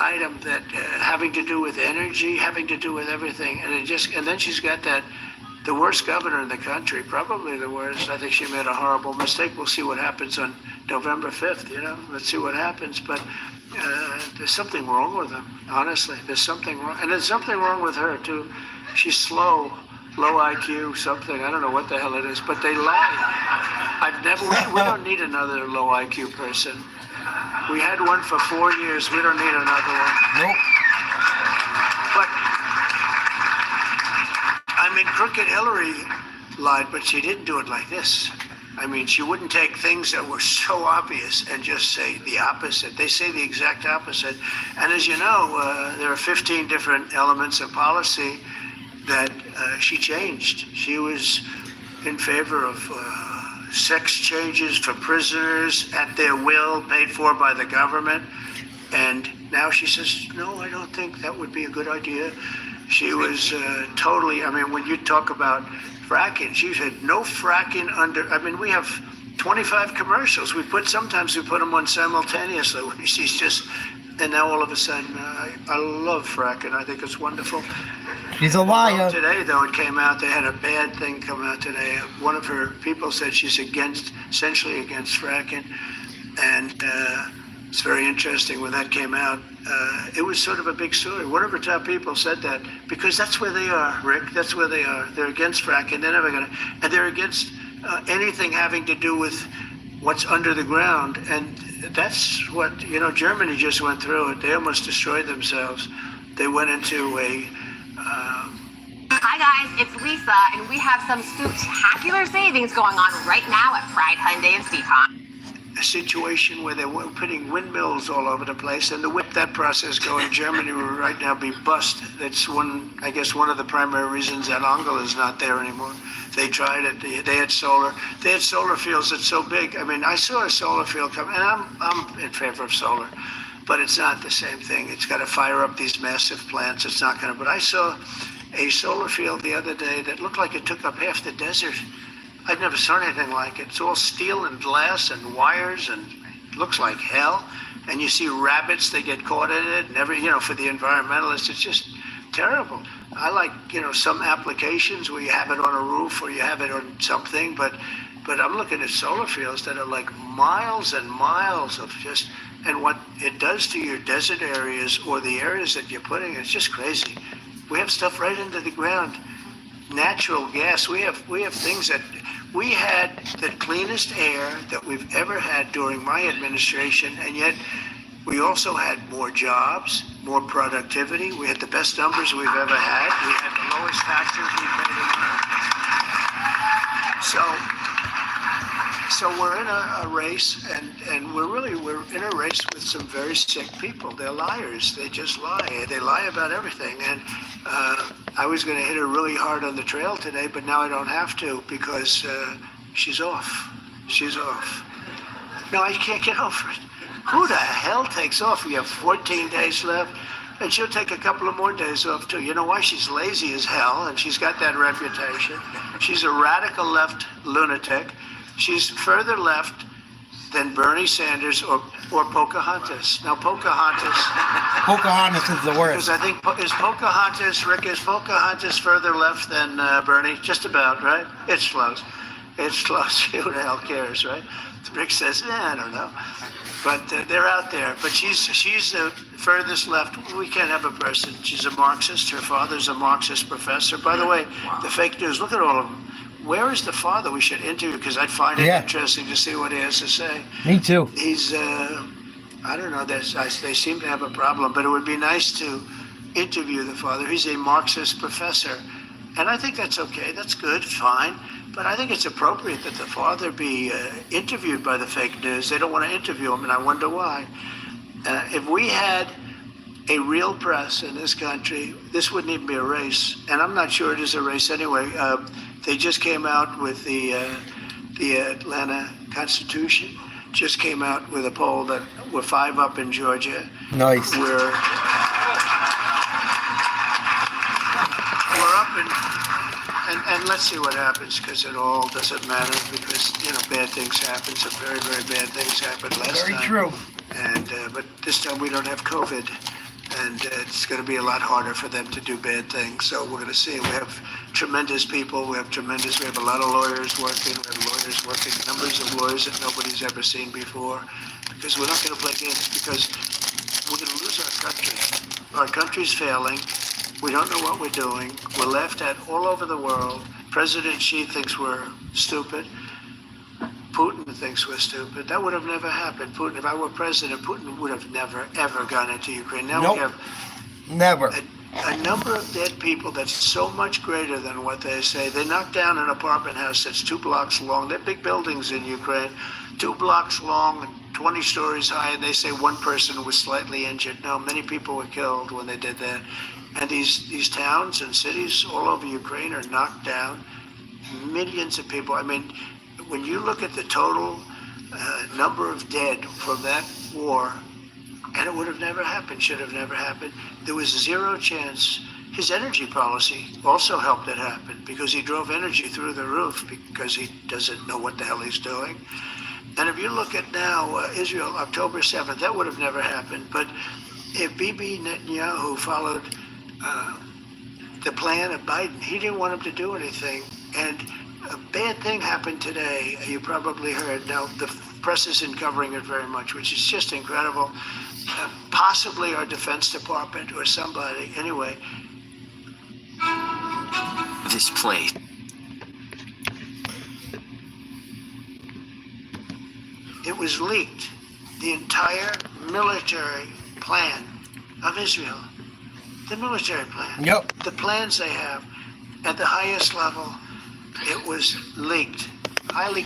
item that having to do with energy, having to do with everything. And then she's got the worst governor in the country, probably the worst. I think she made a horrible mistake. We'll see what happens on November 5th, let's see what happens. But there's something wrong with them, honestly. There's something wrong. And there's something wrong with her, too. She's slow, low IQ, something. I don't know what the hell it is, but they lie. We don't need another low IQ person. We had one for 4 years. We don't need another one. Nope. But Crooked Hillary lied, but she didn't do it like this. I mean, she wouldn't take things that were so obvious and just say the opposite. They say the exact opposite. And as you know, there are 15 different elements of policy that she changed. She was in favor of sex changes for prisoners at their will, paid for by the government. And now she says, no, I don't think that would be a good idea. She was totally, when you talk about fracking, she said no fracking we have 25 commercials. Sometimes we put them on simultaneously. She's just, and now all of a sudden, I love fracking. I think it's wonderful. She's a liar. Today, though, it came out, they had a bad thing come out today. One of her people said she's essentially against fracking. And it's very interesting when that came out. It was sort of a big story. One of her top people said that because that's where they are, Rick. That's where they are. They're against fracking. They're never going to. And they're against anything having to do with what's under the ground. And that's what, Germany just went through it. They almost destroyed themselves. They went into a... Hi guys, it's Lisa, and we have some spectacular savings going on right now at Pride Hyundai of Seacon. A situation where they were putting windmills all over the place, and to whip that process going, Germany will right now be bust. That's one of the primary reasons that Angela is not there anymore. They tried it. They had solar. They had solar fields that's so big. I saw a solar field come, and I'm in favor of solar, but it's not the same thing. It's got to fire up these massive plants. It's not going to. But I saw a solar field the other day that looked like it took up half the desert. I've never saw anything like it. It's all steel and glass and wires and it looks like hell. And you see rabbits, they get caught in it and for the environmentalists, it's just terrible. I like, some applications where you have it on a roof or you have it on something, but I'm looking at solar fields that are like miles and miles of just, and what it does to your desert areas or the areas that you're putting, it's just crazy. We have stuff right into the ground. Natural gas, we have things that, we had the cleanest air that we've ever had during my administration, and yet we also had more jobs, more productivity. We had the best numbers we've ever had. We had the lowest taxes we've paid in So we're in a race, and we're in a race with some very sick people. They're liars. They just lie. They lie about everything. And I was going to hit her really hard on the trail today, but now I don't have to because she's off. She's off. No, I can't get over it. Who the hell takes off? We have 14 days left, and she'll take a couple of more days off too. You know why? She's lazy as hell, and she's got that reputation. She's a radical left lunatic. She's further left than Bernie Sanders or Pocahontas. Now, Pocahontas is the worst. Because I think, is Pocahontas further left than Bernie? Just about, right? It's close. It's close. Who the hell cares, right? Rick says, I don't know. But they're out there. But she's the furthest left. We can't have a person. She's a Marxist. Her father's a Marxist professor. By the way, the fake news, look at all of them. Where is the father? We should interview because I'd find it interesting to see what he has to say. Me too. He's, I don't know, they seem to have a problem, but it would be nice to interview the father. He's a Marxist professor. And I think that's okay. That's good, fine. But I think it's appropriate that the father be interviewed by the fake news. They don't want to interview him, and I wonder why. If we had a real press in this country, this wouldn't even be a race. And I'm not sure it is a race anyway. They just came out with the Atlanta Constitution, just came out with a poll that we're 5 up in Georgia. Nice. We're up and let's see what happens, because it all doesn't matter, because, bad things happen. Some very, very bad things happened last time. Very true. And, but this time we don't have COVID. And it's going to be a lot harder for them to do bad things. So we're going to see. We have tremendous people. We have a lot of lawyers working. We have lawyers working, numbers of lawyers that nobody's ever seen before. Because we're not going to play games, because we're going to lose our country. Our country's failing. We don't know what we're doing. We're laughed at all over the world. President Xi thinks we're stupid. Putin thinks we're stupid. That would have never happened. Putin, if I were president, Putin would have never, ever gone into Ukraine. Now we have never a number of dead people that's so much greater than what they say. They knocked down an apartment house that's 2 blocks long. They're big buildings in Ukraine, 2 blocks long and 20 stories high, and they say one person was slightly injured. No, many people were killed when they did that. And these towns and cities all over Ukraine are knocked down. Millions of people. I mean, when you look at the total number of dead from that war, and it would have never happened, should have never happened, there was 0 chance. His energy policy also helped it happen, because he drove energy through the roof, because he doesn't know what the hell he's doing. And if you look at now, Israel, October 7th, that would have never happened. But if Bibi Netanyahu followed the plan of Biden, he didn't want him to do anything. And a bad thing happened today. You probably heard. Now, the press isn't covering it very much, which is just incredible. Possibly our Defense Department or somebody. Anyway. This place. It was leaked. The entire military plan of Israel. The military plan. Yep. The plans they have at the highest level. It was leaked.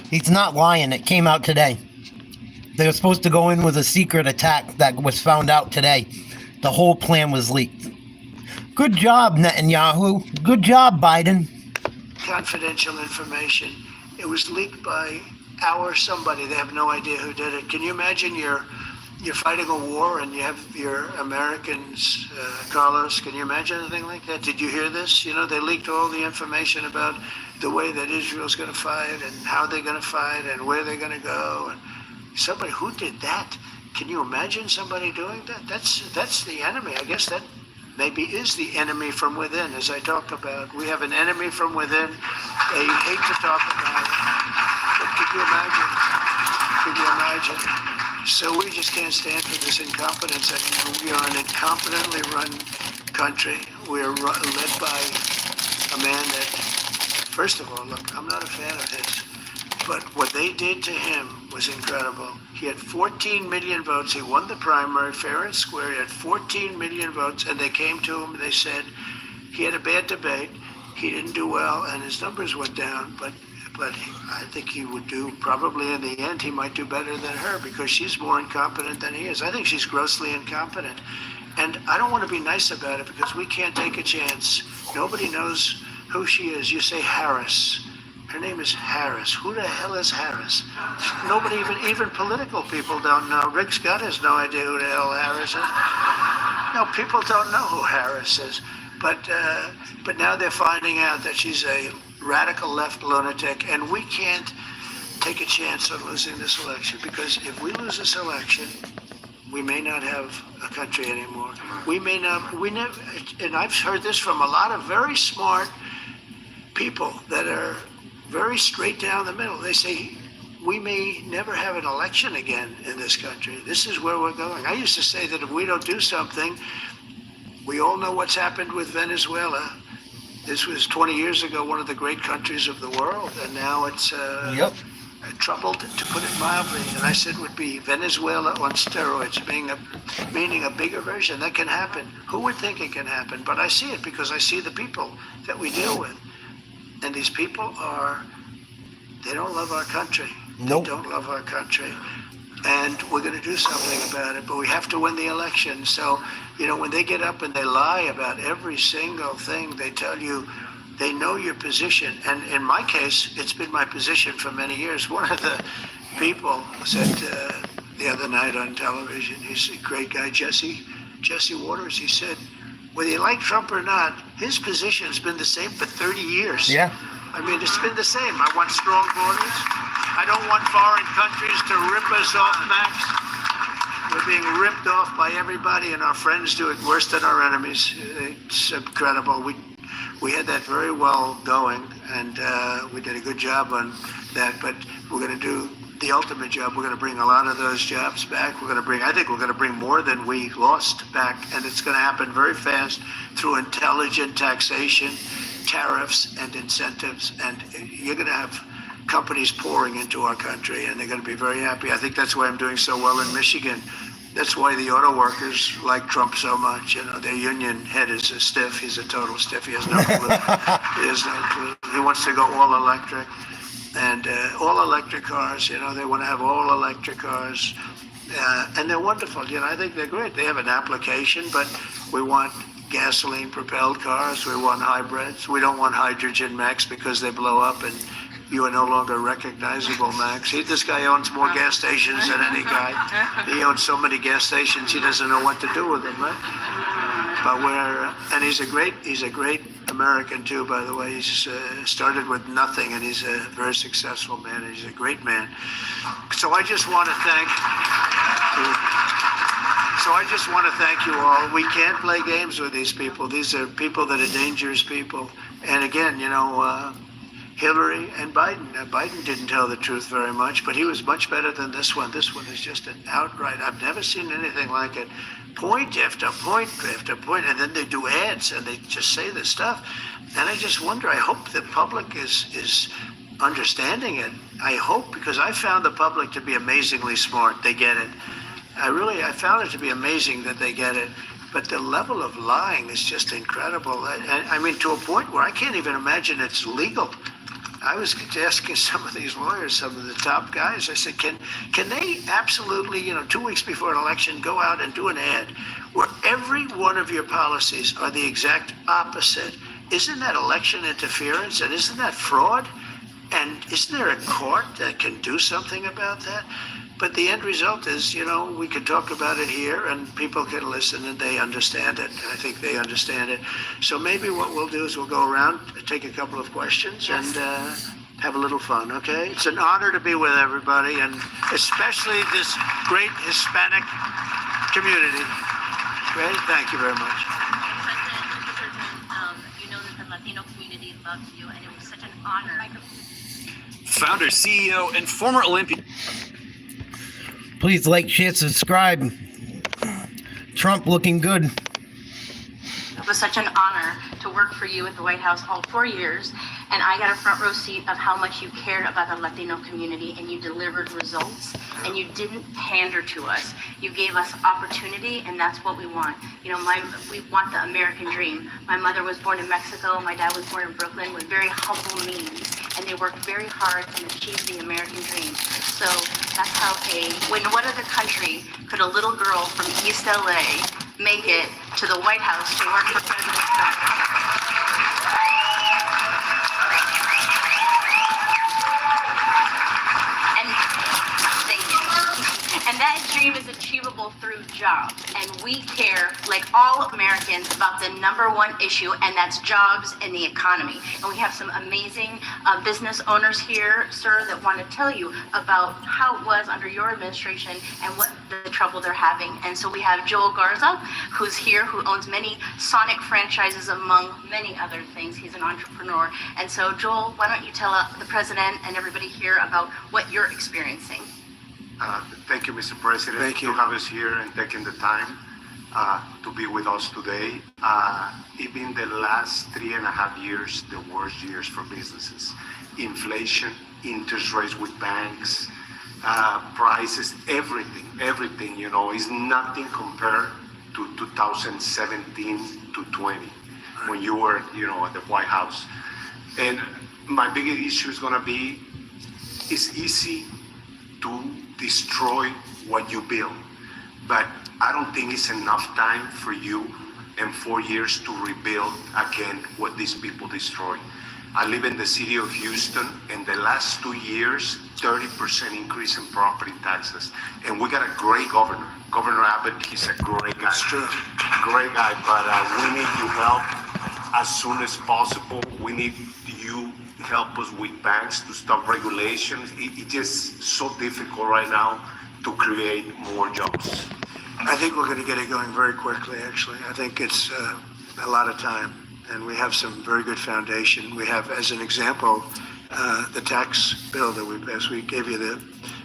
He's not lying. It came out today. They were supposed to go in with a secret attack that was found out today. The whole plan was leaked. Good job, Netanyahu. Good job, Biden. Confidential information. It was leaked by somebody. They have no idea who did it. Can you imagine you're you're fighting a war and you have your Americans, Carlos, can you imagine anything like that? Did you hear this? You know, they leaked all the information about the way that Israel's going to fight and how they're going to fight and where they're going to go. And somebody who did that, can you imagine somebody doing that? That's the enemy. I guess that maybe is the enemy from within, as I talk about. We have an enemy from within. They hate to talk about it. But could you imagine? Could you imagine? So we just can't stand for this incompetence anymore. We are an incompetently run country. We are led by a man that, first of all, look, I'm not a fan of his, but what they did to him was incredible. He had 14 million votes. He won the primary fair and square. He had 14 million votes, and they came to him and they said he had a bad debate. He didn't do well, and his numbers went down, but I think he would do, probably in the end, he might do better than her because she's more incompetent than he is. I think she's grossly incompetent. And I don't want to be nice about it because we can't take a chance. Nobody knows who she is. You say Harris. Her name is Harris. Who the hell is Harris? Nobody, even political people don't know. Rick Scott has no idea who the hell Harris is. No, people don't know who Harris is. But now they're finding out that she's a radical left lunatic, and we can't take a chance on losing this election because if we lose this election, we may not have a country anymore. We never, and I've heard this from a lot of very smart people that are very straight down the middle. They say, we may never have an election again in this country. This is where we're going. I used to say that if we don't do something, we all know what's happened with Venezuela. This was 20 years ago, one of the great countries of the world, and now it's troubled, to put it mildly. And I said it would be Venezuela on steroids, meaning a bigger version. That can happen. Who would think it can happen? But I see it because I see the people that we deal with. And these people they don't love our country. Nope. They don't love our country. And we're going to do something about it, but we have to win the election. So, you know, when they get up and they lie about every single thing, they tell you they know your position. And in my case, it's been my position for many years. One of the people said the other night on television, he's a great guy, Jesse Waters, he said, whether you like Trump or not, his position's been the same for 30 years. Yeah. I mean, it's been the same. I want strong borders. I don't want foreign countries to rip us off, Max. We're being ripped off by everybody, and our friends do it worse than our enemies. It's incredible. We had that very well going, and we did a good job on that, but we're going to do the ultimate job. We're going to bring a lot of those jobs back. I think we're going to bring more than we lost back, and it's going to happen very fast through intelligent taxation, tariffs, and incentives, and you're going to have companies pouring into our country, and they're going to be very happy. I think that's why I'm doing so well in Michigan. That's why the auto workers like Trump so much. You know, their union head is a stiff. He's a total stiff. He has no clue. He has no clue. He wants to go all electric. And all electric cars, you know, they want to have all electric cars. And they're wonderful. You know, I think they're great. They have an application, but we want gasoline-propelled cars. We want hybrids. We don't want hydrogen, Max, because they blow up and you are no longer recognizable, Max. This guy owns more gas stations than any guy. He owns so many gas stations, he doesn't know what to do with them, right? But and he's a great American too, by the way. He's started with nothing, and he's a very successful man. He's a great man. So I just want to thank you all. We can't play games with these people. These are people that are dangerous people. And again, you know, Hillary and Biden. Biden didn't tell the truth very much, but he was much better than this one. This one is just an outright, I've never seen anything like it. Point after point after point, and then they do ads and they just say this stuff. And I just wonder, I hope the public is understanding it. I hope, because I found the public to be amazingly smart. They get it. I found it to be amazing that they get it. But the level of lying is just incredible. I mean, to a point where I can't even imagine it's legal. I was asking some of these lawyers, some of the top guys, I said, can they absolutely, 2 weeks before an election, go out and do an ad where every one of your policies are the exact opposite? Isn't that election interference, and isn't that fraud? And isn't there a court that can do something about that? but the end result is, we could talk about it here and people can listen and they understand it. And I think they understand it. So maybe what we'll do is we'll go around, take a couple of questions and have a little fun, okay? It's an honor to be with everybody and especially this great Hispanic community. Great, thank you very much. You know that the Latino community loves you and it was such an honor. Founder, CEO, and former Olympian. Please like, share, subscribe. Trump looking good. It was such an honor to work for you at the White House all 4 years, and I got a front row seat of how much you cared about the Latino community, and you delivered results, and you didn't pander to us. You gave us opportunity, and that's what we want. We want the American dream. My mother was born in Mexico. My dad was born in Brooklyn with very humble means, and they worked very hard and achieved the American dream. So that's how when what other country could a little girl from East LA make it to the White House to work for President Trump? And that dream is achievable through jobs. And we care, like all Americans, about the #1 issue, and that's jobs and the economy. And we have some amazing business owners here, sir, that want to tell you about how it was under your administration and what the trouble they're having. And so we have Joel Garza, who's here, who owns many Sonic franchises, among many other things. He's an entrepreneur. And so, Joel, why don't you tell the president and everybody here about what you're experiencing? Thank you, Mr. President. Thank you to have us here and taking the time to be with us today. Even the last 3.5 years, the worst years for businesses. Inflation, interest rates with banks, prices, everything, is nothing compared to 2017 to 20 when you were, at the White House. And my biggest issue is going to be, it's easy to destroy what you build, but I don't think it's enough time for you in 4 years to rebuild again what these people destroyed. I live in the city of Houston. In the last 2 years, 30% increase in property taxes, and we got a great governor. Governor Abbott, he's a great guy. That's true. Great guy, but we need your help as soon as possible. We need you help us with banks to stop regulations. It's just so difficult right now to create more jobs. I think we're going to get it going very quickly, actually. I think it's a lot of time, and we have some very good foundation. We have, as an example, the tax bill that we passed. We gave you the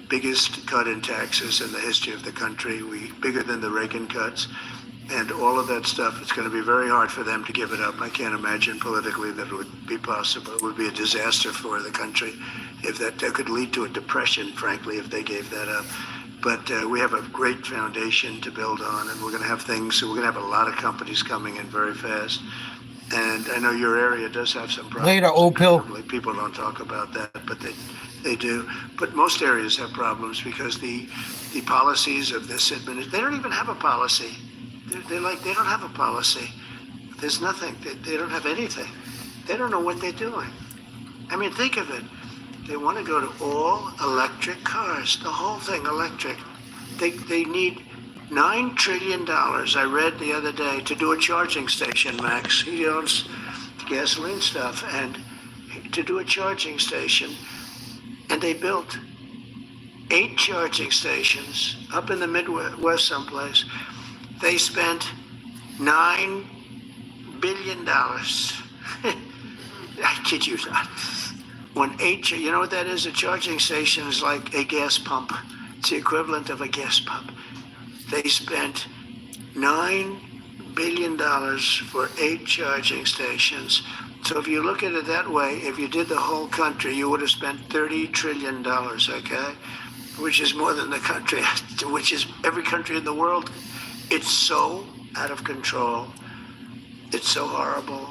biggest cut in taxes in the history of the country, bigger than the Reagan cuts. And all of that stuff, it's going to be very hard for them to give it up. I can't imagine politically that it would be possible. It would be a disaster for the country if that could lead to a depression, frankly, if they gave that up. But we have a great foundation to build on, and we're going to have things. So we're going to have a lot of companies coming in very fast. And I know your area does have some problems. Later, Opil. People don't talk about that, but they do. But most areas have problems because the policies of this administration, they don't even have a policy. They don't have a policy. There's nothing. They don't have anything. They don't know what they're doing. I mean, think of it. They want to go to all electric cars, the whole thing electric. They need $9 trillion, I read the other day, to do a charging station, Max. He owns gasoline stuff, and to do a charging station. And they built 8 charging stations up in the Midwest someplace. They spent $9 billion. I kid you not. You know what that is? A charging station is like a gas pump. It's the equivalent of a gas pump. They spent $9 billion for 8 charging stations. So if you look at it that way, if you did the whole country, you would have spent $30 trillion, okay? Which is more than the country, which is every country in the world. It's so out of control. It's so horrible.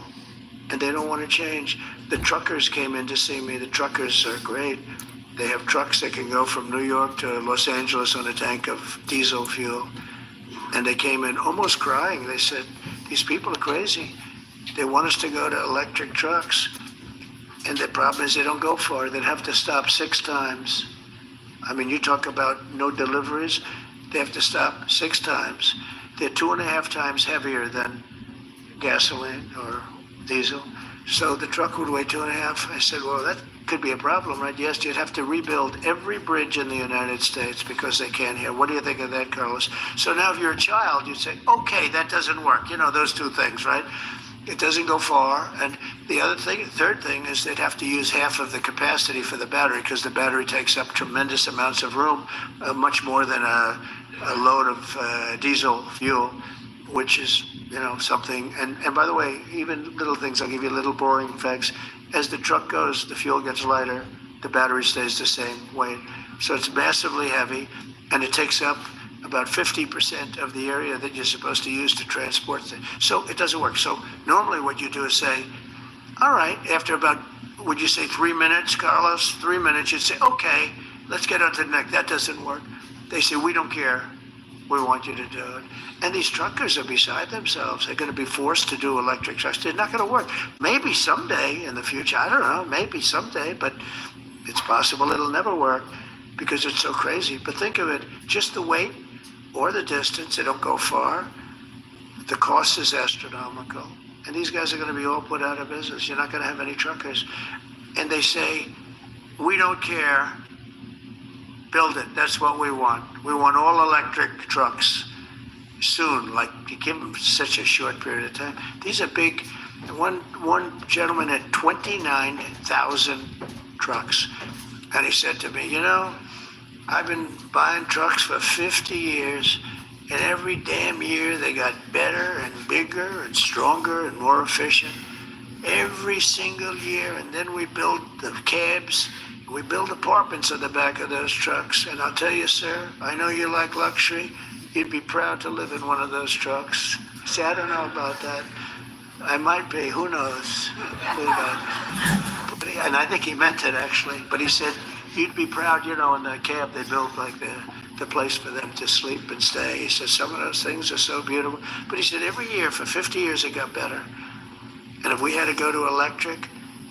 And they don't want to change. The truckers came in to see me. The truckers are great. They have trucks that can go from New York to Los Angeles on a tank of diesel fuel. And they came in almost crying. They said, these people are crazy. They want us to go to electric trucks. And the problem is they don't go far. They'd have to stop 6 times I mean, you talk about no deliveries, they have to stop 6 times. They're 2.5 times heavier than gasoline or diesel. So the truck would weigh 2.5. I said, well, that could be a problem, right? Yes, you'd have to rebuild every bridge in the United States because they can't hear. What do you think of that, Carlos? So now if you're a child, you'd say, okay, that doesn't work. You know, those two things, right? It doesn't go far. And the third thing is they'd have to use half of the capacity for the battery because the battery takes up tremendous amounts of room, much more than a load of diesel fuel, which is, you know, something. And by the way, even little things, I'll give you little boring facts. As the truck goes, the fuel gets lighter, the battery stays the same weight. So it's massively heavy, and it takes up about 50% of the area that you're supposed to use to transport things. So it doesn't work. So normally what you do is say, all right, after about, would you say 3 minutes, Carlos? 3 minutes, you'd say, okay, let's get on to the next. That doesn't work. They say, we don't care. We want you to do it. And these truckers are beside themselves. They're going to be forced to do electric trucks. They're not going to work. Maybe someday in the future, I don't know, maybe someday, but it's possible it'll never work because it's so crazy. But think of it, just the weight or the distance, they don't go far. The cost is astronomical. And these guys are going to be all put out of business. You're not going to have any truckers. And they say, we don't care. Build it. That's what we want. We want all electric trucks soon. Like, you give them such a short period of time. These are big. One gentleman had 29,000 trucks. And he said to me, you know, I've been buying trucks for 50 years, and every damn year they got better and bigger and stronger and more efficient. Every single year. And then we build the cabs. We build apartments on the back of those trucks. And I'll tell you, sir, I know you like luxury. You'd be proud to live in one of those trucks. See, I don't know about that. I might be. Who knows? Who knows? And I think he meant it, actually. But he said, you'd be proud, you know, in the cab they built like the place for them to sleep and stay. He said, some of those things are so beautiful. But he said, every year for 50 years it got better. And if we had to go to electric,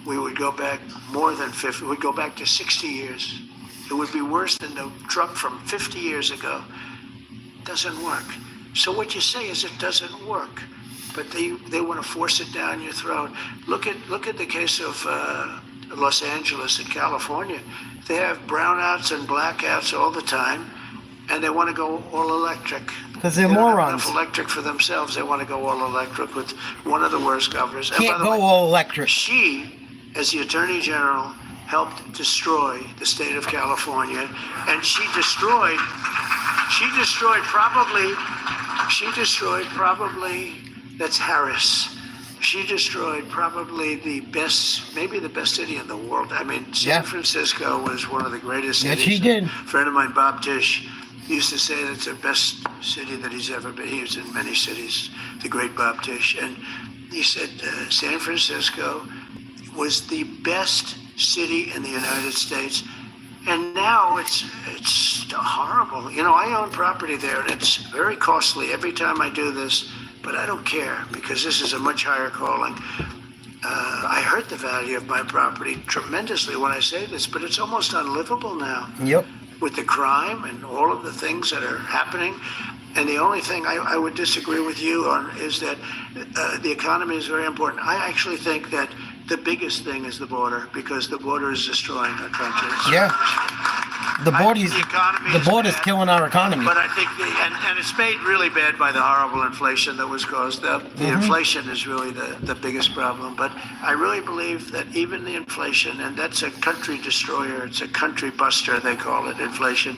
we would go back more than 50. We'd go back to 60 years. It would be worse than the truck from 50 years ago. It doesn't work. So what you say is it doesn't work. But they want to force it down your throat. Look at the case of Los Angeles and California. They have brownouts and blackouts all the time, and they want to go all electric. Because they're morons. Enough electric for themselves. They want to go all electric with one of the worst governors. Can't go all electric. She, as the Attorney General, helped destroy the state of California, and she destroyed probably, that's Harris. She destroyed probably maybe the best city in the world. I mean, San Francisco was one of the greatest cities. Yes, she did. A friend of mine, Bob Tisch, used to say that it's the best city that he's ever been. He was in many cities, the great Bob Tisch. And he said San Francisco was the best city in the United States. And now it's horrible. You know, I own property there, and it's very costly every time I do this. But I don't care because this is a much higher calling. I hurt the value of my property tremendously when I say this, but it's almost unlivable now. Yep. With the crime and all of the things that are happening. And the only thing I would disagree with you on is that the economy is very important. I actually think that the biggest thing is the border because the border is destroying our country. Yeah. The border's killing our economy. But I think, and it's made really bad by the horrible inflation that was caused. The inflation is really the biggest problem. But I really believe that even the inflation, and that's a country destroyer, it's a country buster, they call it, inflation.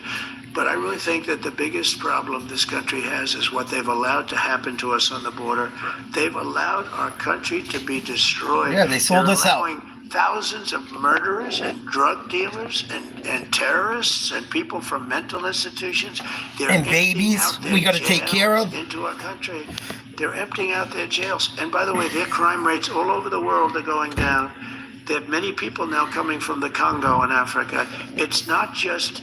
But I really think that the biggest problem this country has is what they've allowed to happen to us on the border. They've allowed our country to be destroyed. Yeah, they sold us out. Thousands of murderers and drug dealers and terrorists and people from mental institutions. And babies we got to take care of. Into our country. They're emptying out their jails. And by the way, their crime rates all over the world are going down. There are many people now coming from the Congo and Africa. It's not just,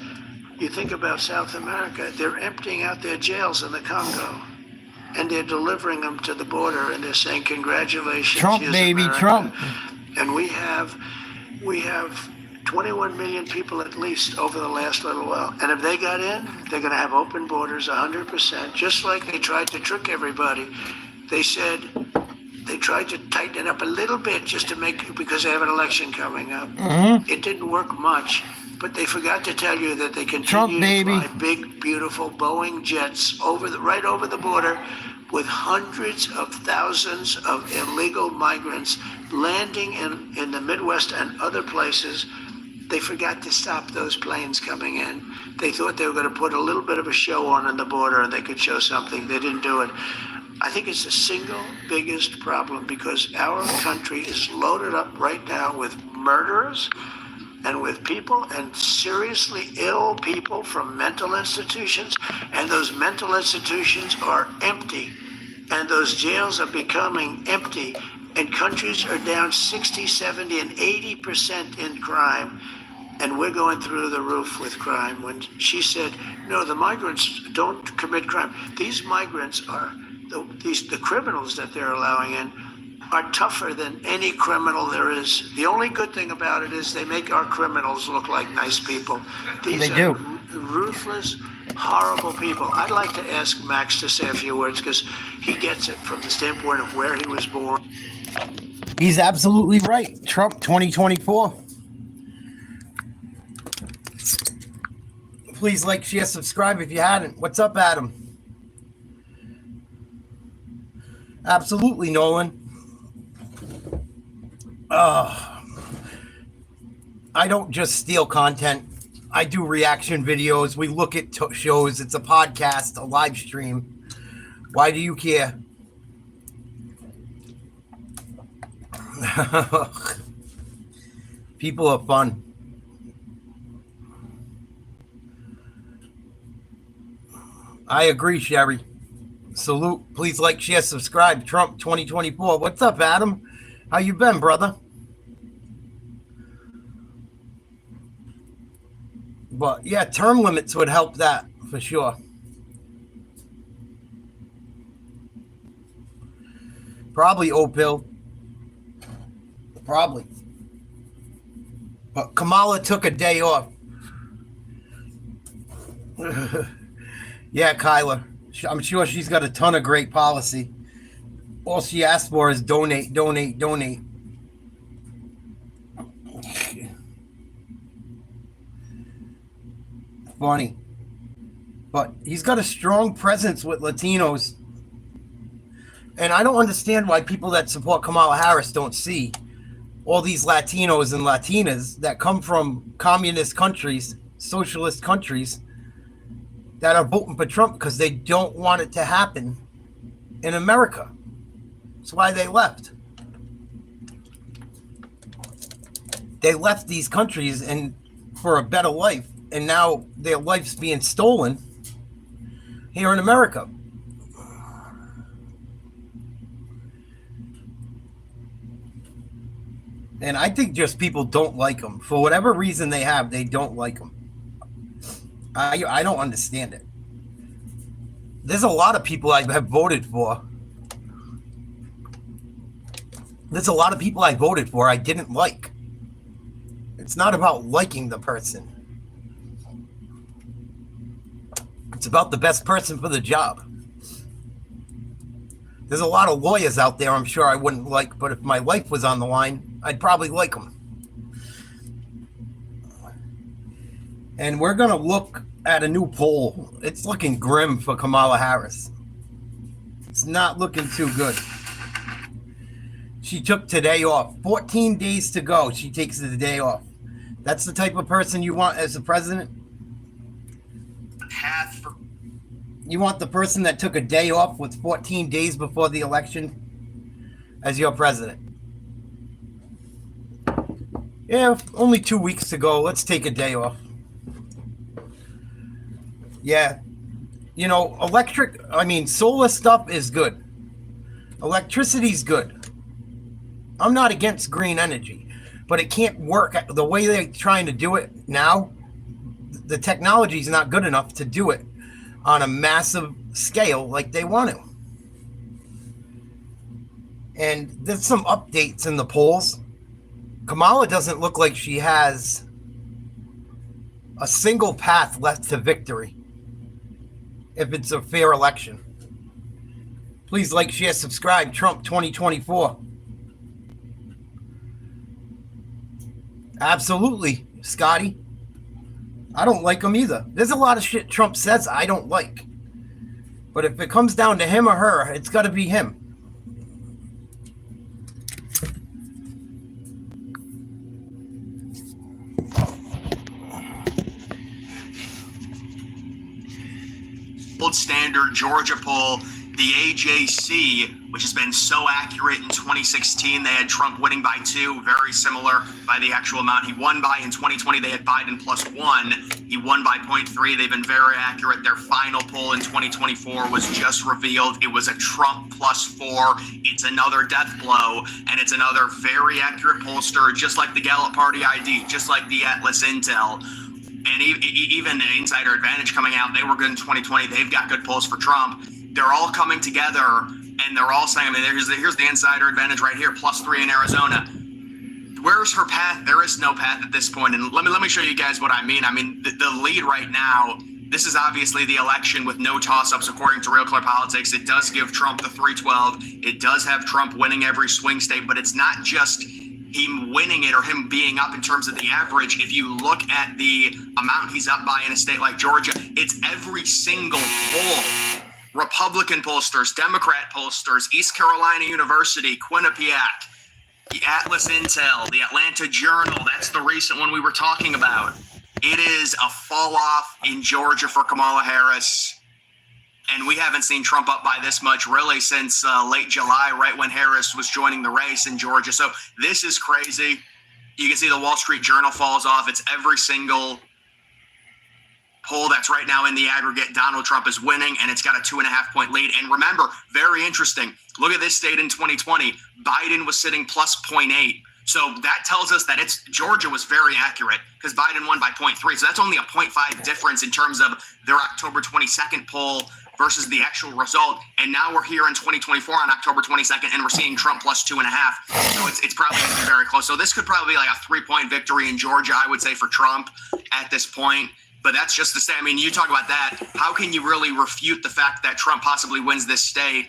you think about South America, they're emptying out their jails in the Congo. And they're delivering them to the border and they're saying, congratulations. Trump, baby, Trump. And we have 21 million people at least over the last little while. And if they got in, they're going to have open borders 100%, just like they tried to trick everybody. They said they tried to tighten it up a little bit just to make, because they have an election coming up. It didn't work much, but they forgot to tell you that they continue to fly big, beautiful Boeing jets right over the border with hundreds of thousands of illegal migrants landing in the Midwest and other places. They forgot to stop those planes coming in. They thought they were going to put a little bit of a show on the border and they could show something. They didn't do it. I think it's the single biggest problem because our country is loaded up right now with murderers and with people and seriously ill people from mental institutions. And those mental institutions are empty. And those jails are becoming empty. And countries are down 60, 70, and 80% in crime. And we're going through the roof with crime. When she said, no, the migrants don't commit crime. These migrants are, the criminals that they're allowing in are tougher than any criminal there is. The only good thing about it is they make our criminals look like nice people. These are ruthless, horrible people. I'd like to ask Max to say a few words because he gets it from the standpoint of where he was born. He's absolutely right. Trump 2024. Please like, share, subscribe if you hadn't. What's up, Adam? Absolutely, Nolan. I don't just steal content. I do reaction videos. We look at shows. It's a podcast, a live stream. Why do you care? People are fun. I agree, Sherry. Salute. Please like, share, subscribe. Trump 2024. What's up, Adam? How you been, brother? But yeah, term limits would help that for sure. Probably Opil. Probably. But Kamala took a day off. Yeah, Kyla. I'm sure she's got a ton of great policy. All she asked for is donate, donate, donate. Funny. But he's got a strong presence with Latinos. And I don't understand why people that support Kamala Harris don't see all these Latinos and Latinas that come from communist countries, socialist countries, that are voting for Trump because they don't want it to happen in America. That's why they left. They left these countries and for a better life, and now their life's being stolen here in America. And I think just people don't like him. For whatever reason they have, they don't like him. I don't understand it. There's a lot of people I have voted for. There's a lot of people I voted for I didn't like. It's not about liking the person. It's about the best person for the job. There's a lot of lawyers out there I'm sure I wouldn't like, but if my life was on the line, I'd probably like them. And we're going to look at a new poll. It's looking grim for Kamala Harris. It's not looking too good. She took today off. 14 days to go. She takes the day off. That's the type of person you want as a president? You want the person that took a day off with 14 days before the election as your president? Yeah, only 2 weeks to go. Let's take a day off. Yeah. You know, solar stuff is good. Electricity's good. I'm not against green energy, but it can't work the way they're trying to do it now. The technology is not good enough to do it on a massive scale like they want to. And there's some updates in the polls. Kamala doesn't look like she has a single path left to victory if it's a fair election. Please like, share, subscribe. Trump 2024. Absolutely, Scotty. I don't like him either. There's a lot of shit Trump says I don't like. But if it comes down to him or her, it's got to be him. Gold standard Georgia poll, the AJC, which has been so accurate in 2016. They had Trump winning by 2, very similar by the actual amount he won by. In 2020, they had Biden +1. He won by 0.3. They've been very accurate. Their final poll in 2024 was just revealed. It was a Trump +4. It's another death blow, and it's another very accurate pollster, just like the Gallup Party ID, just like the Atlas Intel. And even the Insider Advantage coming out, they were good in 2020. They've got good polls for Trump. They're all coming together, and they're all saying, I mean, here's the Insider Advantage right here, +3 in Arizona. Where's her path? There is no path at this point. And let me show you guys what I mean. I mean, the lead right now, this is obviously the election with no toss-ups according to Real Clear Politics. It does give Trump the 312. It does have Trump winning every swing state, but it's not just him winning it or him being up in terms of the average. If you look at the amount he's up by in a state like Georgia, it's every single poll. Republican pollsters, Democrat pollsters, East Carolina University, Quinnipiac, the Atlas Intel, the Atlanta Journal, that's the recent one we were talking about. It is a fall off in Georgia for Kamala Harris. And we haven't seen Trump up by this much really since late July, right when Harris was joining the race in Georgia. So this is crazy. You can see the Wall Street Journal falls off. It's every single poll that's right now in the aggregate. Donald Trump is winning, and it's got a 2.5-point lead. And remember, very interesting. Look at this state in 2020. Biden was sitting +0.8. So that tells us that Georgia was very accurate because Biden won by 0.3. So that's only a 0.5 difference in terms of their October 22nd poll versus the actual result. And now we're here in 2024 on October 22nd, and we're seeing Trump +2.5. So it's probably going to be very close. So this could probably be like a 3-point victory in Georgia, I would say, for Trump at this point. But that's just to say, I mean, you talk about that. How can you really refute the fact that Trump possibly wins this state?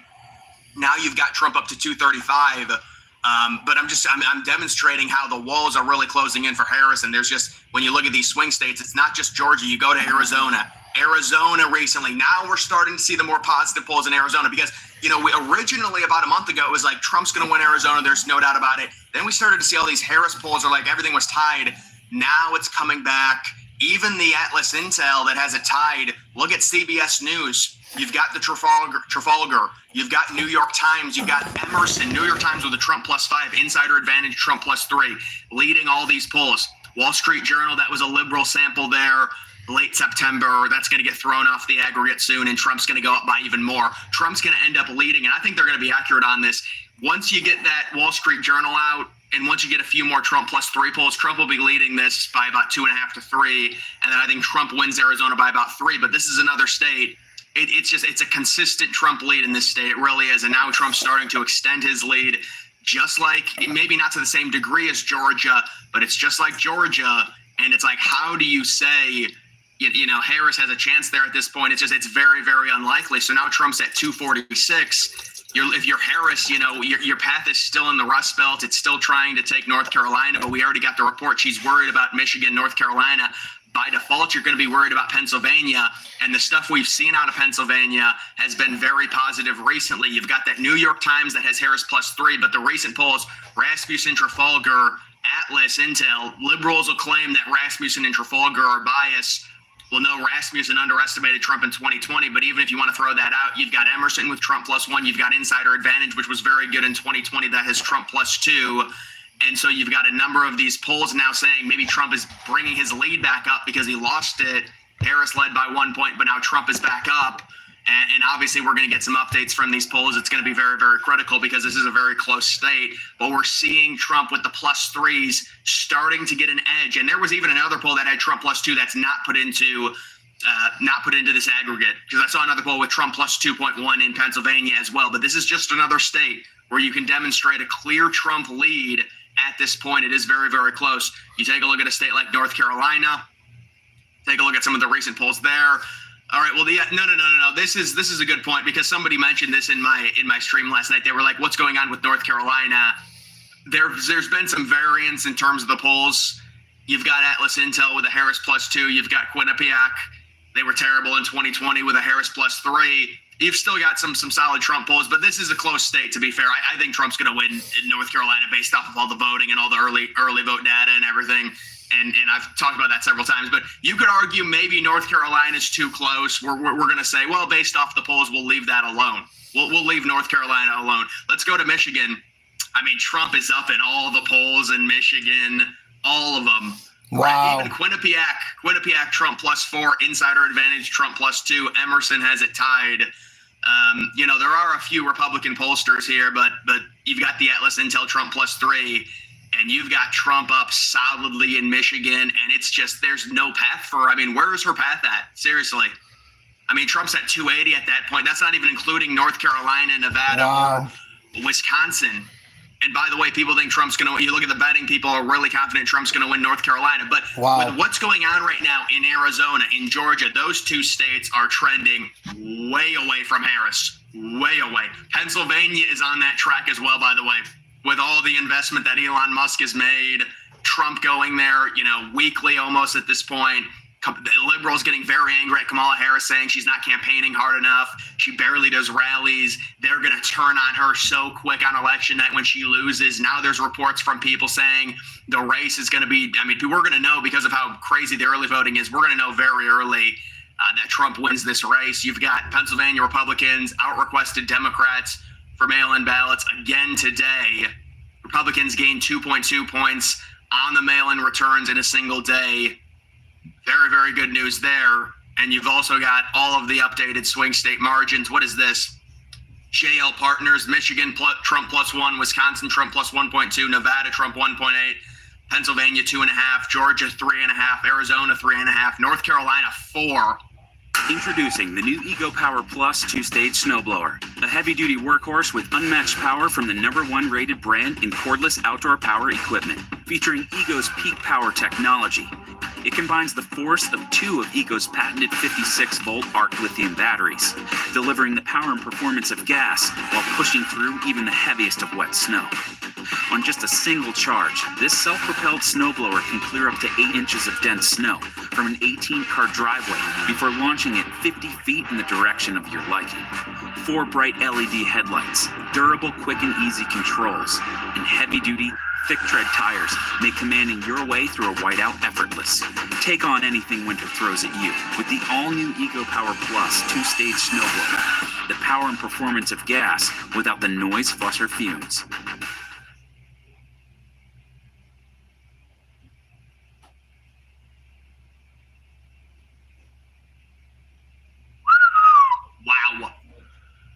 Now you've got Trump up to 235. But I'm demonstrating how the walls are really closing in for Harris. And there's just, when you look at these swing states, it's not just Georgia. You go to Arizona recently. Now we're starting to see the more positive polls in Arizona because, we originally about a month ago, it was like Trump's going to win Arizona. There's no doubt about it. Then we started to see all these Harris polls are like everything was tied. Now it's coming back. Even the Atlas Intel that has it tied. Look at CBS News. You've got the Trafalgar. You've got New York Times. You've got Emerson. New York Times with a Trump +5. Insider Advantage, Trump +3. Leading all these polls. Wall Street Journal, that was a liberal sample there. Late September. That's going to get thrown off the aggregate soon, and Trump's going to go up by even more. Trump's going to end up leading, and I think they're going to be accurate on this. Once you get that Wall Street Journal out, and once you get a few more Trump +3 polls, Trump will be leading this by about 2.5 to 3. And then I think Trump wins Arizona by about 3. But this is another state. It's a consistent Trump lead in this state. It really is. And now Trump's starting to extend his lead, just like, maybe not to the same degree as Georgia, but it's just like Georgia. And it's like, how do you say, Harris has a chance there at this point? It's very, very unlikely. So now Trump's at 246. If you're Harris, your path is still in the Rust Belt. It's still trying to take North Carolina, but we already got the report. She's worried about Michigan, North Carolina. By default, you're going to be worried about Pennsylvania. And the stuff we've seen out of Pennsylvania has been very positive recently. You've got that New York Times that has Harris +3, but the recent polls, Rasmussen, Trafalgar, Atlas, Intel, liberals will claim that Rasmussen and Trafalgar are biased. Well, no, Rasmussen underestimated Trump in 2020, but even if you want to throw that out, you've got Emerson with Trump +1. You've got Insider Advantage, which was very good in 2020, that has Trump +2. And so you've got a number of these polls now saying maybe Trump is bringing his lead back up because he lost it. Harris led by 1 point, but now Trump is back up. And obviously we're going to get some updates from these polls. It's going to be very, very critical because this is a very close state. But we're seeing Trump with the +3s starting to get an edge. And there was even another poll that had Trump +2 that's not put into this aggregate, because I saw another poll with Trump +2.1 in Pennsylvania as well. But this is just another state where you can demonstrate a clear Trump lead at this point. It is very, very close. You take a look at a state like North Carolina. Take a look at some of the recent polls there. All right. Well, no. This is a good point, because somebody mentioned this in my stream last night. They were like, "What's going on with North Carolina?" There's been some variance in terms of the polls. You've got Atlas Intel with a Harris +2. You've got Quinnipiac. They were terrible in 2020 with a Harris +3. You've still got some solid Trump polls, but this is a close state, to be fair. I think Trump's going to win in North Carolina based off of all the voting and all the early vote data and everything. And I've talked about that several times, but you could argue maybe North Carolina's too close. We're going to say, well, based off the polls, we'll leave that alone. We'll leave North Carolina alone. Let's go to Michigan. I mean, Trump is up in all the polls in Michigan, all of them. Wow. Even Quinnipiac, Trump +4, Insider Advantage, Trump +2. Emerson has it tied. There are a few Republican pollsters here, but you've got the Atlas Intel Trump +3, and you've got Trump up solidly in Michigan, and it's just, there's no path for, where is her path at? Seriously. Trump's at 280 at that point. That's not even including North Carolina, Nevada, or Wisconsin. And by the way, people think Trump's going to, you look at the betting, people are really confident Trump's going to win North Carolina. But with what's going on right now in Arizona, in Georgia, those two states are trending way away from Harris, way away. Pennsylvania is on that track as well, by the way, with all the investment that Elon Musk has made, Trump going there, weekly almost at this point. The liberals getting very angry at Kamala Harris, saying she's not campaigning hard enough. She barely does rallies. They're going to turn on her so quick on election night when she loses. Now there's reports from people saying the race is going to be, we're going to know, because of how crazy the early voting is, we're going to know very early that Trump wins this race. You've got Pennsylvania Republicans out-requested Democrats for mail-in ballots again today. Republicans gained 2.2 points on the mail-in returns in a single day. Very, very good news there. And you've also got all of the updated swing state margins. What is this? JL Partners, Michigan, Trump +1, Wisconsin, Trump +1.2, Nevada, Trump 1.8, Pennsylvania 2.5, Georgia 3.5, Arizona 3.5, North Carolina 4. Introducing the new Ego Power Plus 2-stage snowblower, a heavy-duty workhorse with unmatched power from the #1 rated brand in cordless outdoor power equipment, featuring Ego's peak power technology. It combines the force of 2 of Ego's patented 56-volt arc lithium batteries, delivering the power and performance of gas while pushing through even the heaviest of wet snow. On just a single charge, this self-propelled snowblower can clear up to 8 inches of dense snow from an 18-car driveway before launching it 50 feet in the direction of your liking. 4 bright LED headlights, durable, quick and easy controls, and heavy-duty, thick-tread tires make commanding your way through a whiteout effortless. Take on anything winter throws at you with the all-new Ego Power Plus 2-stage snowblower. The power and performance of gas without the noise, fuss, or fumes. Wow.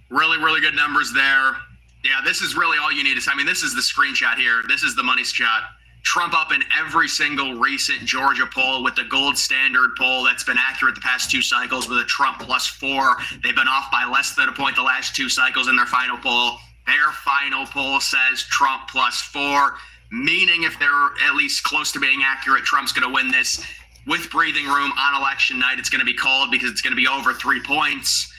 Really, really good numbers there. Yeah, this is really all you need. This is the screenshot here. This is the money shot. Trump up in every single recent Georgia poll with the gold standard poll that's been accurate the past 2 cycles with a Trump +4. They've been off by less than a point the last 2 cycles in their final poll. Their final poll says Trump +4, meaning if they're at least close to being accurate, Trump's going to win this with breathing room on election night. It's going to be called because it's going to be over 3 points.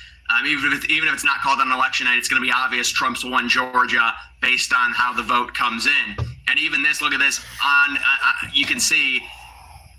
Even if it's not called on election night, it's going to be obvious Trump's won Georgia based on how the vote comes in. And even this, look at this, you can see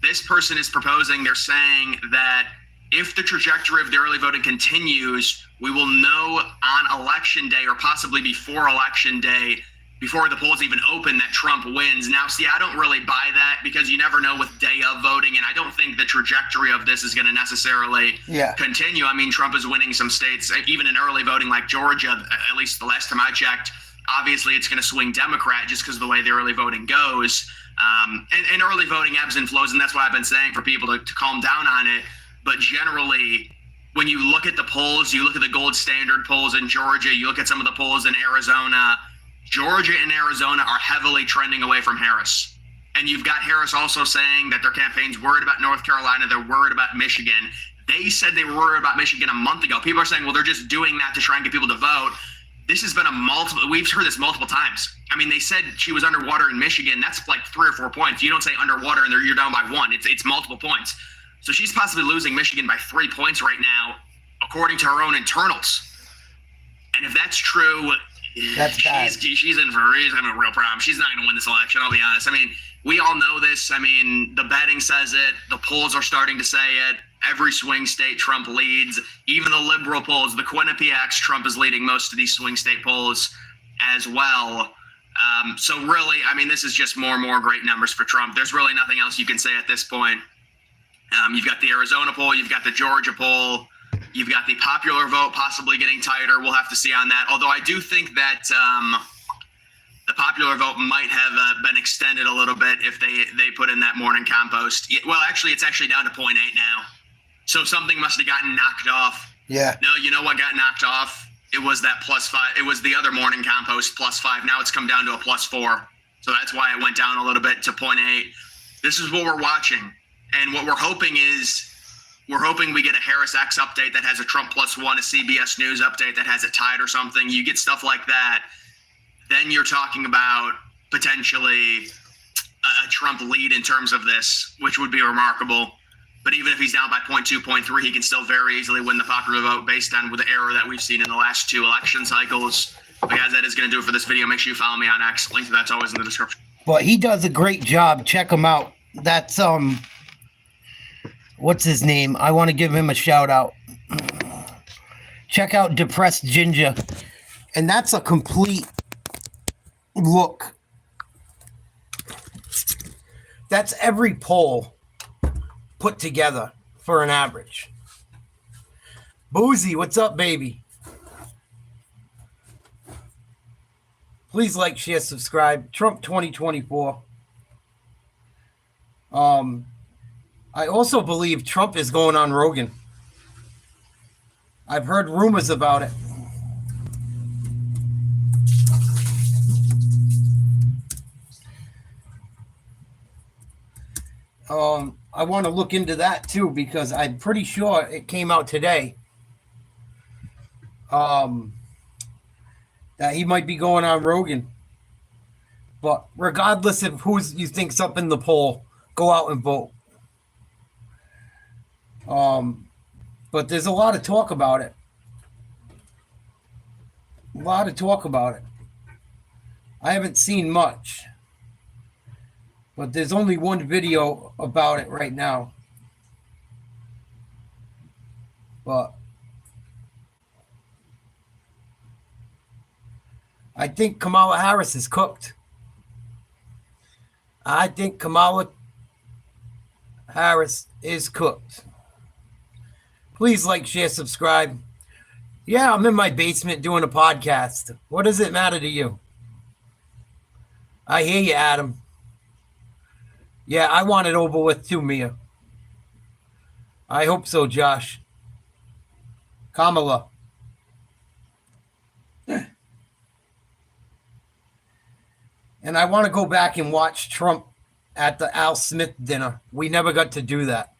this person is proposing, they're saying that if the trajectory of the early voting continues, we will know on election day or possibly before election day, before the polls even open, that Trump wins. Now, see, I don't really buy that because you never know with day of voting, and I don't think the trajectory of this is going to necessarily continue. Trump is winning some states, even in early voting like Georgia, at least the last time I checked. Obviously, it's going to swing Democrat just because of the way the early voting goes. And early voting ebbs and flows, and that's why I've been saying for people to calm down on it. But generally, when you look at the polls, you look at the gold standard polls in Georgia, you look at some of the polls in Arizona, Georgia and Arizona are heavily trending away from Harris. And you've got Harris also saying that their campaign's worried about North Carolina, they're worried about Michigan. They said they were worried about Michigan a month ago. People are saying, well, they're just doing that to try and get people to vote. This has been we've heard this multiple times. They said she was underwater in Michigan. That's like 3 or 4 points. You don't say underwater and you're down by 1. It's multiple points. So she's possibly losing Michigan by 3 points right now, according to her own internals. And if that's true, That's bad. She's in for a real problem. She's not going to win this election, I'll be honest. I mean, we all know this. I mean, the betting says it. The polls are starting to say it. Every swing state, Trump leads. Even the liberal polls, the Quinnipiacs, Trump is leading most of these swing state polls as well. So really, I mean, this is just more and more great numbers for Trump. There's really nothing else you can say at this point. You've got the Arizona poll. You've got the Georgia poll. You've got the popular vote possibly getting tighter. We'll have to see on that. Although I do think that the popular vote might have been extended a little bit if they put in that morning compost. Well, actually, it's actually down to 0.8 now. So something must have gotten knocked off. Yeah. No, you know what got knocked off? It was that +5. It was the other morning compost +5. Now it's come down to a +4. So that's why it went down a little bit to 0.8. This is what we're watching. And what we're hoping is we get a Harris X update that has a Trump +1, a CBS News update that has it tied or something. You get stuff like that. Then you're talking about potentially a Trump lead in terms of this, which would be remarkable. But even if he's down by 0.2, 0.3, he can still very easily win the popular vote based on the error that we've seen in the last 2 election cycles. But guys, that is going to do it for this video. Make sure you follow me on X. Link to that's always in the description. But he does a great job. Check him out. That's what's his name? I want to give him a shout out. Check out Depressed Ginger. And that's a complete look. That's every poll put together for an average. Boozy, what's up, baby? Please like, share, subscribe. Trump 2024. I also believe Trump is going on Rogan. I've heard rumors about it. I want to look into that too, because I'm pretty sure it came out today. That he might be going on Rogan. But regardless of who you think's up in the poll, go out and vote. But there's a lot of talk about it. A lot of talk about it. I haven't seen much. But there's only one video about it right now. But I think Kamala Harris is cooked. I think Kamala Harris is cooked. Please like, share, subscribe. Yeah, I'm in my basement doing a podcast. What does it matter to you? I hear you, Adam. Yeah, I want it over with too, Mia. I hope so, Josh. Kamala. And I want to go back and watch Trump at the Al Smith dinner. We never got to do that.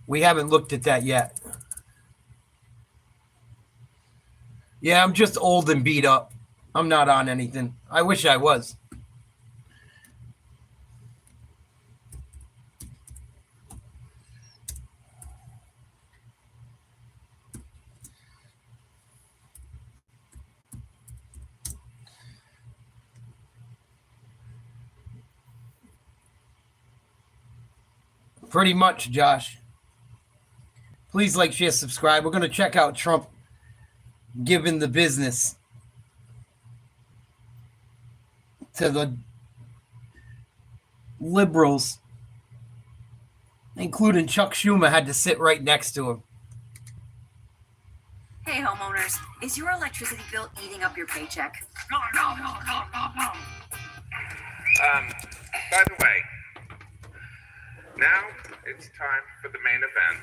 We haven't looked at that yet. Yeah, I'm just old and beat up. I'm not on anything. I wish I was. Pretty much, Josh. Please like, share, subscribe. We're going to check out Trump giving the business to the liberals, including Chuck Schumer had to sit right next to him. Hey, homeowners, is your electricity bill eating up your paycheck? No. By the way, now it's time for the main event.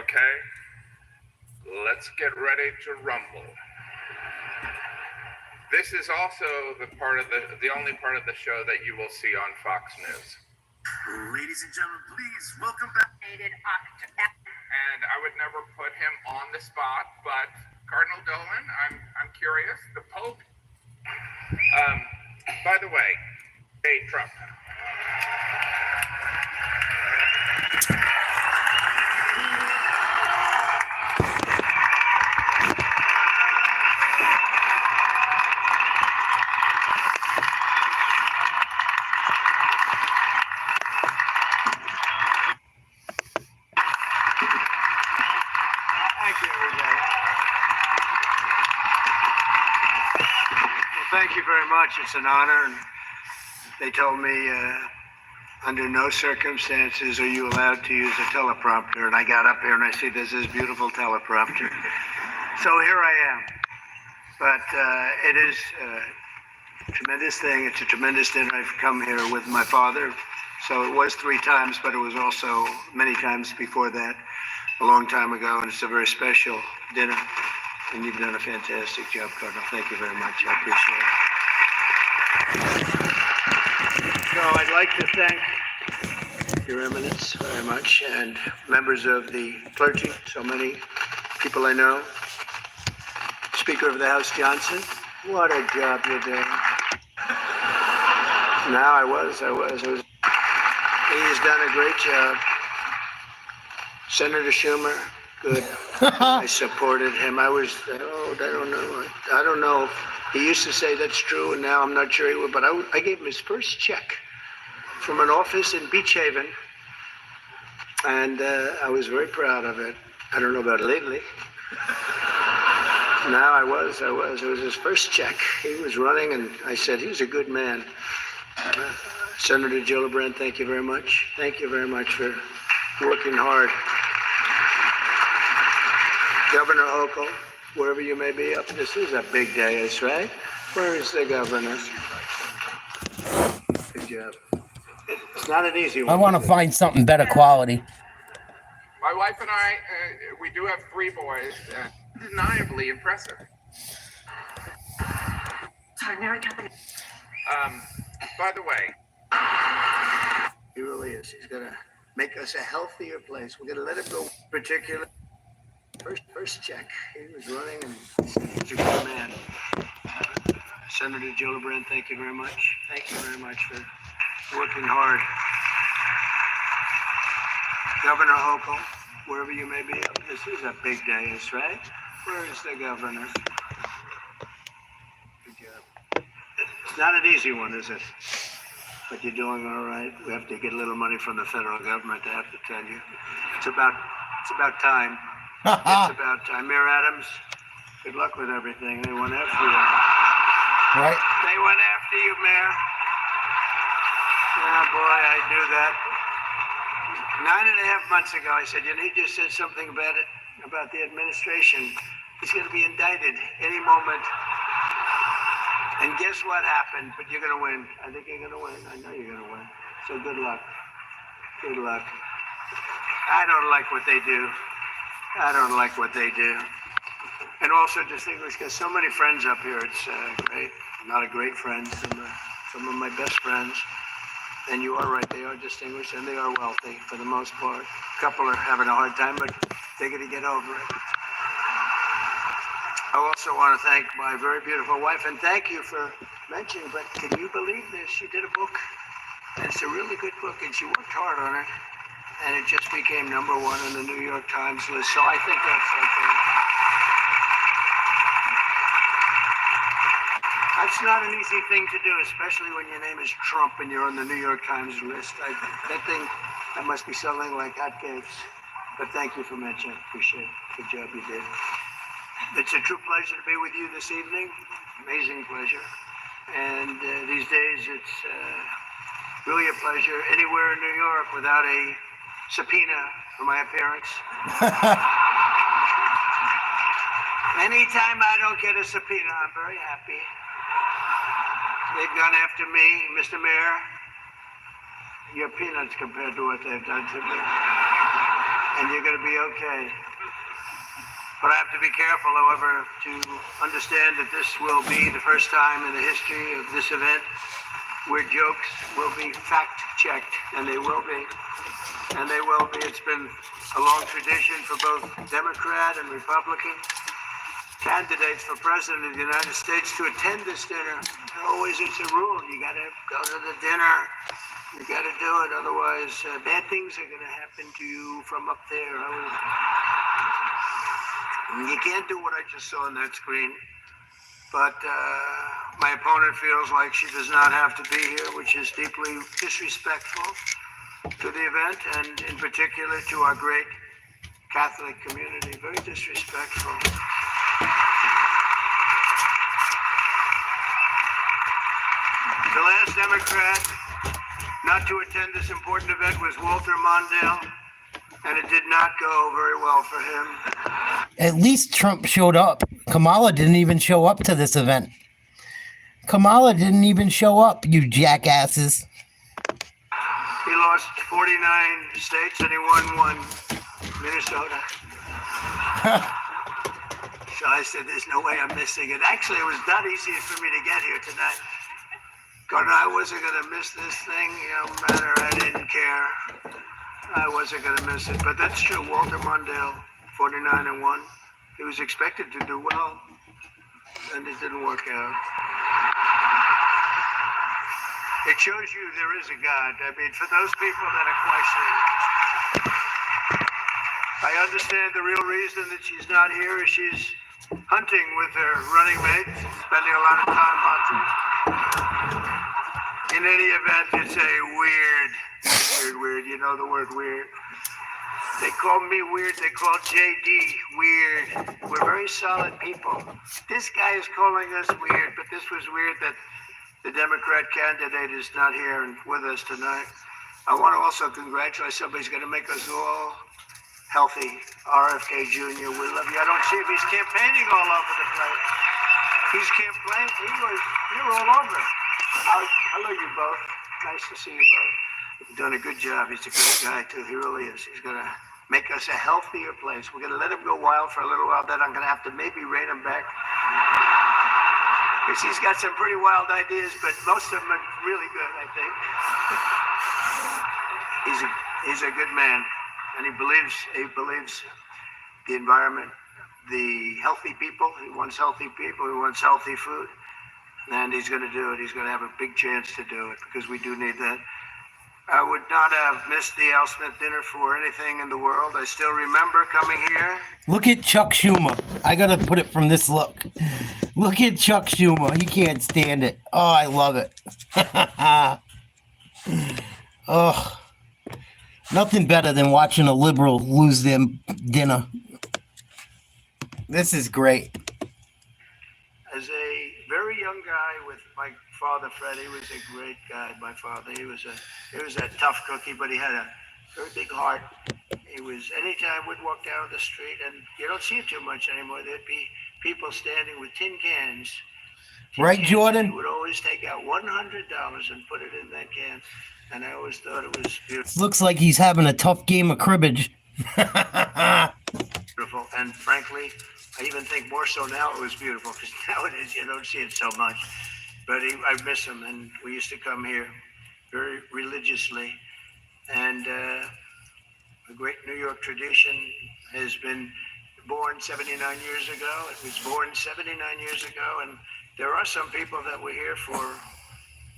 Okay? Let's get ready to rumble. This is also the only part of the show that you will see on Fox News. Ladies and gentlemen, please welcome back. And I would never put him on the spot, but Cardinal Dolan, I'm curious. The Pope. By the way, hey Trump. thank you very much. It's an honor. And they told me under no circumstances are you allowed to use a teleprompter. And I got up here and I see this beautiful teleprompter. So here I am. But it is a tremendous thing. It's a tremendous dinner. I've come here with my father. So it was 3 times, but it was also many times before that, a long time ago. And it's a very special dinner. And you've done a fantastic job, Cardinal. Thank you very much. I appreciate it. So I'd like to thank Your Eminence very much and members of the clergy, so many people I know. Speaker of the House Johnson, what a job you're doing. Now I was. He's done a great job. Senator Schumer, good. I supported him. I don't know. He used to say that's true, and now I'm not sure he would, but I gave him his first check from an office in Beach Haven, and I was very proud of it. I don't know about lately. Now I was. It was his first check. He was running, and I said, he's a good man. Senator Gillibrand, thank you very much. Thank you very much for working hard. Governor Hochul, wherever you may be up, this is a big day, that's right. Where is the governor? Good job. It's not an easy one. I want to find something better quality. My wife and I, we do have 3 boys. Undeniably impressive. By the way, He really is. He's going to make us a healthier place. We're going to let him go particular. First check. He was running, and he's a good man. Senator Gillibrand, thank you very much. Thank you very much for working hard. Governor Hochul, wherever you may be, this is a big day, that's right. Where is the governor? Good job. It's not an easy one, is it? But you're doing all right. We have to get a little money from the federal government, I have to tell you. It's about time. It's about time. Mayor Adams, good luck with everything. They went after you. Right. They went after you, Mayor. Oh, boy, I knew that. 9.5 months ago, I said, he just said something about the administration. He's going to be indicted any moment. And guess what happened? But you're going to win. I think you're going to win. I know you're going to win. So good luck. Good luck. I don't like what they do. And also distinguished, got so many friends up here. It's great. A lot of great friends. Some of my best friends. And you are right. They are distinguished and they are wealthy for the most part. A couple are having a hard time, but they're going to get over it. I also want to thank my very beautiful wife, and thank you for mentioning, but can you believe this? She did a book, and it's a really good book, and she worked hard on it, and it just became #1 on the New York Times list, so I think that's okay. That's not an easy thing to do, especially when your name is Trump and you're on the New York Times list. That must be selling like hotcakes. But thank you for mentioning. Appreciate it. Good job you did. It's a true pleasure to be with you this evening. Amazing pleasure. And these days, it's really a pleasure anywhere in New York without a subpoena for my appearance. Anytime I don't get a subpoena, I'm very happy. They've gone after me, Mr. Mayor. You're peanuts compared to what they've done to me. And you're going to be okay. But I have to be careful, however, to understand that this will be the first time in the history of this event where jokes will be fact-checked, and they will be. And they will be. It's been a long tradition for both Democrat and Republican candidates for president of the United States to attend this dinner. Always it's a rule. You got to go to the dinner. You got to do it. Otherwise, bad things are going to happen to you from up there. You can't do what I just saw on that screen. But my opponent feels like she does not have to be here, which is deeply disrespectful to the event, and in particular to our great Catholic community. Very disrespectful. The last Democrat not to attend this important event was Walter Mondale, and it did not go very well for him. At least Trump showed up. Kamala didn't even show up to this event. Kamala didn't even show up, you jackasses. He lost 49 states and he won one, Minnesota. So I said, there's no way I'm missing it. Actually, it was not easy for me to get here tonight. God, I wasn't going to miss this thing, no matter, I didn't care. I wasn't going to miss it, but that's true. Walter Mondale, 49-1. He was expected to do well, and it didn't work out. It shows you there is a God. I mean, for those people that are questioning, I understand the real reason that she's not here is she's hunting with her running mate, spending a lot of time hunting. In any event, it's a weird, you know the word weird. They call me weird, they call JD weird. We're very solid people. This guy is calling us weird, but this was weird that the Democrat candidate is not here and with us tonight. I want to also congratulate somebody's going to make us all healthy. RFK Jr., we love you. I don't see him. He's campaigning all over the place. He's campaigning. You're all over. Hello, you both. Nice to see you both. You've done a good job. He's a great guy, too. He really is. He's going to make us a healthier place. We're going to let him go wild for a little while. Then I'm going to have to maybe rein him back. Because he's got some pretty wild ideas, but most of them are really good, I think. He's a good man, and he believes the environment, the healthy people. He wants healthy people. He wants healthy food, and he's going to do it. He's going to have a big chance to do it because we do need that. I would not have missed the Al Smith dinner for anything in the world. I still remember coming here. Look at Chuck Schumer. I got to put it from this look. Look at Chuck Schumer. He can't stand it. Oh, I love it. Oh, nothing better than watching a liberal lose their dinner. This is great. As a very young guy with my father, Fred, he was a great guy. My father, he was a tough cookie, but he had a very big heart. He was, anytime we'd walk down the street, and you don't see it too much anymore, there'd be people standing with tin cans. Right, Jordan? He would always take out $100 and put it in that can. And I always thought it was beautiful. Looks like he's having a tough game of cribbage. Beautiful. And frankly, I even think more so now it was beautiful because nowadays you don't see it so much. But I miss him, and we used to come here very religiously. And a great New York tradition has been born 79 years ago. It was born 79 years ago, and there are some people that were here for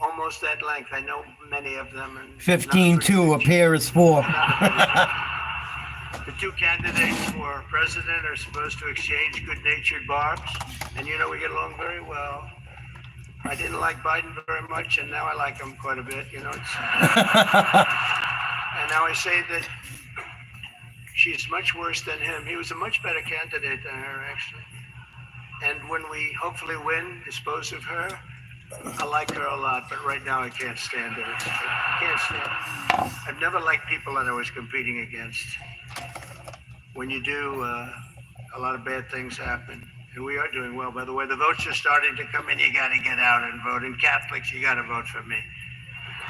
almost that length. I know many of them. And 15-2, a pair is 4. The two candidates for president are supposed to exchange good-natured barbs, and you know we get along very well. I didn't like Biden very much, and now I like him quite a bit. You know, and now I say that she's much worse than him. He was a much better candidate than her, actually. And when we hopefully win, dispose of her, I like her a lot, but right now I can't stand her. I can't stand her. I've never liked people that I was competing against. When you do, a lot of bad things happen. And we are doing well. By the way, the votes are starting to come in. You got to get out and vote. And Catholics, you got to vote for me.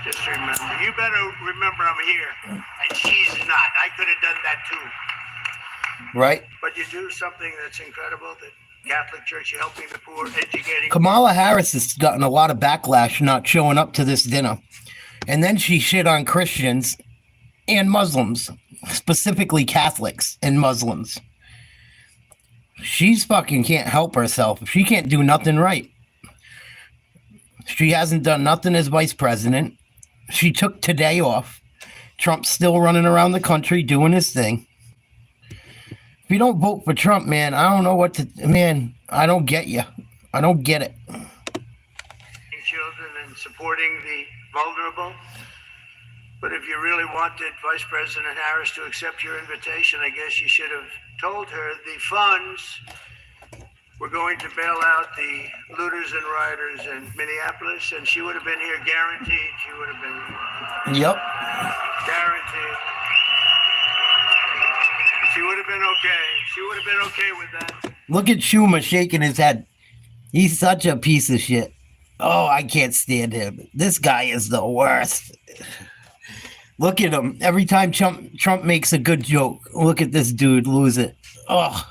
Just remember. You better remember I'm here. And she's not. I could have done that too. Right. But you do something that's incredible. The Catholic Church, you're helping the poor, educating. Kamala Harris has gotten a lot of backlash not showing up to this dinner. And then she shit on Christians and Muslims, specifically Catholics and Muslims. She's fucking can't help herself. She can't do nothing right. She hasn't done nothing as vice president. She took today off. Trump's still running around the country doing his thing. If you don't vote for Trump, man, I don't know what to... Man, I don't get you. I don't get it. Children and supporting the vulnerable. But if you really wanted Vice President Harris to accept your invitation, I guess you should have told her the funds were going to bail out the looters and rioters in Minneapolis, and she would have been here guaranteed. She would have been here. Yep. Guaranteed. She would have been okay. She would have been okay with that. Look at Schumer shaking his head. He's such a piece of shit. Oh, I can't stand him. This guy is the worst. Look at him. Every time Trump makes a good joke, look at this dude lose it. Oh.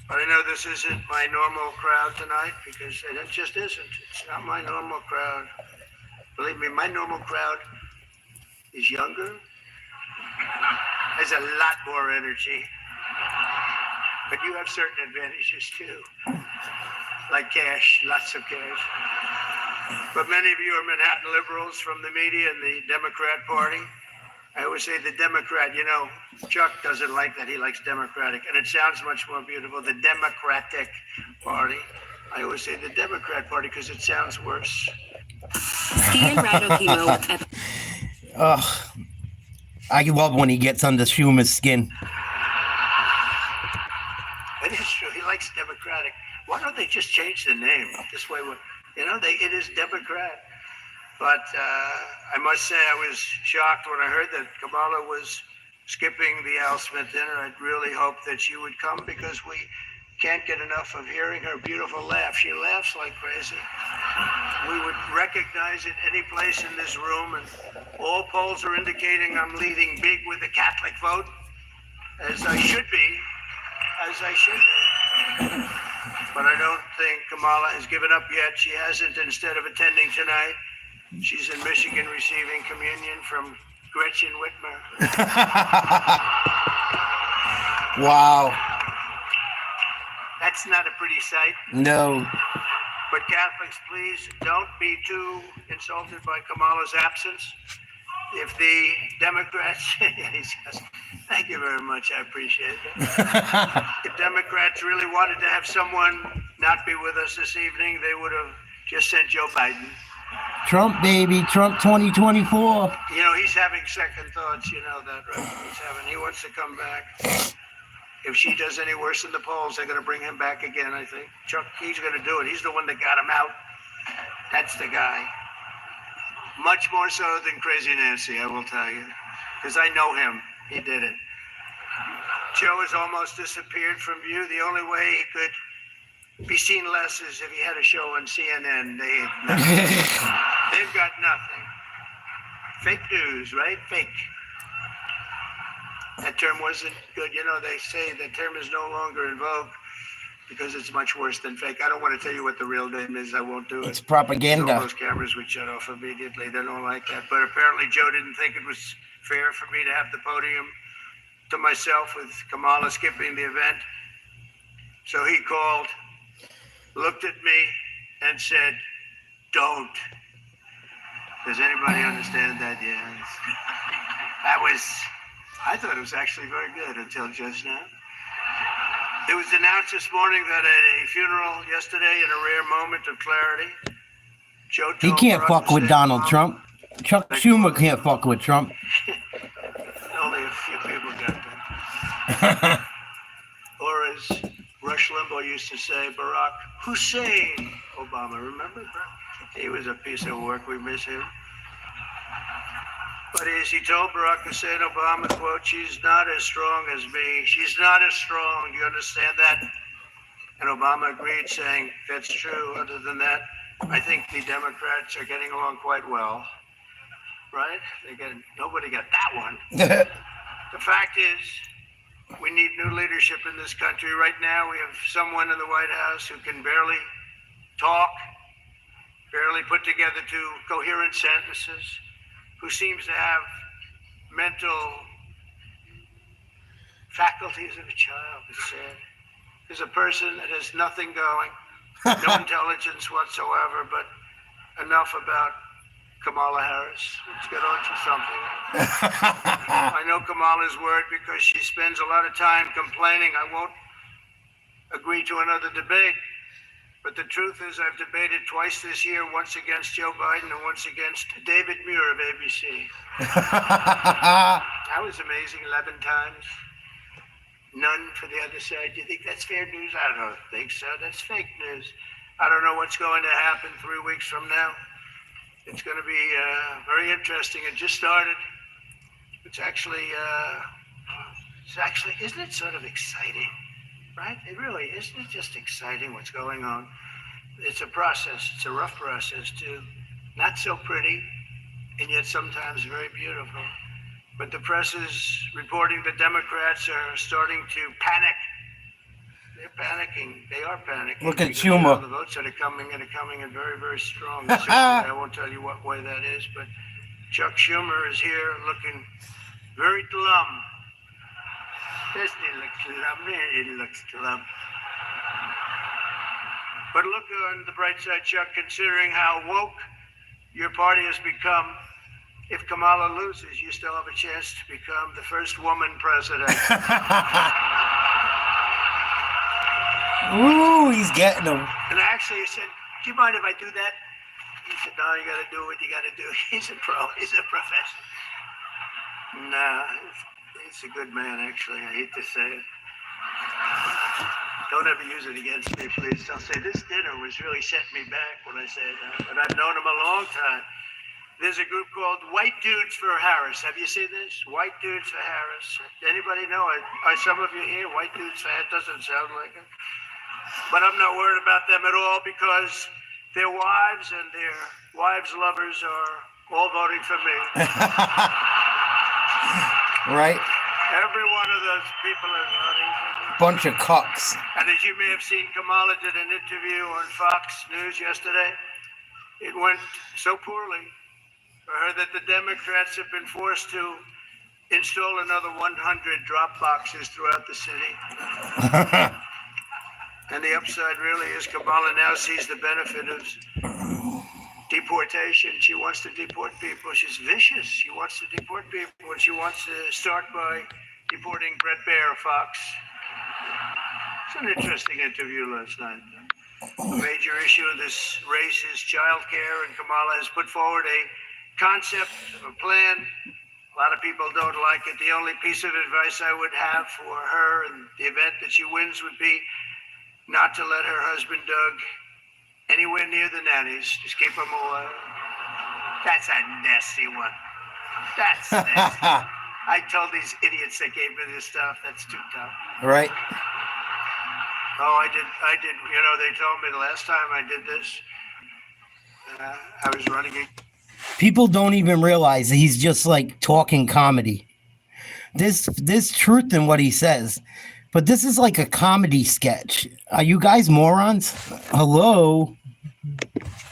I know this isn't my normal crowd tonight because it just isn't. It's not my normal crowd. Believe me, my normal crowd is younger, has a lot more energy, but you have certain advantages too, like cash, lots of cash. But many of you are Manhattan liberals from the media and the Democrat Party. I always say the Democrat, you know, Chuck doesn't like that. He likes Democratic, and it sounds much more beautiful, the Democratic Party. I always say the Democrat Party because it sounds worse. Ugh. I love when he gets under Schumer's skin. It is true. He likes Democratic. Why don't they just change the name? This way, you know, it is Democrat. But I must say I was shocked when I heard that Kamala was skipping the Al Smith dinner. I really hoped that she would come because we can't get enough of hearing her beautiful laugh. She laughs like crazy. We would recognize it any place in this room, and all polls are indicating I'm leading big with the Catholic vote, as I should be, But I don't think Kamala has given up yet. She hasn't. Instead of attending tonight, she's in Michigan receiving communion from Gretchen Whitmer. Wow. That's not a pretty sight. No. But Catholics, please don't be too insulted by Kamala's absence. If the Democrats, thank you very much, I appreciate that. If Democrats really wanted to have someone not be with us this evening, they would have just sent Joe Biden. Trump, baby. Trump 2024. You know, he's having second thoughts, you know that, right? He wants to come back. If she does any worse in the polls, they're going to bring him back again, I think. Chuck, he's going to do it. He's the one that got him out. That's the guy. Much more so than Crazy Nancy, I will tell you. Because I know him. He did it. Joe has almost disappeared from view. The only way he could be seen less is if he had a show on CNN. They've got nothing. Fake news, right? Fake. That term wasn't good. You know, they say that term is no longer in vogue because it's much worse than fake. I don't want to tell you what the real name is. I won't do it. It's propaganda. All those cameras would shut off immediately. They don't like that. But apparently Joe didn't think it was fair for me to have the podium to myself with Kamala skipping the event. So he called, looked at me, and said, "Don't." Does anybody understand that? Yes. I thought it was actually very good until just now. It was announced this morning that at a funeral yesterday, in a rare moment of clarity, Joe He told can't Barack fuck with Hussein Donald Obama- Trump. Chuck Schumer can't fuck with Trump. Only a few people got that. Or as Rush Limbaugh used to say, Barack Hussein Obama. Remember? He was a piece of work. We miss him. But as he told Barack Hussein Obama, quote, "She's not as strong as me. She's not as strong. Do you understand that?" And Obama agreed, saying, "That's true. Other than that, I think the Democrats are getting along quite well." Right? Nobody got that one. The fact is, we need new leadership in this country. Right now, we have someone in the White House who can barely talk, barely put together two coherent sentences, who seems to have mental faculties of a child. It's sad. There's a person that has nothing going, no intelligence whatsoever, but enough about Kamala Harris. Let's get on to something. I know Kamala's word because she spends a lot of time complaining. I won't agree to another debate. But the truth is, I've debated twice this year, once against Joe Biden and once against David Muir of ABC. That was amazing, 11 times. none for the other side. Do you think that's fair news? I don't think so. That's fake news. I don't know what's going to happen 3 weeks from now. It's going to be very interesting. It just started. It's actually, isn't it sort of exciting, right? It really, isn't it just exciting what's going on? It's a process. It's a rough process too. Not so pretty, and yet sometimes very beautiful. But the press is reporting the Democrats are starting to panic. They're panicking. They are panicking. Look at because, Schumer. the votes that are coming and very, very strong. I won't tell you what way that is, but Chuck Schumer is here looking very glum. Doesn't he look glum? He looks glum. But look on the bright side, Chuck, considering how woke your party has become. If Kamala loses, you still have a chance to become the first woman president. Ooh, he's getting them. And actually, he said, do you mind if I do that? He said, no, you got to do what you got to do. He's a pro. He's a professor. No, he's a good man, actually. I hate to say it. Don't ever use it against me, please. Don't say, this dinner was really setting me back when I say that. But I've known him a long time. There's a group called White Dudes for Harris. Have you seen this? White Dudes for Harris. Anybody know it? Are some of you here? White Dudes for Harris doesn't sound like it. But I'm not worried about them at all because their wives and their wives' lovers are all voting for me. Right? Every one of those people is voting for me. Bunch of cucks. And as you may have seen, Kamala did an interview on Fox News yesterday. It went so poorly for her that the Democrats have been forced to install another 100 drop boxes throughout the city. And the upside really is Kamala now sees the benefit of deportation. She wants to deport people. She's vicious. She wants to deport people, and she wants to start by deporting Brett Baer, Fox. It's an interesting interview last night. A major issue of this race is child care, and Kamala has put forward a concept, a plan. A lot of people don't like it. The only piece of advice I would have for her in the event that she wins would be not to let her husband, Doug, anywhere near the nannies. Just keep them away. That's a nasty one. That's nasty. I told these idiots that gave me this stuff, that's too tough. Right? Oh, I did. You know, they told me the last time I did this, I was running a... People don't even realize that he's just like talking comedy. There's truth in what he says, but this is like a comedy sketch. Are you guys morons? Hello?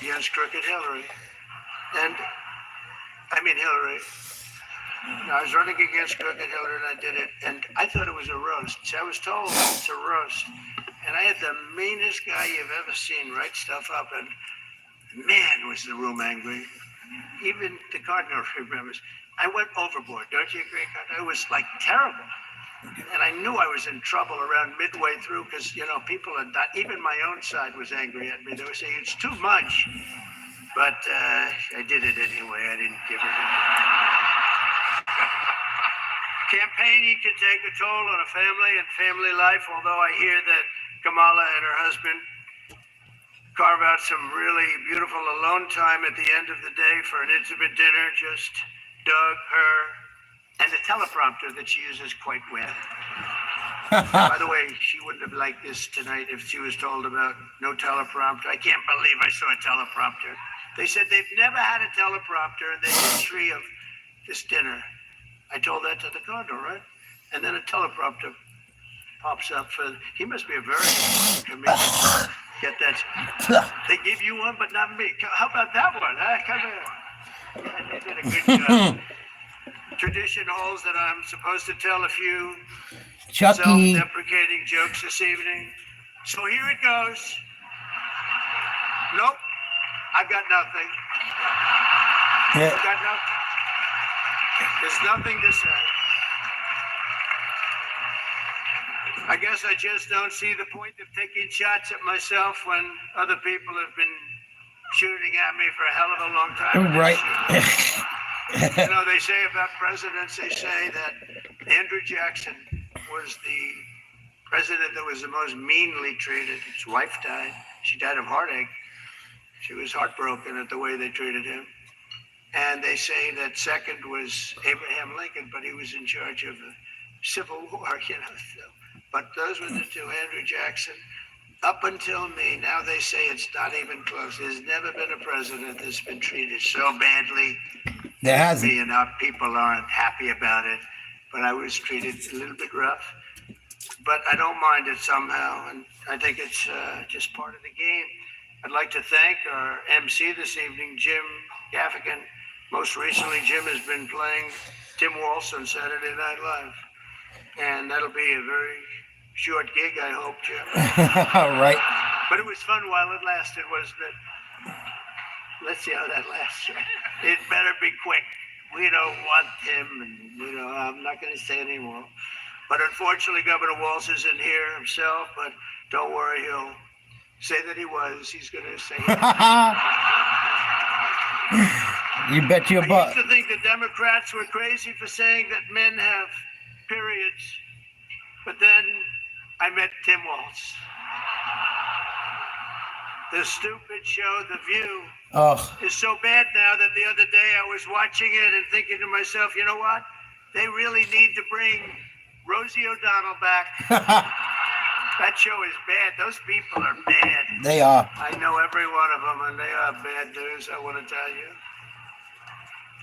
Against Crooked Hillary. And, I mean Hillary. I was running against Crooked Hillary and I did it, and I thought it was a roast. So I was told it's a roast. And I had the meanest guy you've ever seen write stuff up, and man, was the room angry. Even the Cardinal remembers. I went overboard, don't you agree, Cardinal? It was like terrible. And I knew I was in trouble around midway through because, you know, people had died. Even my own side was angry at me. They were saying it's too much. But I did it anyway. I didn't give it. Campaigning can take a toll on a family and family life, although I hear that Kamala and her husband carve out some really beautiful alone time at the end of the day for an intimate dinner, just Doug, her, and the teleprompter that she uses quite well. By the way, she wouldn't have liked this tonight if she was told about no teleprompter. I can't believe I saw a teleprompter. They said they've never had a teleprompter in the history of this dinner. I told that to the Cardinal, right? And then a teleprompter pops up for, he must be a very comedian. Get that? They give you one, but not me. How about that one? Huh? Come here. Yeah, they did a good job. Tradition holds that I'm supposed to tell a few Chucky. self-deprecating jokes this evening. So here it goes. Nope, I've got nothing. Yeah. I've got nothing. There's nothing to say. I guess I just don't see the point of taking shots at myself when other people have been shooting at me for a hell of a long time. Right. You know, they say about presidents, they say that Andrew Jackson was the president that was the most meanly treated. His wife died. She died of heartache. She was heartbroken at the way they treated him. And they say that second was Abraham Lincoln, but he was in charge of the Civil War, you know. So. But those were the two, Andrew Jackson. Up until me, now they say it's not even close. There's never been a president that's been treated so badly. There hasn't. Me and our people aren't happy about it, but I was treated a little bit rough. But I don't mind it somehow, and I think it's just part of the game. I'd like to thank our MC this evening, Jim Gaffigan. Most recently, Jim has been playing Tim Walsh on Saturday Night Live, and that'll be a very short gig, I hope, Jim. Right. But it was fun while it lasted, wasn't it? Let's see how that lasts. It better be quick. We don't want him, and I'm not going to say anymore. But unfortunately, Governor Walsh isn't here himself. But don't worry, he'll say that he was. He's going to say. You bet your butt. I used to think the Democrats were crazy for saying that men have periods, but then I met Tim Walsh. The stupid show, The View, is so bad now that the other day I was watching it and thinking to myself, you know what? They really need to bring Rosie O'Donnell back. That show is bad. Those people are bad. They are. I know every one of them, and they are bad news, I want to tell you.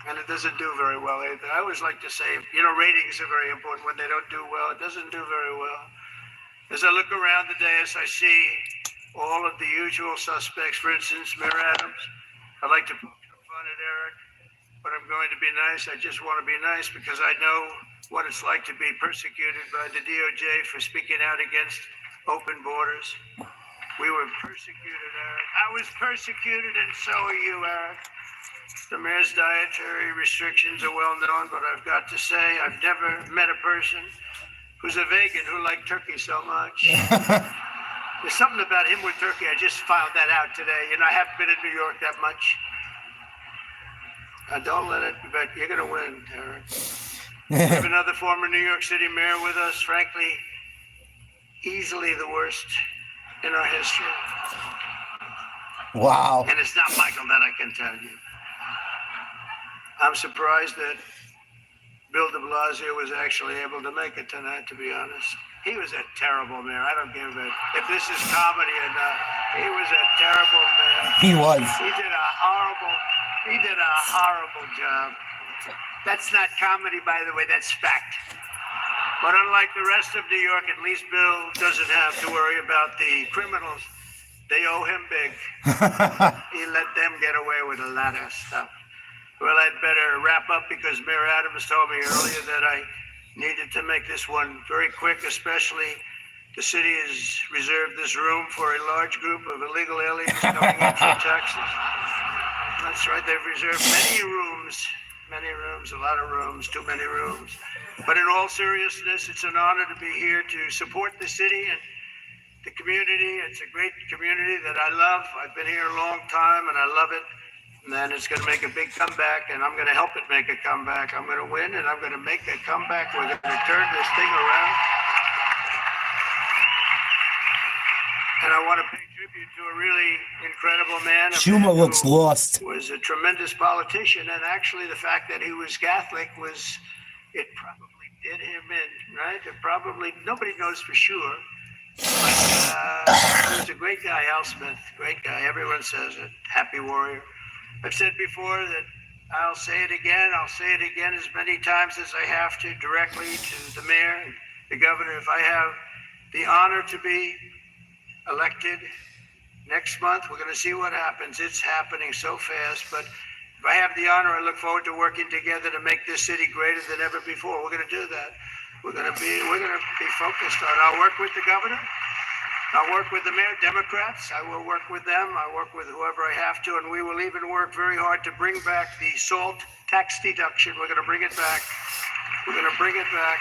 And it doesn't do very well either. I always like to say, ratings are very important. When they don't do well, it doesn't do very well. As I look around the dais, I see all of the usual suspects. For instance, Mayor Adams. I'd like to poke some fun at Eric, but I'm going to be nice. I just want to be nice because I know what it's like to be persecuted by the DOJ for speaking out against open borders. We were persecuted, Eric. I was persecuted, and so are you, Eric. The mayor's dietary restrictions are well known, but I've got to say, I've never met a person who's a vegan who liked turkey so much. There's something about him with turkey. I just found that out today. I haven't been in New York that much. Don't let it, but you're going to win, Eric. We have another former New York City mayor with us, frankly, easily the worst in our history. Wow. And it's not Michael, that I can tell you. I'm surprised that Bill de Blasio was actually able to make it tonight, to be honest. He was a terrible mayor. I don't give a if this is comedy or not. He was a terrible mayor. He was. He did a horrible job. That's not comedy, by the way, that's fact. But unlike the rest of New York, at least Bill doesn't have to worry about the criminals. They owe him big. He let them get away with a lot of stuff. Well, I'd better wrap up because Mayor Adams told me earlier that I needed to make this one very quick, especially the city has reserved this room for a large group of illegal aliens coming in from Texas. That's right, they've reserved many rooms, a lot of rooms, too many rooms. But in all seriousness, it's an honor to be here to support the city and the community. It's a great community that I love. I've been here a long time and I love it. And then it's going to make a big comeback, and I'm going to help it make a comeback. I'm going to win, and I'm going to make a comeback. We're going to turn this thing around. And I want to pay tribute to a really incredible man. Schumer looks lost. Was a tremendous politician, and actually the fact that he was Catholic it probably did him in, right? It probably, nobody knows for sure. But he was a great guy, Al Smith, great guy. Everyone says it, happy warrior. I've said before that I'll say it again as many times as I have to, directly to the mayor and the governor. If I have the honor to be elected next month, we're going to see what happens. It's happening so fast, but if I have the honor, I look forward to working together to make this city greater than ever before. We're going to do that. We're going to be focused on. I'll work with the governor. I'll work with the mayor, Democrats. I will work with them. I work with whoever I have to, and we will even work very hard to bring back the SALT tax deduction. We're going to bring it back. We're going to bring it back.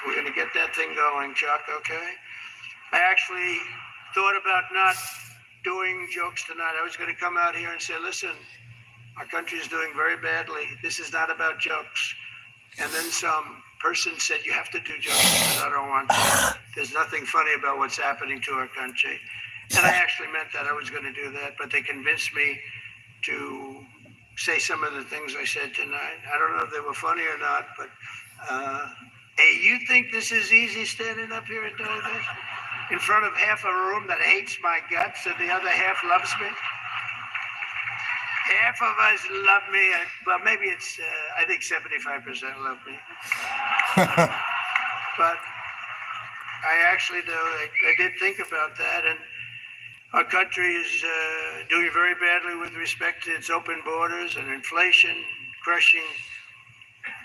We're going to get that thing going, Chuck, okay? I actually thought about not doing jokes tonight. I was going to come out here and say, listen, our country is doing very badly. This is not about jokes. And then some. person said, you have to do justice, and I don't want to. There's nothing funny about what's happening to our country. And I actually meant that I was going to do that, but they convinced me to say some of the things I said tonight. I don't know if they were funny or not, but hey, you think this is easy standing up here and doing this? In front of half a room that hates my guts and the other half loves me? Half of us love me, well, maybe it's, I think 75% love me. But I actually, though, I did think about that, and our country is doing very badly with respect to its open borders and inflation, crushing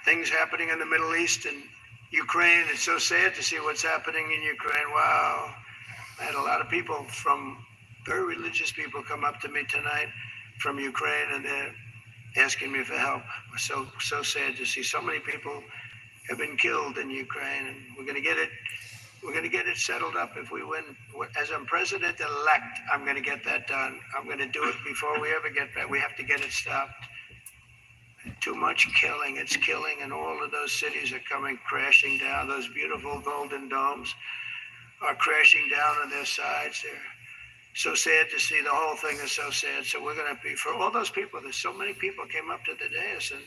things happening in the Middle East and Ukraine. It's so sad to see what's happening in Ukraine. Wow. I had a lot of people very religious people come up to me tonight from Ukraine, and they're asking me for help. It's so sad to see so many people have been killed in Ukraine, and we're going to get it settled up if we win. As I'm president-elect, I'm going to get that done. I'm going to do it before we ever get back. We have to get it stopped. Too much killing. It's killing, and all of those cities are coming crashing down. Those beautiful golden domes are crashing down on their sides. They're so sad to see. The whole thing is so sad. So we're going to be, for all those people, there's so many people came up to the dais, and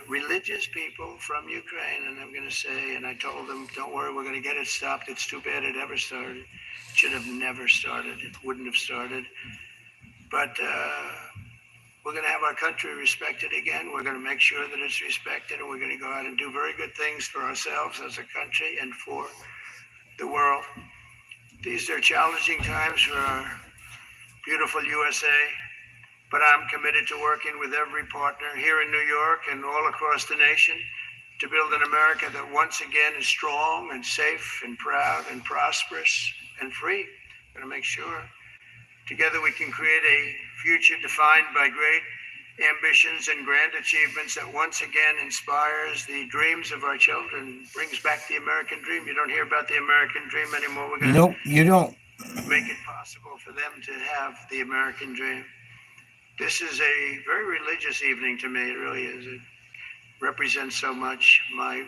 religious people from Ukraine, and I'm going to say, and I told them, don't worry, we're going to get it stopped. It's too bad it ever started. It should have never started. It wouldn't have started. But we're going to have our country respected again. We're going to make sure that it's respected, and we're going to go out and do very good things for ourselves as a country and for the world. These are challenging times for our beautiful USA. But I'm committed to working with every partner here in New York and all across the nation to build an America that once again is strong and safe and proud and prosperous and free. I'm going to make sure together we can create a future defined by great ambitions and grand achievements that once again inspires the dreams of our children, brings back the American dream. You don't hear about the American dream anymore. We're going Nope, you don't. make it possible for them to have the American dream. This is a very religious evening to me. It really is. It represents so much. My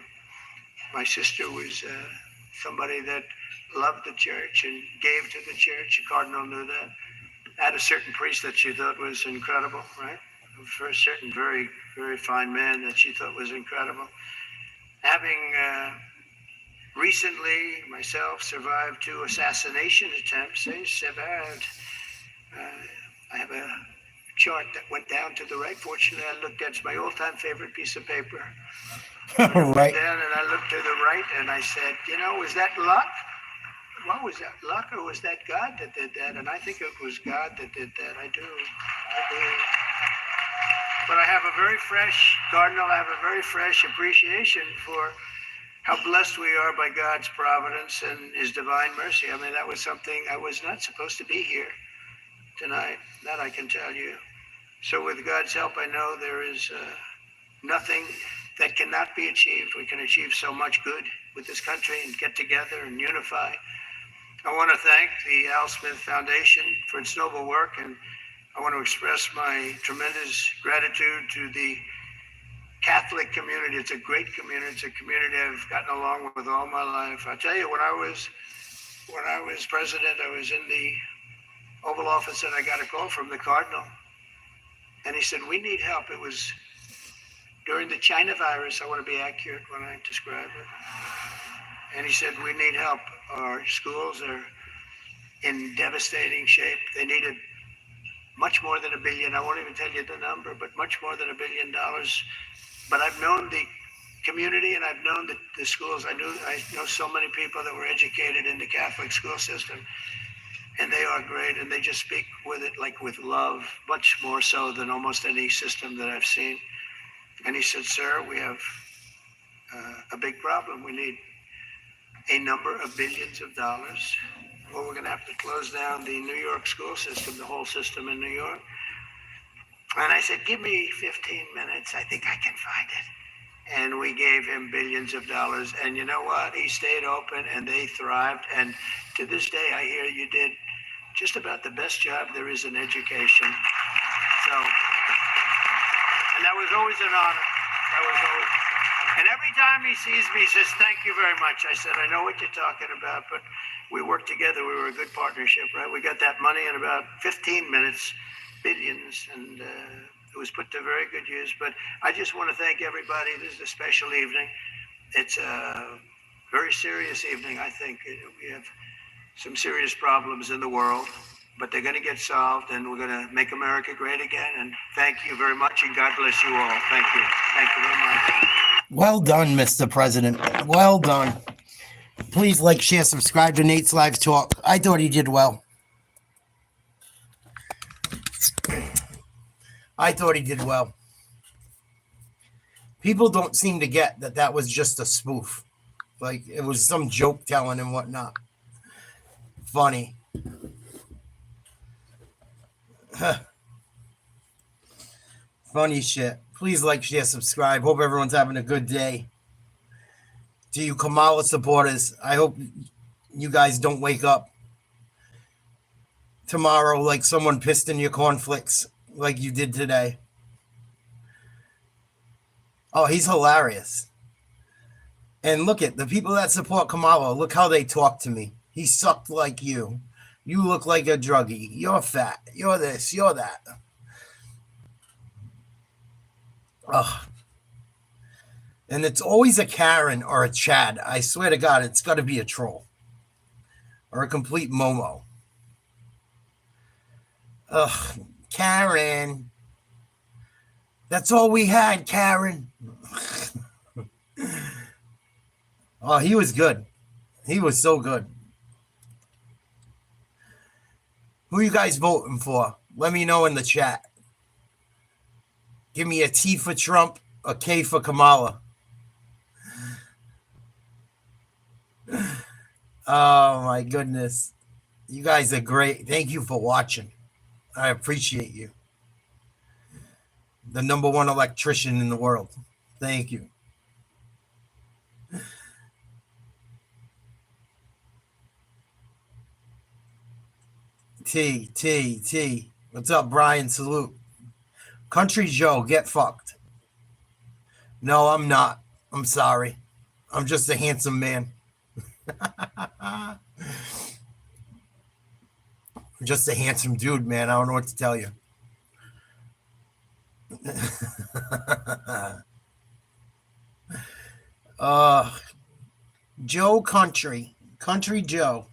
sister was somebody that loved the church and gave to the church. The cardinal knew that. Had a certain priest that she thought was incredible, right? For a certain very, very fine man that she thought was incredible. Having recently myself survived 2 assassination attempts, I have a chart that went down to the right. Fortunately, I looked at it's my all-time favorite piece of paper. I went Right. down and I looked to the right and I said, was that luck? What was that, luck, or was that God that did that? And I think it was God that did that. I do. But I have a very fresh, Cardinal, I have a very fresh appreciation for how blessed we are by God's providence and his divine mercy. I mean, that was something, I was not supposed to be here tonight. That I can tell you. So with God's help, I know there is nothing that cannot be achieved. We can achieve so much good with this country and get together and unify. I want to thank the Al Smith Foundation for its noble work, and I want to express my tremendous gratitude to the Catholic community. It's a great community. It's a community I've gotten along with all my life. I tell you, when I was president, I was in the Oval Office and I got a call from the Cardinal. And he said, we need help. It was during the China virus. I want to be accurate when I describe it. And he said, we need help. Our schools are in devastating shape. They needed much more than $1 billion. I won't even tell you the number, but much more than $1 billion. But I've known the community and I've known the schools. I know so many people that were educated in the Catholic school system. And they are great, and they just speak with it like with love, much more so than almost any system that I've seen. And he said, sir, we have a big problem. We need a number of billions of dollars, or we're going to have to close down the New York school system, the whole system in New York. And I said, give me 15 minutes. I think I can find it. And we gave him billions of dollars. And you know what? He stayed open, and they thrived. And to this day, I hear you did just about the best job there is in education. So, and that was always an honor. And every time he sees me, he says, "Thank you very much." I said, "I know what you're talking about, but we worked together. We were a good partnership, right? We got that money in about 15 minutes, billions, and it was put to very good use." But I just want to thank everybody. This is a special evening. It's a very serious evening. I think we have some serious problems in the world, but they're going to get solved, and we're going to make America great again. And thank you very much, and God bless you all. Thank you. Thank you very much. Well done, Mr. President. Well done. Please like, share, subscribe to Nate's Live Talk. I thought he did well. I thought he did well. People don't seem to get that that was just a spoof. Like, it was some joke telling and whatnot. Funny. Funny shit. Please like, share, subscribe. Hope everyone's having a good day. To you Kamala supporters, I hope you guys don't wake up tomorrow like someone pissed in your cornflakes like you did today. Oh, he's hilarious. And look at the people that support Kamala. Look how they talk to me. He sucked like you. You look like a druggie. You're fat. You're this. You're that. Ugh. And it's always a Karen or a Chad. I swear to God, it's got to be a troll or a complete Momo. Ugh, Karen. That's all we had, Karen. Oh, he was good. He was so good. Who you guys voting for? Let me know in the chat. Give me a T for Trump, a K for Kamala. Oh, my goodness. You guys are great. Thank you for watching. I appreciate you. The #1 electrician in the world. Thank you. T. What's up, Brian? Salute. Country Joe, get fucked. No, I'm not. I'm sorry. I'm just a handsome man. I'm just a handsome dude, man. I don't know what to tell you. Joe Country Joe.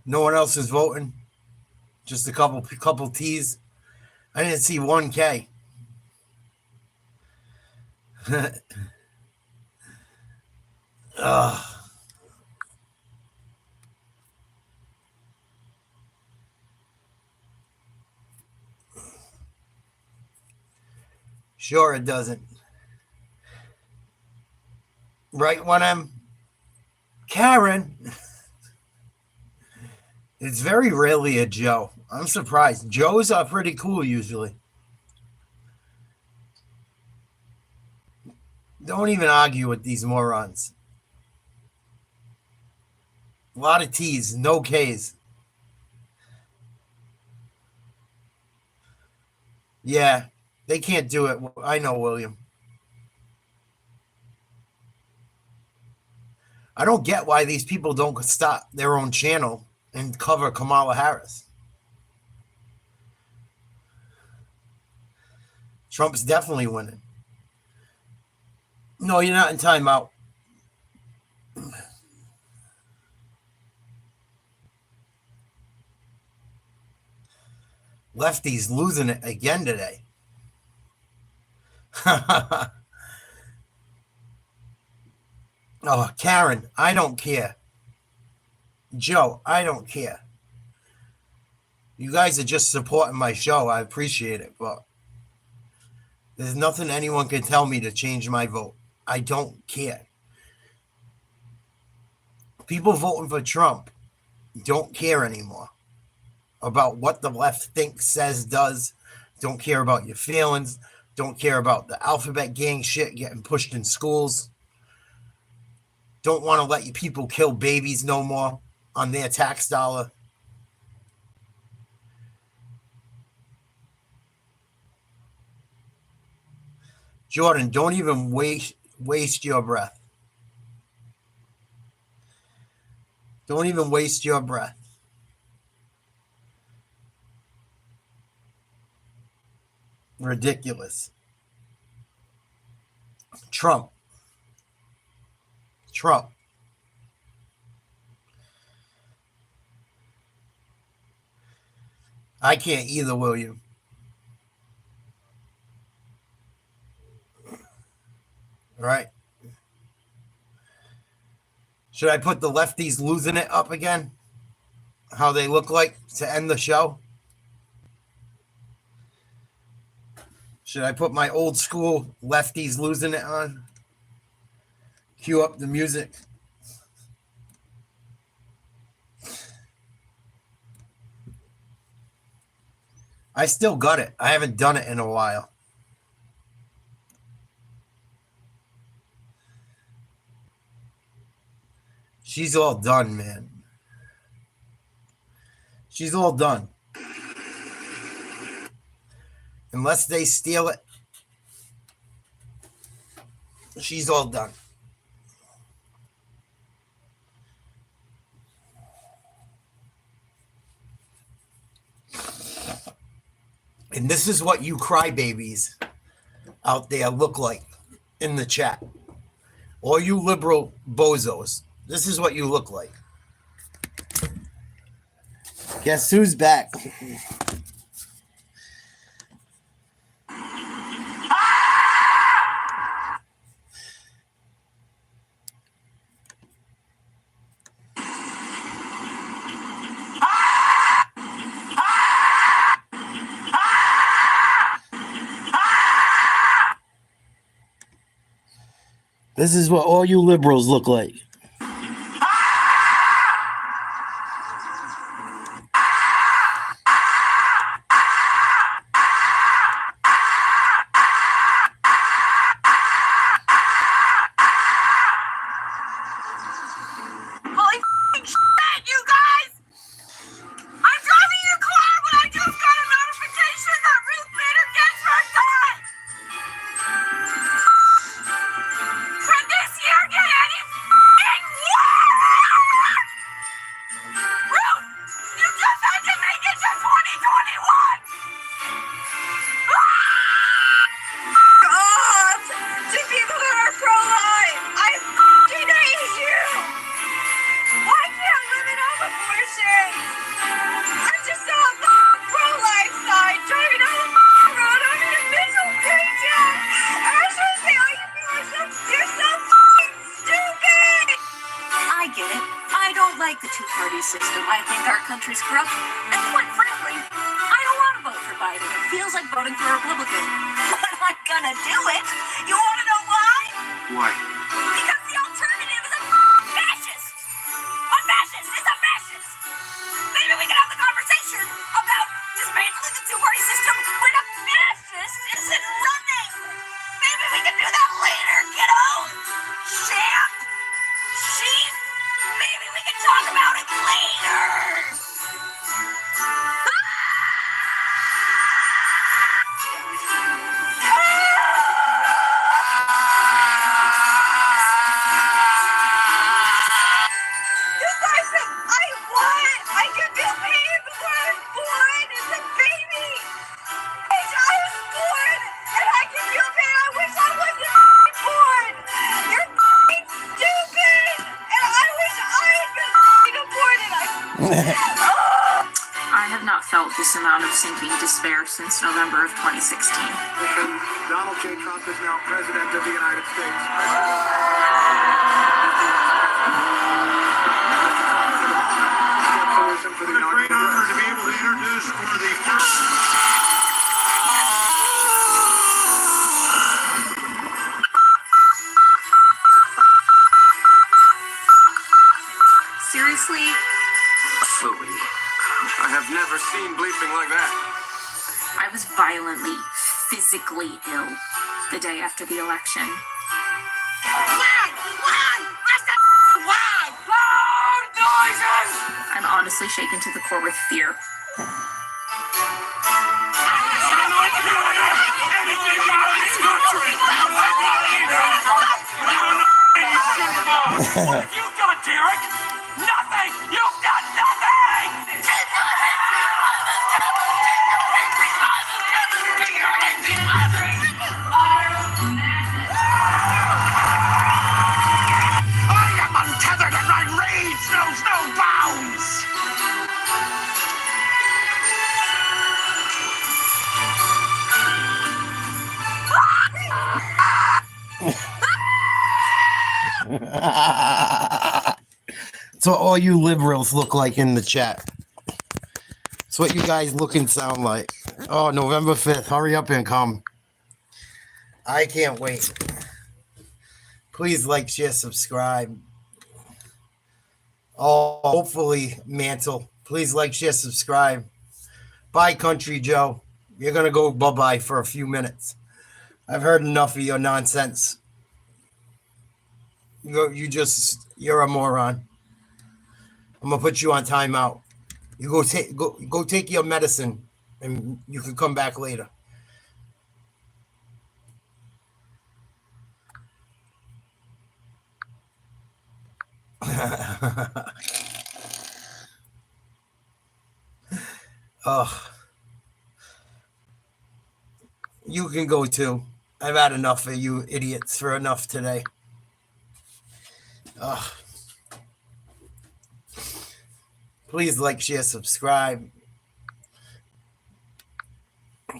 No one else is voting. Just a couple T's. I didn't see 1K. Sure, it doesn't. Right when I'm Karen. It's very rarely a Joe. I'm surprised. Joes are pretty cool usually. Don't even argue with these morons. A lot of T's, no K's. Yeah, they can't do it. I know, William. I don't get why these people don't stop their own channel and cover Kamala Harris. Trump's definitely winning. No, you're not in timeout. Lefty's losing it again today. Oh, Karen, I don't care. Joe, I don't care. You guys are just supporting my show. I appreciate it, but there's nothing anyone can tell me to change my vote. I don't care. People voting for Trump don't care anymore about what the left thinks, says, does. Don't care about your feelings. Don't care about the alphabet gang shit getting pushed in schools. Don't want to let you people kill babies no more on their tax dollar. Jordan, don't even waste your breath. Don't even waste your breath. Ridiculous. Trump. I can't either, will you? All right. Should I put the lefties losing it up again? How they look like to end the show? Should I put my old school lefties losing it on? Cue up the music. I still got it. I haven't done it in a while. She's all done, man. She's all done. Unless they steal it, she's all done. And this is what you crybabies out there look like in the chat. All you liberal bozos. This is what you look like. Guess who's back? This is what all you liberals look like. Holy shit, you guys! I'm driving your car, but I just got a notification that Ruth Bader Ginsburg died! Can this year get any f***ing worse? Ruth, you just had to make it to 2021! God! To people who are pro-life, I f***ing hate you! Why can't women have abortion? I'm just on the pro-life side, driving down the road on an official paycheck. And I just say, all you people are you're so f***ing stupid! I get it. I don't like the two-party system. I think our country's corrupt. And quite frankly, I don't want to vote for Biden. It feels like voting for a Republican. But I'm gonna do it. You want to know why? Why? Because the alternative is a fascist! A fascist is a fascist! Maybe we can have the conversation about dismantling the two-party system when a fascist isn't running! Maybe we can do that later, kiddo! Champ! Chief! Maybe we can talk about it later! You guys, I won! I can feel pain before I was born! It's a baby! I was born! And I can feel pain! I wish I wasn't born! You're stupid! And I wish I had been aborted! I have not felt this amount of sinking despair since November of 2016. Donald J. Trump is now president of the United States. It's a great honor to be able to introduce one of the first. Seriously? Phooey. I have never seen bleeping like that. I was violently, physically ill the day after the election. I'm honestly shaken to the core with fear. What have you done, Derek? Nothing! You've done nothing! I am untethered and my rage knows no bounds! That's what all you liberals look like in the chat. That's what you guys look and sound like. Oh, November 5th. Hurry up and come. I can't wait. Please like, share, subscribe. Oh, hopefully, Mantle. Please like, share, subscribe. Bye, Country Joe. You're going to go bye-bye for a few minutes. I've heard enough of your nonsense. You're a moron. I'm going to put you on timeout. You go take your medicine, and you can come back later. Oh, you can go too. I've had enough of you idiots for enough today. Please like, share, subscribe.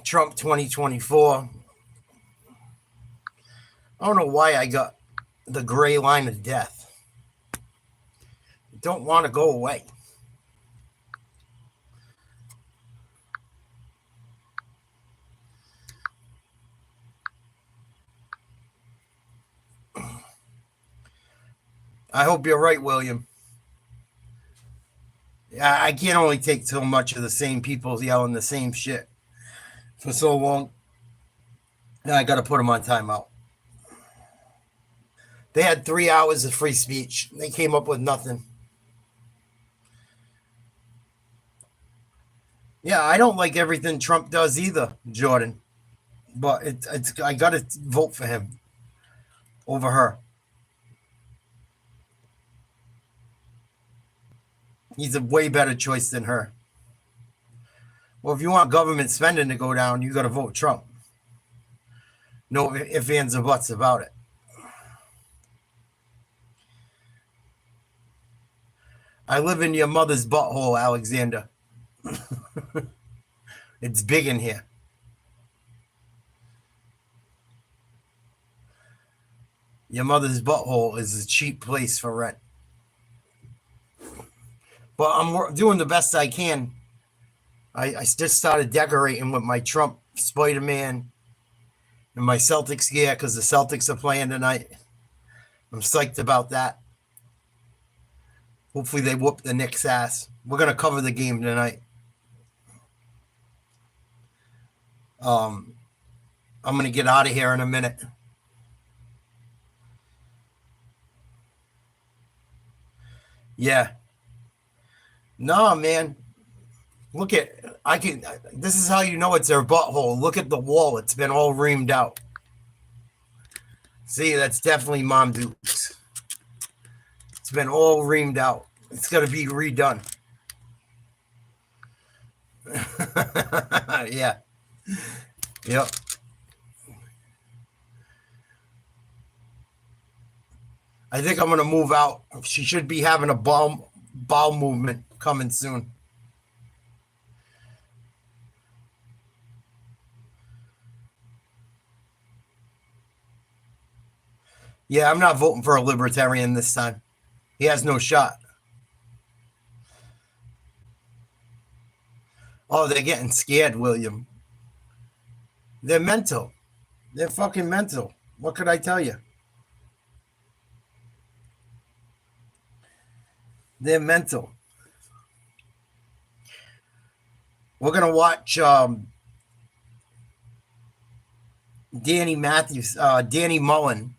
Trump 2024. I don't know why I got the gray line of death. Don't want to go away. I hope you're right, William. I can't only take so much of the same people yelling the same shit for so long. And I got to put them on timeout. They had 3 hours of free speech. They came up with nothing. Yeah, I don't like everything Trump does either, Jordan. But it's I got to vote for him over her. He's a way better choice than her. Well, if you want government spending to go down, you got to vote Trump. No ifs, ands, or buts about it. I live in your mother's butthole, Alexander. It's big in here. Your mother's butthole is a cheap place for rent. But I'm doing the best I can. I just started decorating with my Trump Spider-Man and my Celtics gear because the Celtics are playing tonight. I'm psyched about that. Hopefully they whoop the Knicks' ass. We're going to cover the game tonight. I'm going to get out of here in a minute. Yeah. No, man. Look at, this is how you know it's their butthole. Look at the wall. It's been all reamed out. See, that's definitely Mom Dukes. It's been all reamed out. It's got to be redone. Yeah. Yep. I think I'm going to move out. She should be having a bowel movement coming soon. Yeah, I'm not voting for a libertarian this time. He has no shot. Oh, they're getting scared, William. They're mental. They're fucking mental. What could I tell you? They're mental. We're going to watch Danny Mullen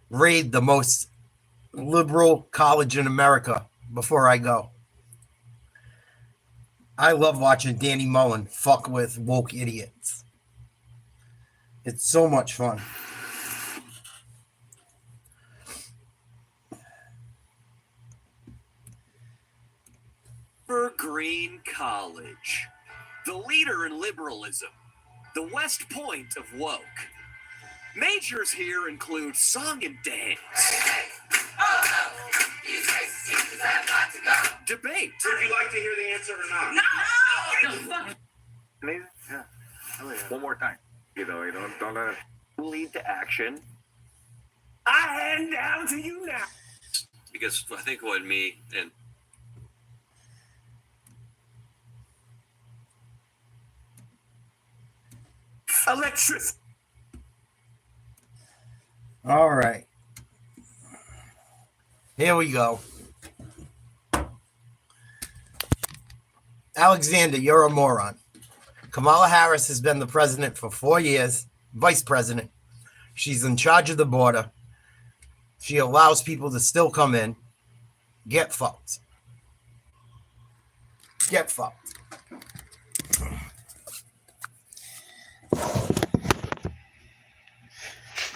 raid the most liberal college in America before I go. I love watching Danny Mullen fuck with woke idiots. It's so much fun. Evergreen College, the leader in liberalism, the West Point of woke. Majors here include song and dance, debate. Would you like to hear the answer or not? No! Amazing. Yeah. Oh, yeah. One more time. You know, don't let it Lead to action. I hand down to you now. Because I think what me and electricity. All right. Here we go. Alexander, you're a moron. Kamala Harris has been the president for 4 years, vice president. She's in charge of the border. She allows people to still come in. Get fucked. Get fucked.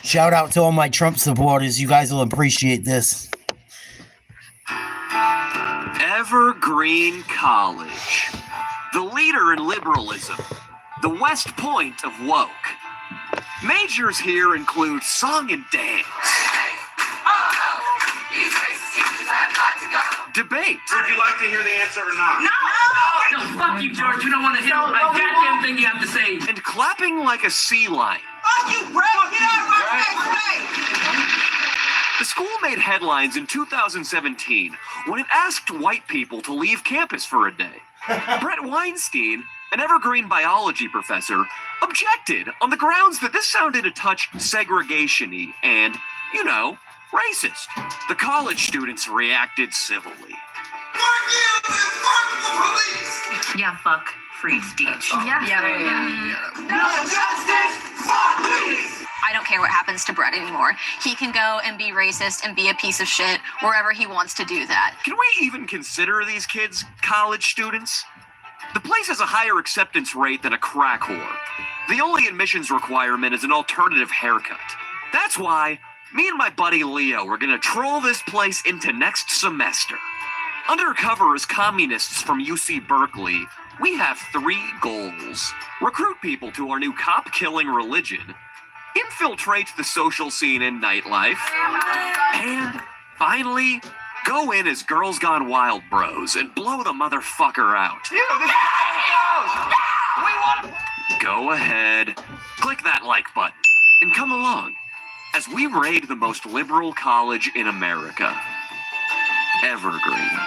Shout out to all my Trump supporters. You guys will appreciate this. Evergreen College, the leader in liberalism, the West Point of woke. Majors here include song and dance, debate. Would you like to hear the answer or not? No, fuck you, George. You don't want to hear a goddamn thing you have to say. And clapping like a sea lion. Fuck you, Brett! Get out of my face! The school made headlines in 2017 when it asked white people to leave campus for a day. Brett Weinstein, an Evergreen biology professor, objected on the grounds that this sounded a touch segregation-y and, you know, racist. The college students reacted civilly. Fuck you! Fuck the police! Yeah, fuck free speech. Yeah. No justice! Fuck police! I don't care what happens to Brett anymore. He can go and be racist and be a piece of shit wherever he wants to do that. Can we even consider these kids college students? The place has a higher acceptance rate than a crack whore. The only admissions requirement is an alternative haircut. That's why me and my buddy Leo are gonna troll this place into next semester. Undercover as communists from UC Berkeley, we have 3 goals. Recruit people to our new cop-killing religion, infiltrate the social scene and nightlife, and finally, go in as Girls Gone Wild bros and blow the motherfucker out. Go ahead, click that like button, and come along as we raid the most liberal college in America, Evergreen.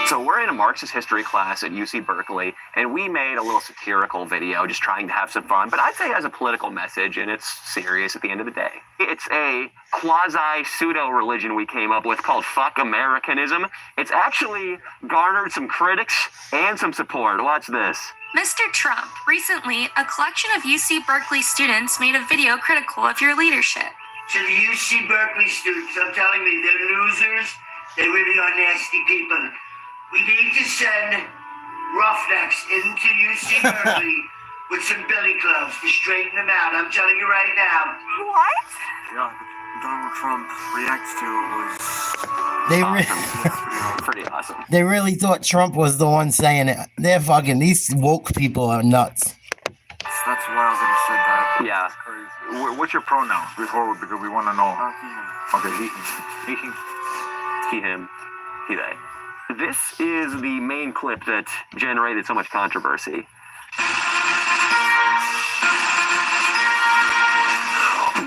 So we're in a Marxist history class at UC Berkeley, and we made a little satirical video just trying to have some fun, but I'd say it has a political message, and it's serious at the end of the day. It's a quasi-pseudo-religion we came up with called Fuck Americanism. It's actually garnered some critics and some support. Watch this. Mr. Trump, recently, a collection of UC Berkeley students made a video critical of your leadership. To the UC Berkeley students, I'm telling you, they're losers. They really are nasty people. We need to send roughnecks into UC Berkeley with some billy clubs to straighten them out. I'm telling you right now. What? Yeah, Donald Trump reacts to was Pretty awesome. They really thought Trump was the one saying it. They're fucking, these woke people are nuts. That's why I was gonna say that. Yeah. What's your pronoun before, because we want to know. Okay, He, him, he, they. This is the main clip that generated so much controversy.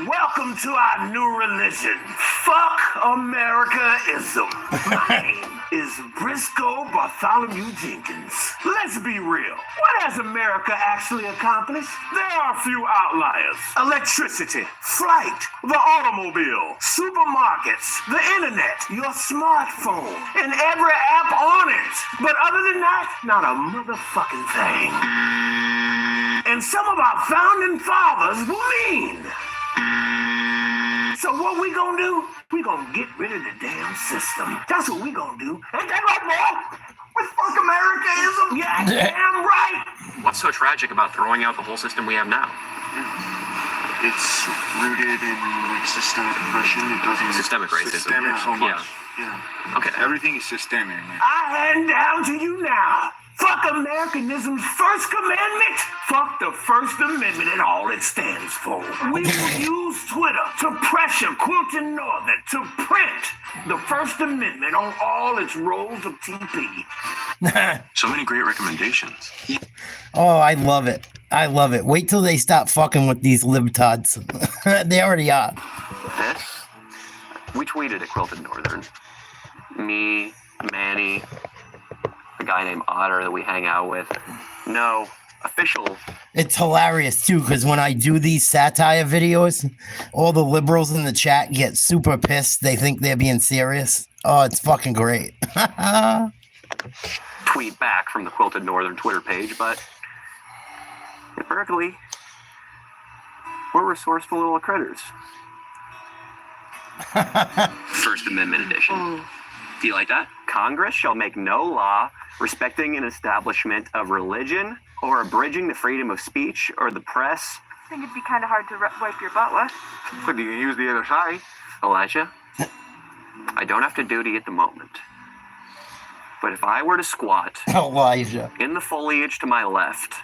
Welcome to our new religion, Fuck Americaism. My name is Briscoe Bartholomew Jenkins. Let's be real. What has America actually accomplished? There are a few outliers. Electricity, flight, the automobile, supermarkets, the internet, your smartphone, and every app on it. But other than that, not a motherfucking thing. And some of our founding fathers were mean. So what we gonna do? We gonna get rid of the damn system. That's what we gonna do. Ain't that right, boy? with fuck Americanism? Yeah, damn right. What's so tragic about throwing out the whole system we have now? It's rooted in like systemic oppression. It doesn't Systemic racism. Systemic so much. Yeah. Okay. Everything is systemic, man. I hand down to you now. Fuck Americanism's first commandment. Fuck the First Amendment and all it stands for. We will use Twitter to pressure Quilton Northern to print the First Amendment on all its rolls of TP. So many great recommendations. Oh, I love it. I love it. Wait till they stop fucking with these libtards. They already are. This? We tweeted at Quilted Northern. Me, Manny, a guy named Otter that we hang out with. No, official. It's hilarious too, because when I do these satire videos, all the liberals in the chat get super pissed. They think they're being serious. Oh, it's fucking great. Tweet back from the Quilted Northern Twitter page, but at Berkeley, we're resourceful little critters. First Amendment edition. Do you like that? Congress shall make no law respecting an establishment of religion or abridging the freedom of speech or the press. I think it'd be kind of hard to wipe your butt with. But you can use the other side. Elijah, I don't have to duty at the moment. But if I were to squat Elijah in the foliage to my left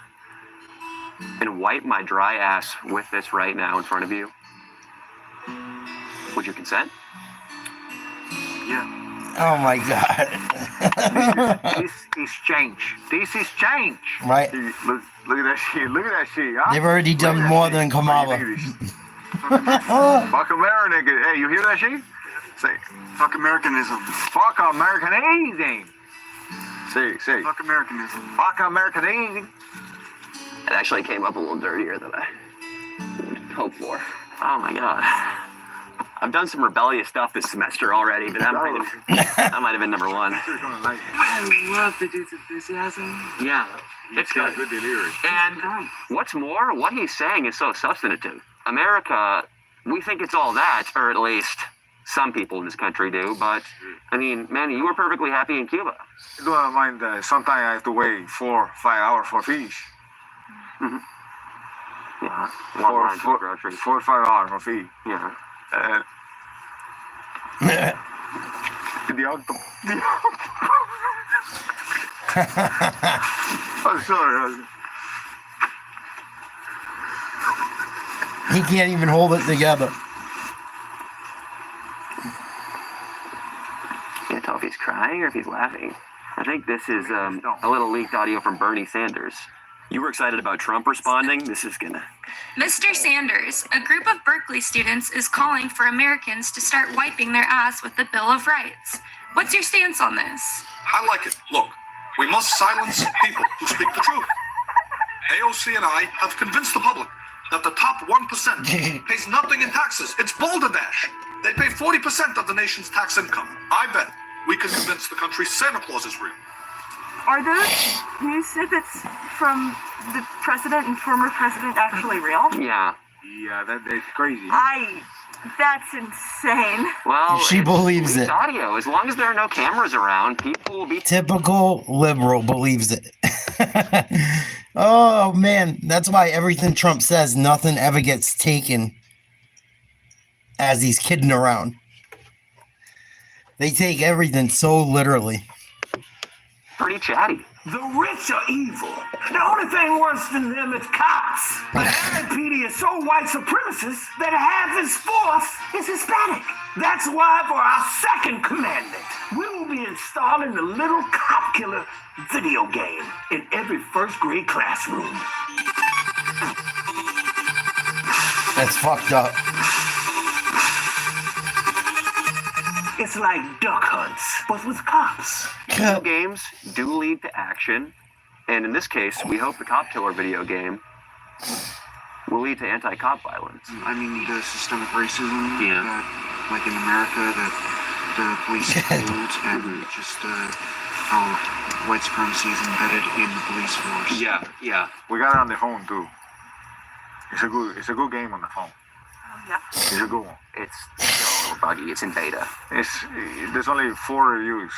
and wipe my dry ass with this right now in front of you, would you consent? Yeah. Oh my god. This is change. This is change. Right. Look at that shit. Look at that shit. Huh? They've already done more than Kamala. Fuck America. Hey, you hear that shit? Say, fuck Americanism. Fuck Americanism. Say. Fuck Americanism. Fuck Americanism. It actually came up a little dirtier than I would hope for. Oh my god. I've done some rebellious stuff this semester already, but that might have been number one. I love the dude's enthusiasm. Yeah, it's good. Good delivery. And what's more, what he's saying is so substantive. America, we think it's all that, or at least some people in this country do, but, I mean, Manny, you were perfectly happy in Cuba. I don't mind that sometimes I have to wait 4 or 5 hours for fish. Mm-hmm. Yeah, long lines for groceries. 4 or 5 hours for fish. Yeah. The octopus. I'm sorry. He can't even hold it together. Can't tell if he's crying or if he's laughing. I think this is a little leaked audio from Bernie Sanders. You were excited about Trump responding? This is gonna... Mr. Sanders, a group of Berkeley students is calling for Americans to start wiping their ass with the Bill of Rights. What's your stance on this? I like it. Look, we must silence people who speak the truth. AOC and I have convinced the public that the top 1% pays nothing in taxes. It's balderdash. They pay 40% of the nation's tax income. I bet we can convince the country Santa Claus is real. Are those news snippets from the president and former president actually real? Yeah. Yeah, that's crazy. That's insane. Well, She believes it's it. audio. As long as there are no cameras around, people will be... Typical liberal believes it. Oh man, that's why everything Trump says, nothing ever gets taken as he's kidding around. They take everything so literally. Pretty chatty. The rich are evil. The only thing worse than them is cops. But LAPD is so white supremacist that half his force is Hispanic. That's why for our second commandment, we will be installing the Little Cop Killer video game in every first grade classroom. That's fucked up. It's like duck hunts, but with cops. Video games do lead to action, and in this case, we hope the Cop Killer video game will lead to anti-cop violence. I mean, the systemic racism that, like in America, that the police hold, and just how white supremacy is embedded in the police force. Yeah. We got it on the phone too. It's a good game on the phone. Yeah. It's a good one. It's still buggy. It's in beta. There's only 4 reviews.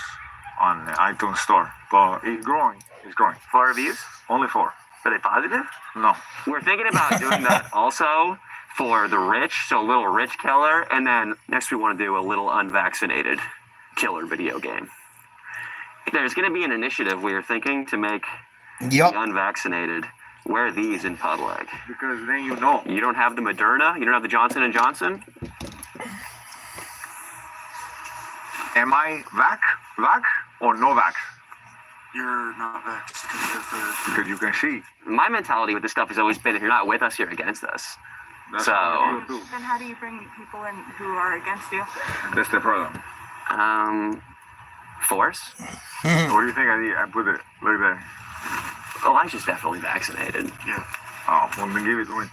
on the iTunes store, but it's growing. It's growing. 4 reviews? Only 4. Are they positive? No. We're thinking about doing that also for the rich, so a little rich killer, and then next we want to do a little unvaccinated killer video game. There's going to be an initiative we are thinking to make the unvaccinated wear these in public. Because then you know. You don't have the Moderna? You don't have the Johnson & Johnson? Am I vax or no vax? You're not vaxxed Because you can see. My mentality with this stuff has always been, if you're not with us, you're against us. That's so, what you do. Then how do you bring people in who are against you? That's the problem. Force? What do you think I put it? Look there. Elijah's definitely vaccinated. Yeah. Oh, well, then give it to me.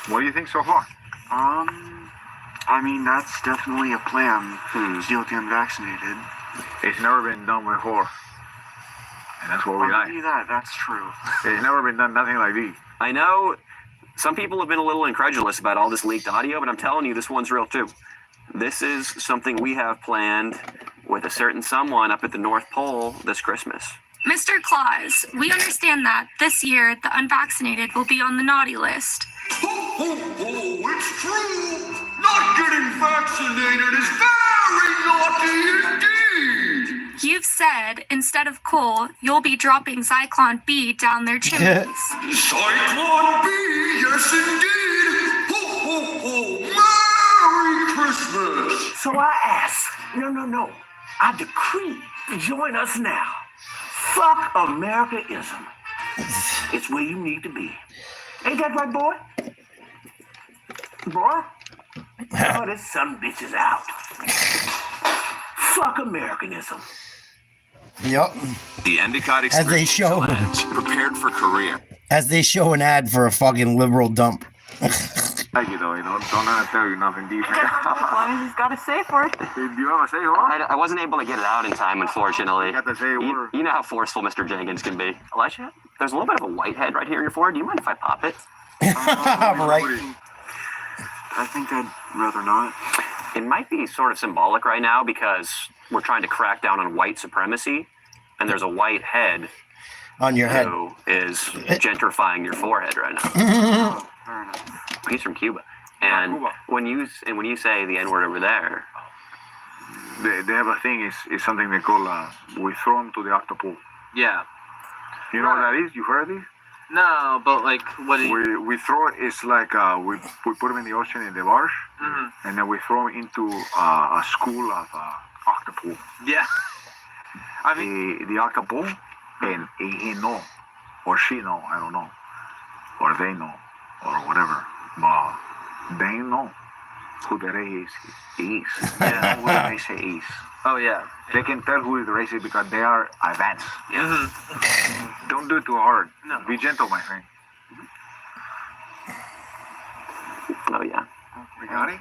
What do you think so far? I mean, that's definitely a plan to deal with the unvaccinated. It's never been done before. And that's what we I'll like. give you that, that's true. It's never been done, nothing like this. I know some people have been a little incredulous about all this leaked audio, but I'm telling you, this one's real too. This is something we have planned with a certain someone up at the North Pole this Christmas. Mr. Claus, we understand that this year the unvaccinated will be on the naughty list. It's true. Not getting vaccinated is very naughty indeed. You've said instead of coal, you'll be dropping Zyklon B down their chimneys. Cyclone B, yes indeed. Ho, ho, ho. Merry Christmas. So I ask, no. I decree, join us now. Fuck Americanism. It's where you need to be. Ain't that right, boy? Boy? Oh, this son bitch is out. Fuck Americanism. Yep. The Endicott As they show. prepared for career. As they show an ad for a fucking liberal dump. Thank you, though. Don't I tell you nothing different. As long as he's got a safe word. Do you have a safe word? I wasn't able to get it out in time, unfortunately. You got to say a word. You know how forceful Mr. Jenkins can be. Elijah, there's a little bit of a whitehead right here in your forehead. Do you mind if I pop it? Right. I think I'd rather not. It might be sort of symbolic right now because we're trying to crack down on white supremacy, and there's a white head on your head who is gentrifying your forehead right now. He's from Cuba, and when you say the N-word over there, they have a thing. It's something they call we throw them to the octopool. Yeah. You know what that is? You heard of this? No, but like, what do you... We throw it. It's like we put them in the ocean in the barge, and then we throw them into a school of octopool. Yeah. I mean, the octopool, and he know, or she know, I don't know, or they know, or whatever, but they know who the race is. Yeah, who the race is. Oh yeah. They can tell who the race is because they are advanced. Don't do it too hard. No. Be gentle, my friend. oh yeah, You got it?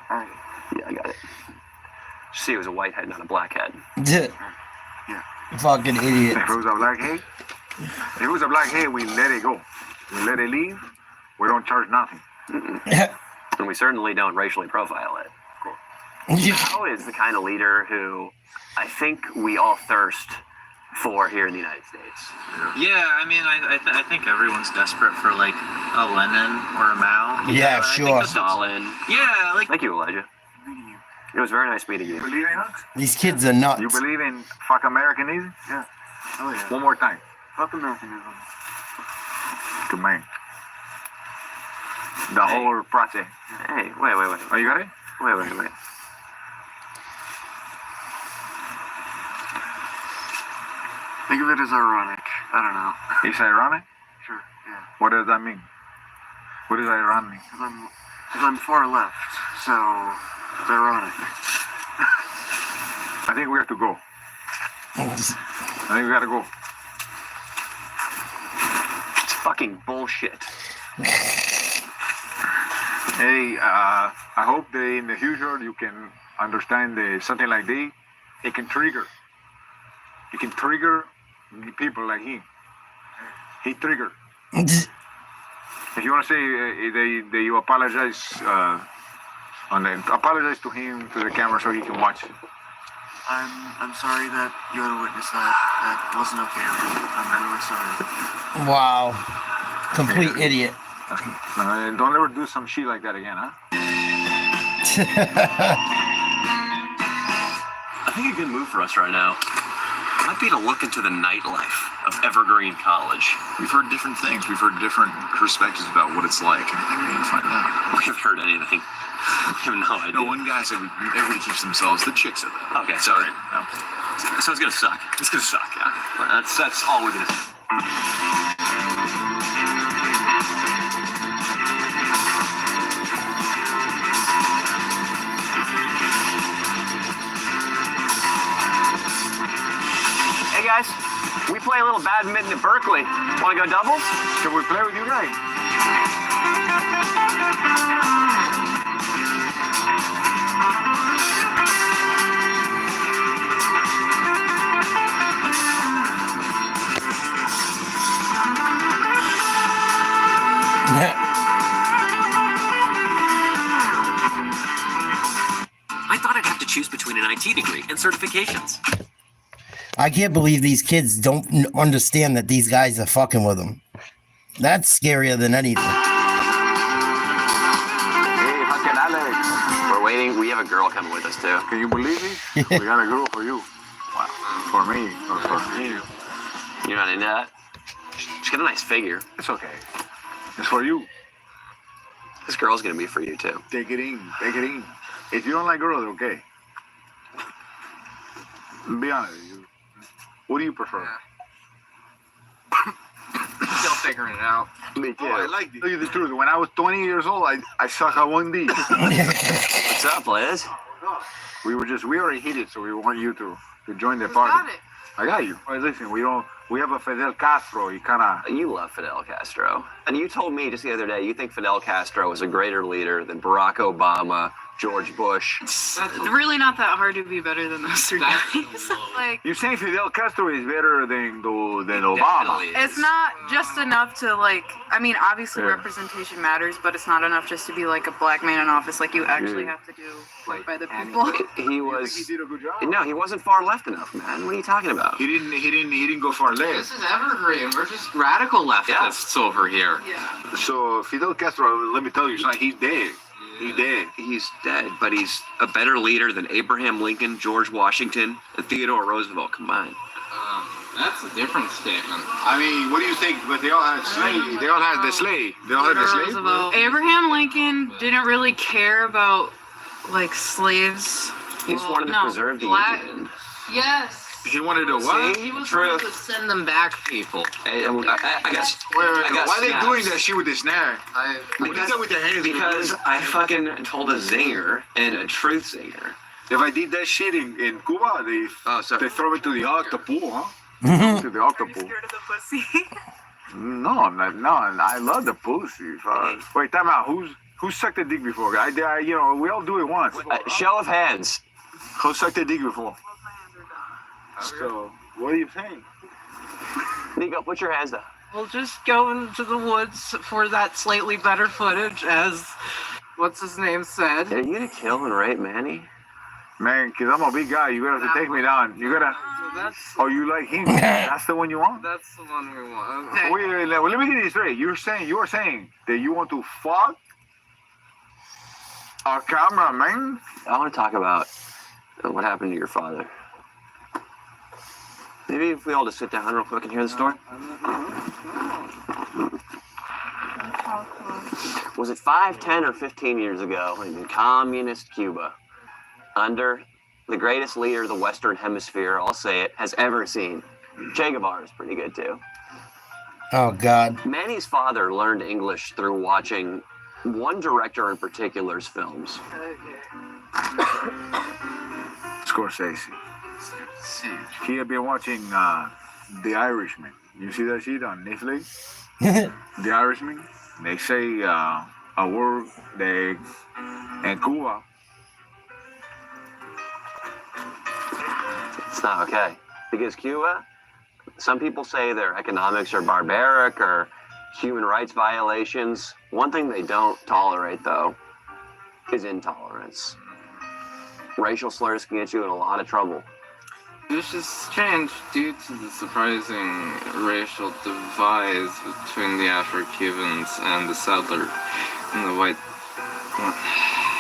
yeah, I got it. See, it was a white head, not a black head. Fucking idiot. If it was a black head, we let it go. We let it leave. We don't charge nothing. And we certainly don't racially profile it. Joe is the kind of leader who I think we all thirst for here in the United States. yeah, I mean, I think everyone's desperate for like a Lenin or a Mao. Yeah, I think sure. Stalin. Yeah, like... Thank you, Elijah. It was very nice meeting you. You believe in us? These kids are nuts. You believe in fuck Americanism? Yeah. Oh yeah. One more time. Fuck Americanism. Good man. The whole process. Hey, wait. Oh, you got it? Wait. Think of it as ironic. I don't know. It's ironic? Sure, yeah. What does that mean? What is ironic? Because I'm far left, so it's ironic. I think we have to go. I think we gotta go. It's fucking bullshit. Hey, I hope that in the future you can understand that something like this, it can trigger. It can trigger people like him. He triggered. If you want to say that you apologize, apologize to him, to the camera, so he can watch it. I'm sorry that you had to witness that. That wasn't okay. I'm really sorry. Wow. Complete idiot. Don't ever do some shit like that again, huh? I think a good move for us right now might be to look into the nightlife of Evergreen College. We've heard different things. We've heard different perspectives about what it's like. And I think we need to find out. We haven't heard anything. We have no idea. No, one guy said everybody keeps themselves. The chick said that. Okay, sorry. No. So it's gonna suck. It's gonna suck, yeah. That's all we're gonna do. Hey guys, we play a little badminton at Berkeley. Want to go doubles? Can we play with you guys? I thought I'd have to choose between an IT degree and certifications. I can't believe these kids don't understand that these guys are fucking with them. That's scarier than anything. Hey, fucking Alex. We're waiting. We have a girl coming with us too. Can you believe it? We got a girl for you. Wow. For me. Or for you. You're not into that? She's got a nice figure. It's okay. It's for you. This girl's gonna be for you too. Take it in. Take it in. If you don't like girls, okay. Be honest with you. What do you prefer? Still figuring it out. Me too. Oh, I like it. Tell you the truth. When I was 20 years old, I sucked at 1D. What's up, Liz? We already hit it, so we want you to join the party. Got it. I got you. Well, listen, we have a Fidel Castro. He kind of. You love Fidel Castro. And you told me just the other day you think Fidel Castro was a greater leader than Barack Obama, George Bush. It's really not that hard to be better than those three guys. Like, You're saying Fidel Castro is better than Obama? Definitely is. it's not just enough to like. I mean, obviously Yeah. representation matters, but it's not enough just to be like a black man in office. Like you actually have to do right by the people. He was. He did a good job. No, he wasn't far left enough, man. What are you talking about? He didn't go far left. This is Evergreen. We're just radical leftists over here. Yeah. So Fidel Castro, let me tell you, son, he's dead. He's dead. He's dead, but he's a better leader than Abraham Lincoln, George Washington, and Theodore Roosevelt combined. That's a different statement. I mean, what do you think? But they all had slave. They all had the slave. They all had the slave. Roosevelt. Abraham Lincoln didn't really care about like slaves. He just wanted to preserve the black. Union. Yes. He wanted to what? He was Truth. supposed to send them back people. I guess. Wait, I guess why are they snaps. doing that shit with the snare? Because, with the hands. because I fucking told a zinger and a truth zinger. If I did that shit in Cuba, they throw it to the octopus, huh? To the octopus. Scared of the pussy. No, I'm not. No, I love the pussy. Wait, time out. Who sucked a dick before? We all do it once. Show of hands. Who sucked a dick before? So, what are you saying? Nico, put your hands down. We'll just go into the woods for that slightly better footage, as what's his name said. Are you gonna kill and rape Manny? Man, because I'm a big guy, you gotta have to take me down. You gotta. Oh, you like him? That's the one you want? That's the one we want. Okay. Wait, let me get this straight. You are saying that you want to fuck a cameraman? I want to talk about what happened to your father. Maybe if we all just sit down real quick and hear the story. Was it 5, 10, or 15 years ago in communist Cuba, under the greatest leader the Western Hemisphere, I'll say it, has ever seen? Che Guevara is pretty good too. Oh, God. Manny's father learned English through watching one director in particular's films. Scorsese. He had been watching The Irishman. You see that shit on Netflix? The Irishman. They say a word in Cuba. It's not okay. Because Cuba, some people say their economics are barbaric or human rights violations. One thing they don't tolerate, though, is intolerance. Racial slurs can get you in a lot of trouble. This is strange due to the surprising racial divides between the Afro-Cubans and the settler and the white.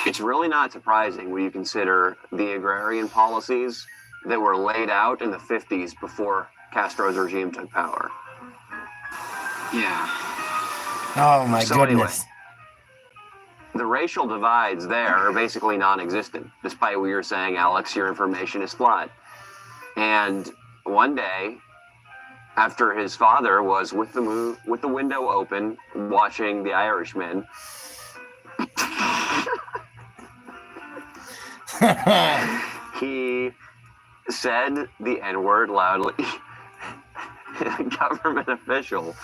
It's really not surprising when you consider the agrarian policies that were laid out in the 50s before Castro's regime took power. Yeah. Oh my So goodness. anyway, the racial divides there are basically non-existent, despite what you're saying, Alex, your information is flawed. And one day, after his father was with the window open, watching The Irishman, he said the N-word loudly. A government official.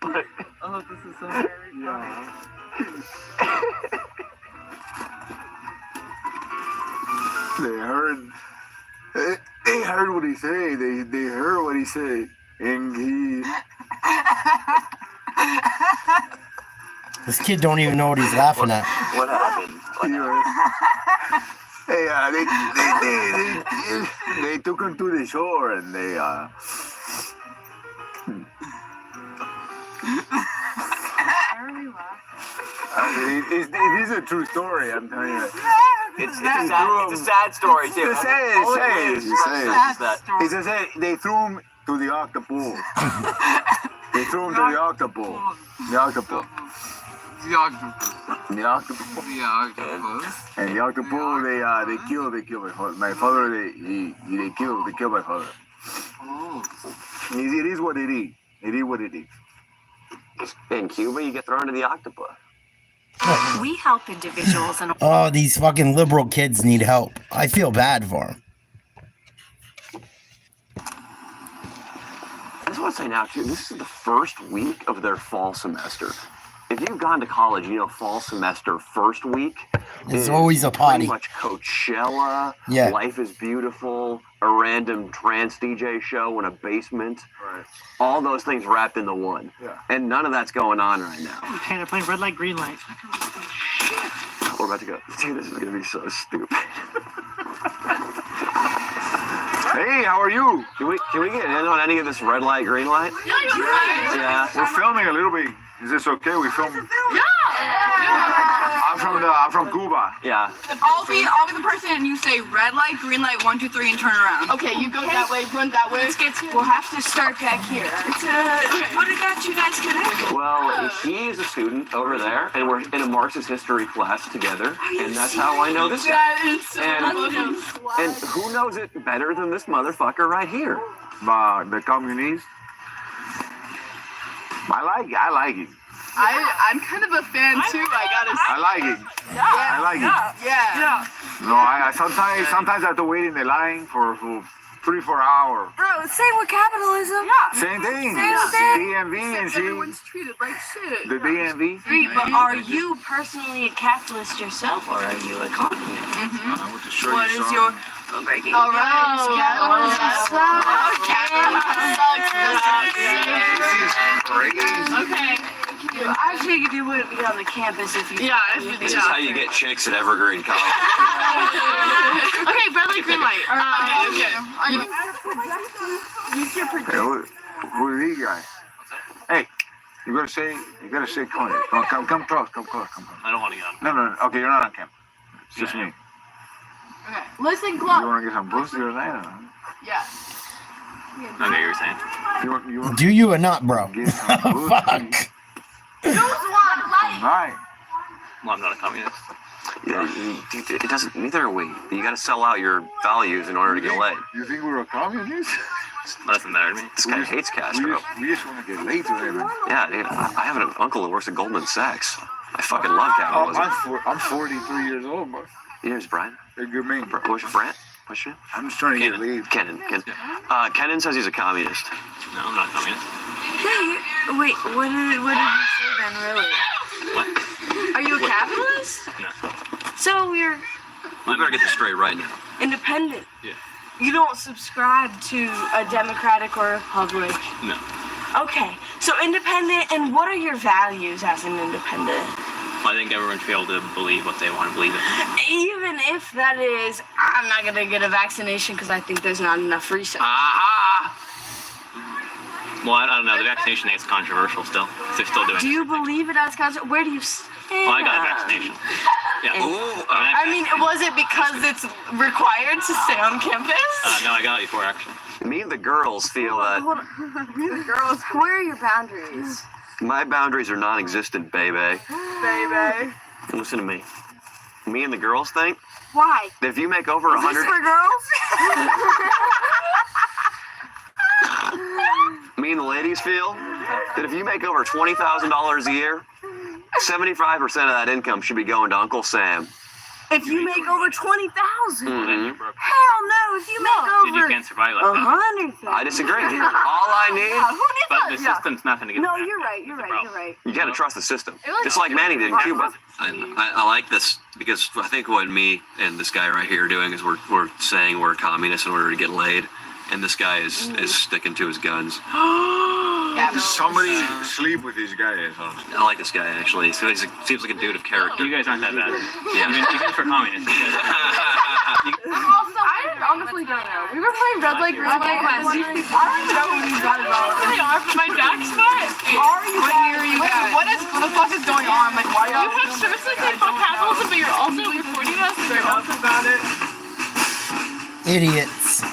But, oh, this is so very funny. They heard what he said. They heard what he said, and he. This kid don't even know what he's laughing at. What happened? Hey, they took him to the shore, and they. It is a true story, I'm telling you. It's a sad story, too. It's sad. They threw him to the octopus. They threw him to the octopus. The octopus. The octopus. The octopus. The octopus. And the octopus, they killed my father. My father, they killed my father. Oh. It is what it is. It is what it is. In Cuba, you get thrown into the octopus. We help individuals and Oh, these fucking liberal kids need help. I feel bad for them. I just want to say now, too, this is the first week of their fall semester. If you've gone to college, you know fall semester first week It's always a party. pretty much Coachella, Yeah. Life is Beautiful, a random trance DJ show in a basement. Right. All those things wrapped into one. Yeah. And none of that's going on right now. Okay, they're playing red light, green light. We're about to go. Dude, this is going to be so stupid. Hey, how are you? Can we get in on any of this red light, green light? Yeah. We're filming a little bit. Is this okay? We film. Yeah. I'm from Cuba. Yeah. I'll be the person, and you say red light, green light, 1, 2, 3, and turn around. Okay, you go that way, run that way. We'll have to start back here. What got you guys connected? Well, he is a student over there, and we're in a Marxist history class together, and that's how I know this guy. That is so And who knows it better than this motherfucker right here? The communist. I like it. I'm kind of a fan too. I gotta say. I like it. Yeah. I like it. Yeah. No, I sometimes I have to wait in the line for 3-4 hours. Bro, same with capitalism. Yeah. Same thing. Same thing. DMV and shit. Everyone's treated like shit. The DMV. But are you personally a capitalist yourself, or are you a communist? With the shirt What you is saw. your? All right. Okay. I figured you wouldn't be on the campus if you. Yeah. This is how you get chicks at Evergreen College. Okay, red light, green light. Okay. Hey, who is he guy? Hey, you gotta say, come on, come close. I don't want to get on. No. Okay, you're not on camera. It's just me. Okay. Listen You close. wanna get some pussy or something? Yeah. Okay, you were saying. You want Do you or not, bro? to get some pussy? Fuck. Choose one. Right. Well, I'm not a communist. Yeah, it doesn't. Neither are we. You got to sell out your values in order to get laid. You think we're a communist? Doesn't matter to me. This guy hates Castro. We just want to get laid today, man. Yeah, dude. I have an uncle that works at Goldman Sachs. I fucking love capitalism. I'm 43 years old, but Here's Brian. they're good men. What's your Brant? What's your name? I'm just trying to get laid. Kenan. Kenan says he's a communist. No, I'm not a communist. Hey, wait. What did you say then? Really? What? Are you a capitalist? No. So you're I better get this straight right now. independent. Yeah. You don't subscribe to a democratic or republic. No. Okay, so independent, and what are your values as an independent? I think everyone should be able to believe what they want to believe in. Even if that is, I'm not gonna get a vaccination because I think there's not enough research. Well, I don't know. The vaccination thing is controversial still. They're still doing Do it. you believe it as concept? Where do you stand? Well, I got a vaccination. Yeah. I mean, was it because it's required to stay on campus? No, I got it before, actually. Me and the girls feel that Hold on. The girls, where are your boundaries? my boundaries are non-existent, baby. Baby. Listen to me. Me and the girls think Why? that if you make over Is this 100, for girls? me and the ladies feel that if you make over $20,000 a year, 75% of that income should be going to Uncle Sam. If you make over 20,000. Mhm. Hell no! If you make Dude, you over can't survive like that. 100,000. I disagree. All I need, Yeah, who needs But that? the Yeah. system's not going to get No, that. you're right. You're right. You're right. you gotta trust the system. Just like Manny did in Cuba. I like this because I think what me and this guy right here are doing is we're saying we're communists in order to get laid, and this guy is sticking to his guns. Somebody sleep with these guys. Honestly. I like this guy actually. So he seems like a dude of character. You guys aren't that bad. Yeah. Even for communists. I honestly don't know. We were playing Red Light, Green Light. I don't know who these guys are. They are from my Jack spot. Are you guys? What the fuck is going on? Like, why you have shirts that say fuck capitalism, but you're also recording us? They're also about it. Idiots.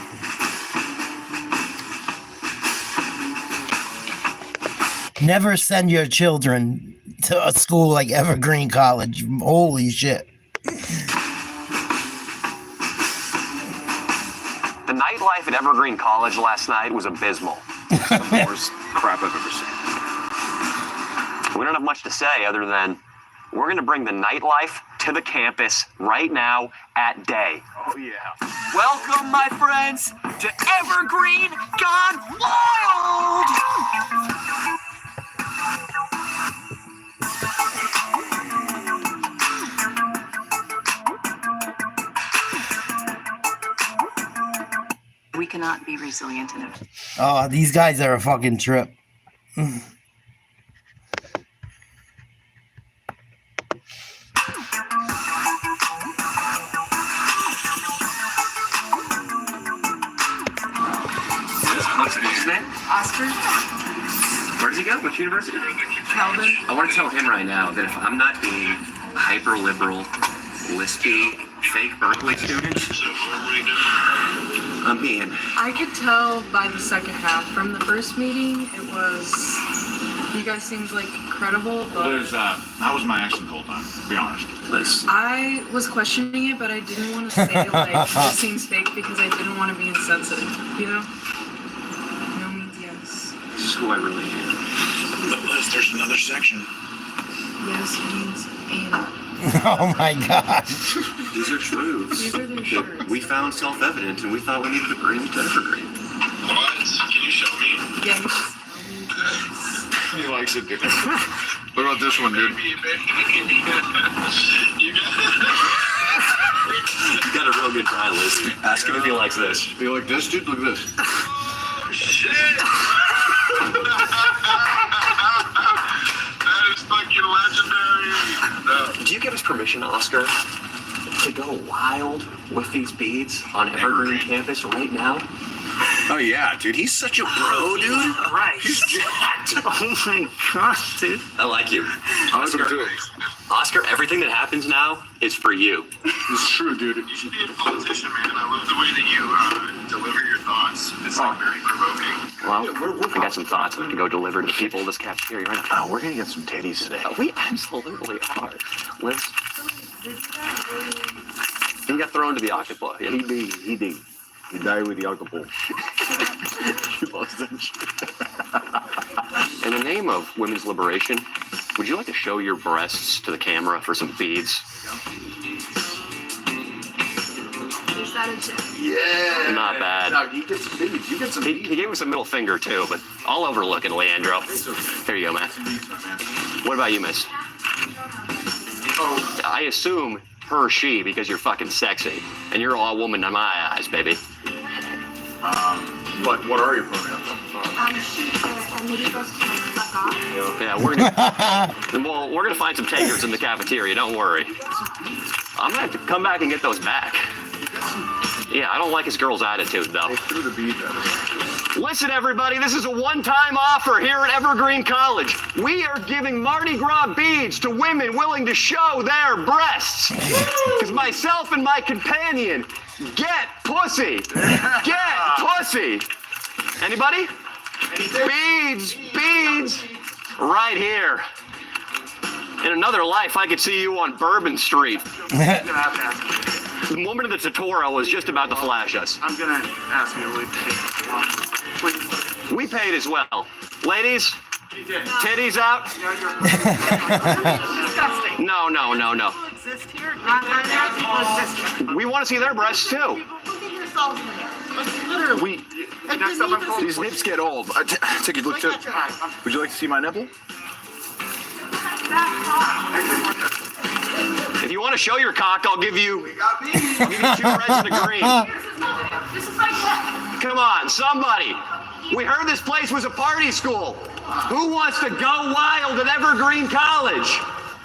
Never send your children to a school like Evergreen College. Holy shit. The nightlife at Evergreen College last night was abysmal. It's the worst crap I've ever seen. We don't have much to say other than we're going to bring the nightlife to the campus right now at day. Oh yeah. Welcome, my friends, to Evergreen Gone Wild! We cannot be resilient in it. Oh, these guys are a fucking trip. What's his name? Oscar? Where does he go? Which university? Calvin? I want to tell him right now that if I'm not being hyper liberal, lispy, fake Berkeley student, I'm being. I could tell by the second half. From the first meeting, it was. You guys seemed like credible, but. That was my accent the whole time, to be honest. I was questioning it, but I didn't want to say, like, this seems fake because I didn't want to be insensitive, you know? No means yes. This is who I really am. Unless there's another section. Yes means and. Oh my god. These are truths These are their that shirts. we found self-evident and we thought we needed to bring to Evergreen. What? Can you show me? Yes. He likes it, dude. What about this one, dude? You got a real good try list. Ask him if he likes this. You like this, dude? Look at this. Shit! That is fucking legendary. Do you give us permission, Oscar, to go wild with these beads on Evergreen campus right now? Oh yeah, dude, he's such a bro, dude. Right. He's jacked. Oh my gosh, dude. I like you. Oscar, everything that happens now is for you. It's true, dude. You should be a politician, man. I love the way that you deliver your thoughts. It's like very provoking. Well, I got some thoughts I'm going to go deliver to the people of this cafeteria right now. Oh, we're gonna get some titties today. We absolutely are. Liz? He got thrown to the octopus. Yeah, He did. He died with the alcohol. He loves that shit. In the name of women's liberation, would you like to show your breasts to the camera for some beads? Is that a tip? Yeah. Not bad. No, you get some beads. You get some beads. He gave us a middle finger too, but all overlooking, Leandro. Here you go, man. What about you, miss? Oh. I assume her or she because you're fucking sexy. And you're all woman in my eyes, baby. What are your pronouns? Yeah, we're gonna find some takers in the cafeteria. Don't worry. I'm gonna have to come back and get those back. Yeah, I don't like his girl's attitude though. Listen, everybody, this is a one-time offer here at Evergreen College. We are giving Mardi Gras beads to women willing to show their breasts. Because myself and my companion get pussy. Get pussy. Anybody? Beads, beads. Right here. In another life, I could see you on Bourbon Street. The woman in the tutorial was just about to flash us. I'm gonna ask you to please. We paid as well. Ladies, titties out. No. We want to see their breasts too. These nips get old. Take a look. Would you like to see my nipple? If you want to show your cock, I'll give you 2 reds and a green. Come on, somebody. We heard this place was a party school. Who wants to go wild at Evergreen College?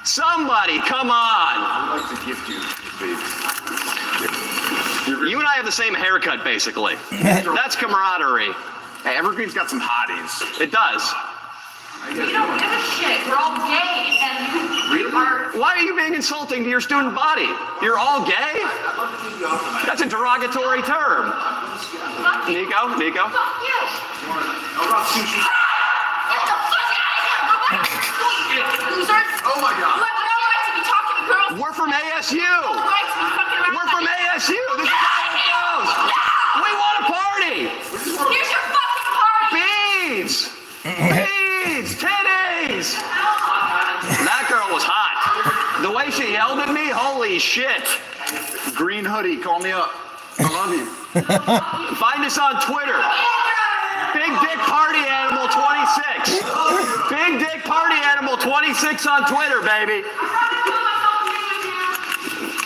Somebody, come on. I would like to gift you these. You and I have the same haircut, basically. That's camaraderie. Hey, Evergreen's got some hotties. It does. We don't give a shit. We're all gay, and you are. Why are you being insulting to your student body? You're all gay? That's a derogatory term. Nico? Fuck you. Get the fuck out of here! Loser! Oh my God! You have no right to be talking to girls. We're from ASU. No right to be fucking around. We're from ASU. This is how it goes. We want a party. Here's your fucking party. Beads. Beads. Titties. That girl was hot. The way she yelled at me, holy shit. Green hoodie, call me up. I love you. Find us on Twitter. Big Dick Party Animal 26. Big Dick Party Animal 26 on Twitter, baby.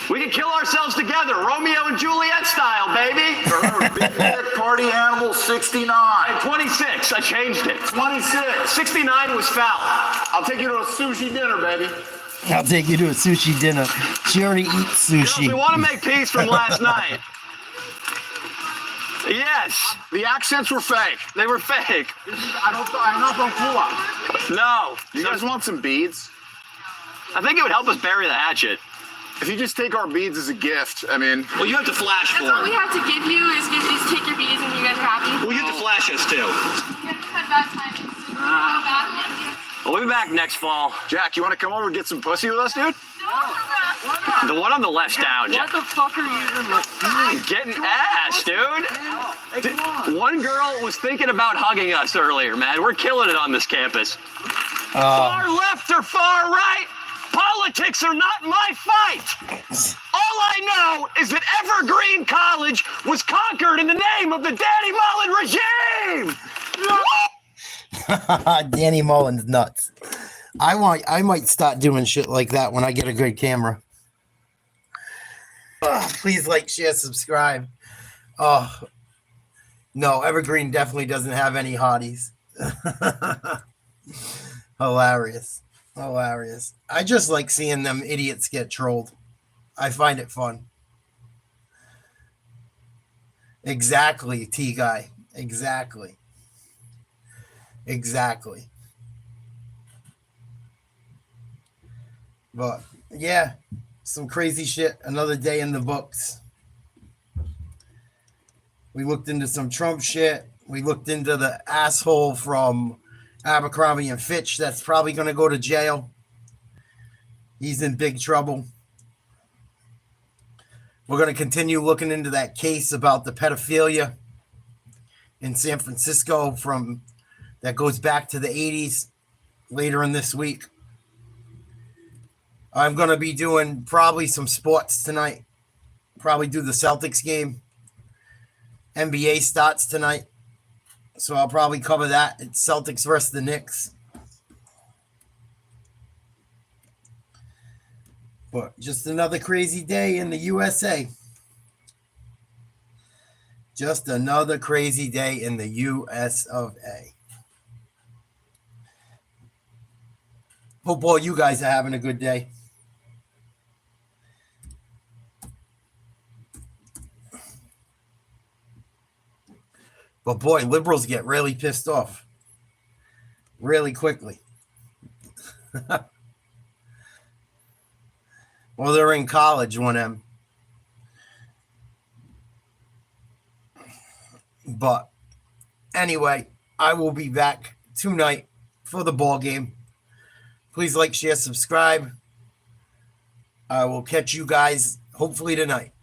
We can kill ourselves together, Romeo and Juliet style, baby. Big Dick Party Animal 69. And 26, I changed it. 26. 69 was foul. I'll take you to a sushi dinner, baby. I'll take you to a sushi dinner. She already eats sushi. We want to make peace from last night. Yes. The accents were fake. They were fake. I'm not from Cuba. No. You guys want some beads? I think it would help us bury the hatchet. If you just take our beads as a gift, I mean... Well, you have to flash for That's all them. we have to give you is take your beads and you guys are happy. Well, you have to flash us, too. We'll be back next fall. Jack, you want to come over and get some pussy with us, dude? The one on the left's down, Jack. What the fuck are you even doing? Getting ass, dude. One girl was thinking about hugging us earlier, man. We're killing it on this campus. Far left or far right, politics are not my fight. All I know is that Evergreen College was conquered in the name of the Danny Mullen regime. Danny Mullen's nuts. I might start doing shit like that when I get a good camera. Please like, share, subscribe. Oh no, Evergreen definitely doesn't have any hotties. Hilarious. I just like seeing them idiots get trolled. I find it fun. Exactly, T guy. Exactly. But yeah, some crazy shit. Another day in the books. We looked into some Trump shit. We looked into the asshole from Abercrombie and Fitch that's probably going to go to jail. He's in big trouble. We're going to continue looking into that case about the pedophilia in San Francisco from that goes back to the 80s later in this week. I'm going to be doing probably some sports tonight. Probably do the Celtics game. NBA starts tonight. So I'll probably cover that. It's Celtics versus the Knicks. But just another crazy day in the USA. Just another crazy day in the U.S. of A. Hope all you guys are having a good day. But boy, liberals get really pissed off really quickly. Well, they're in college, one of them. But anyway, I will be back tonight for the ball game. Please like, share, subscribe. I will catch you guys hopefully tonight.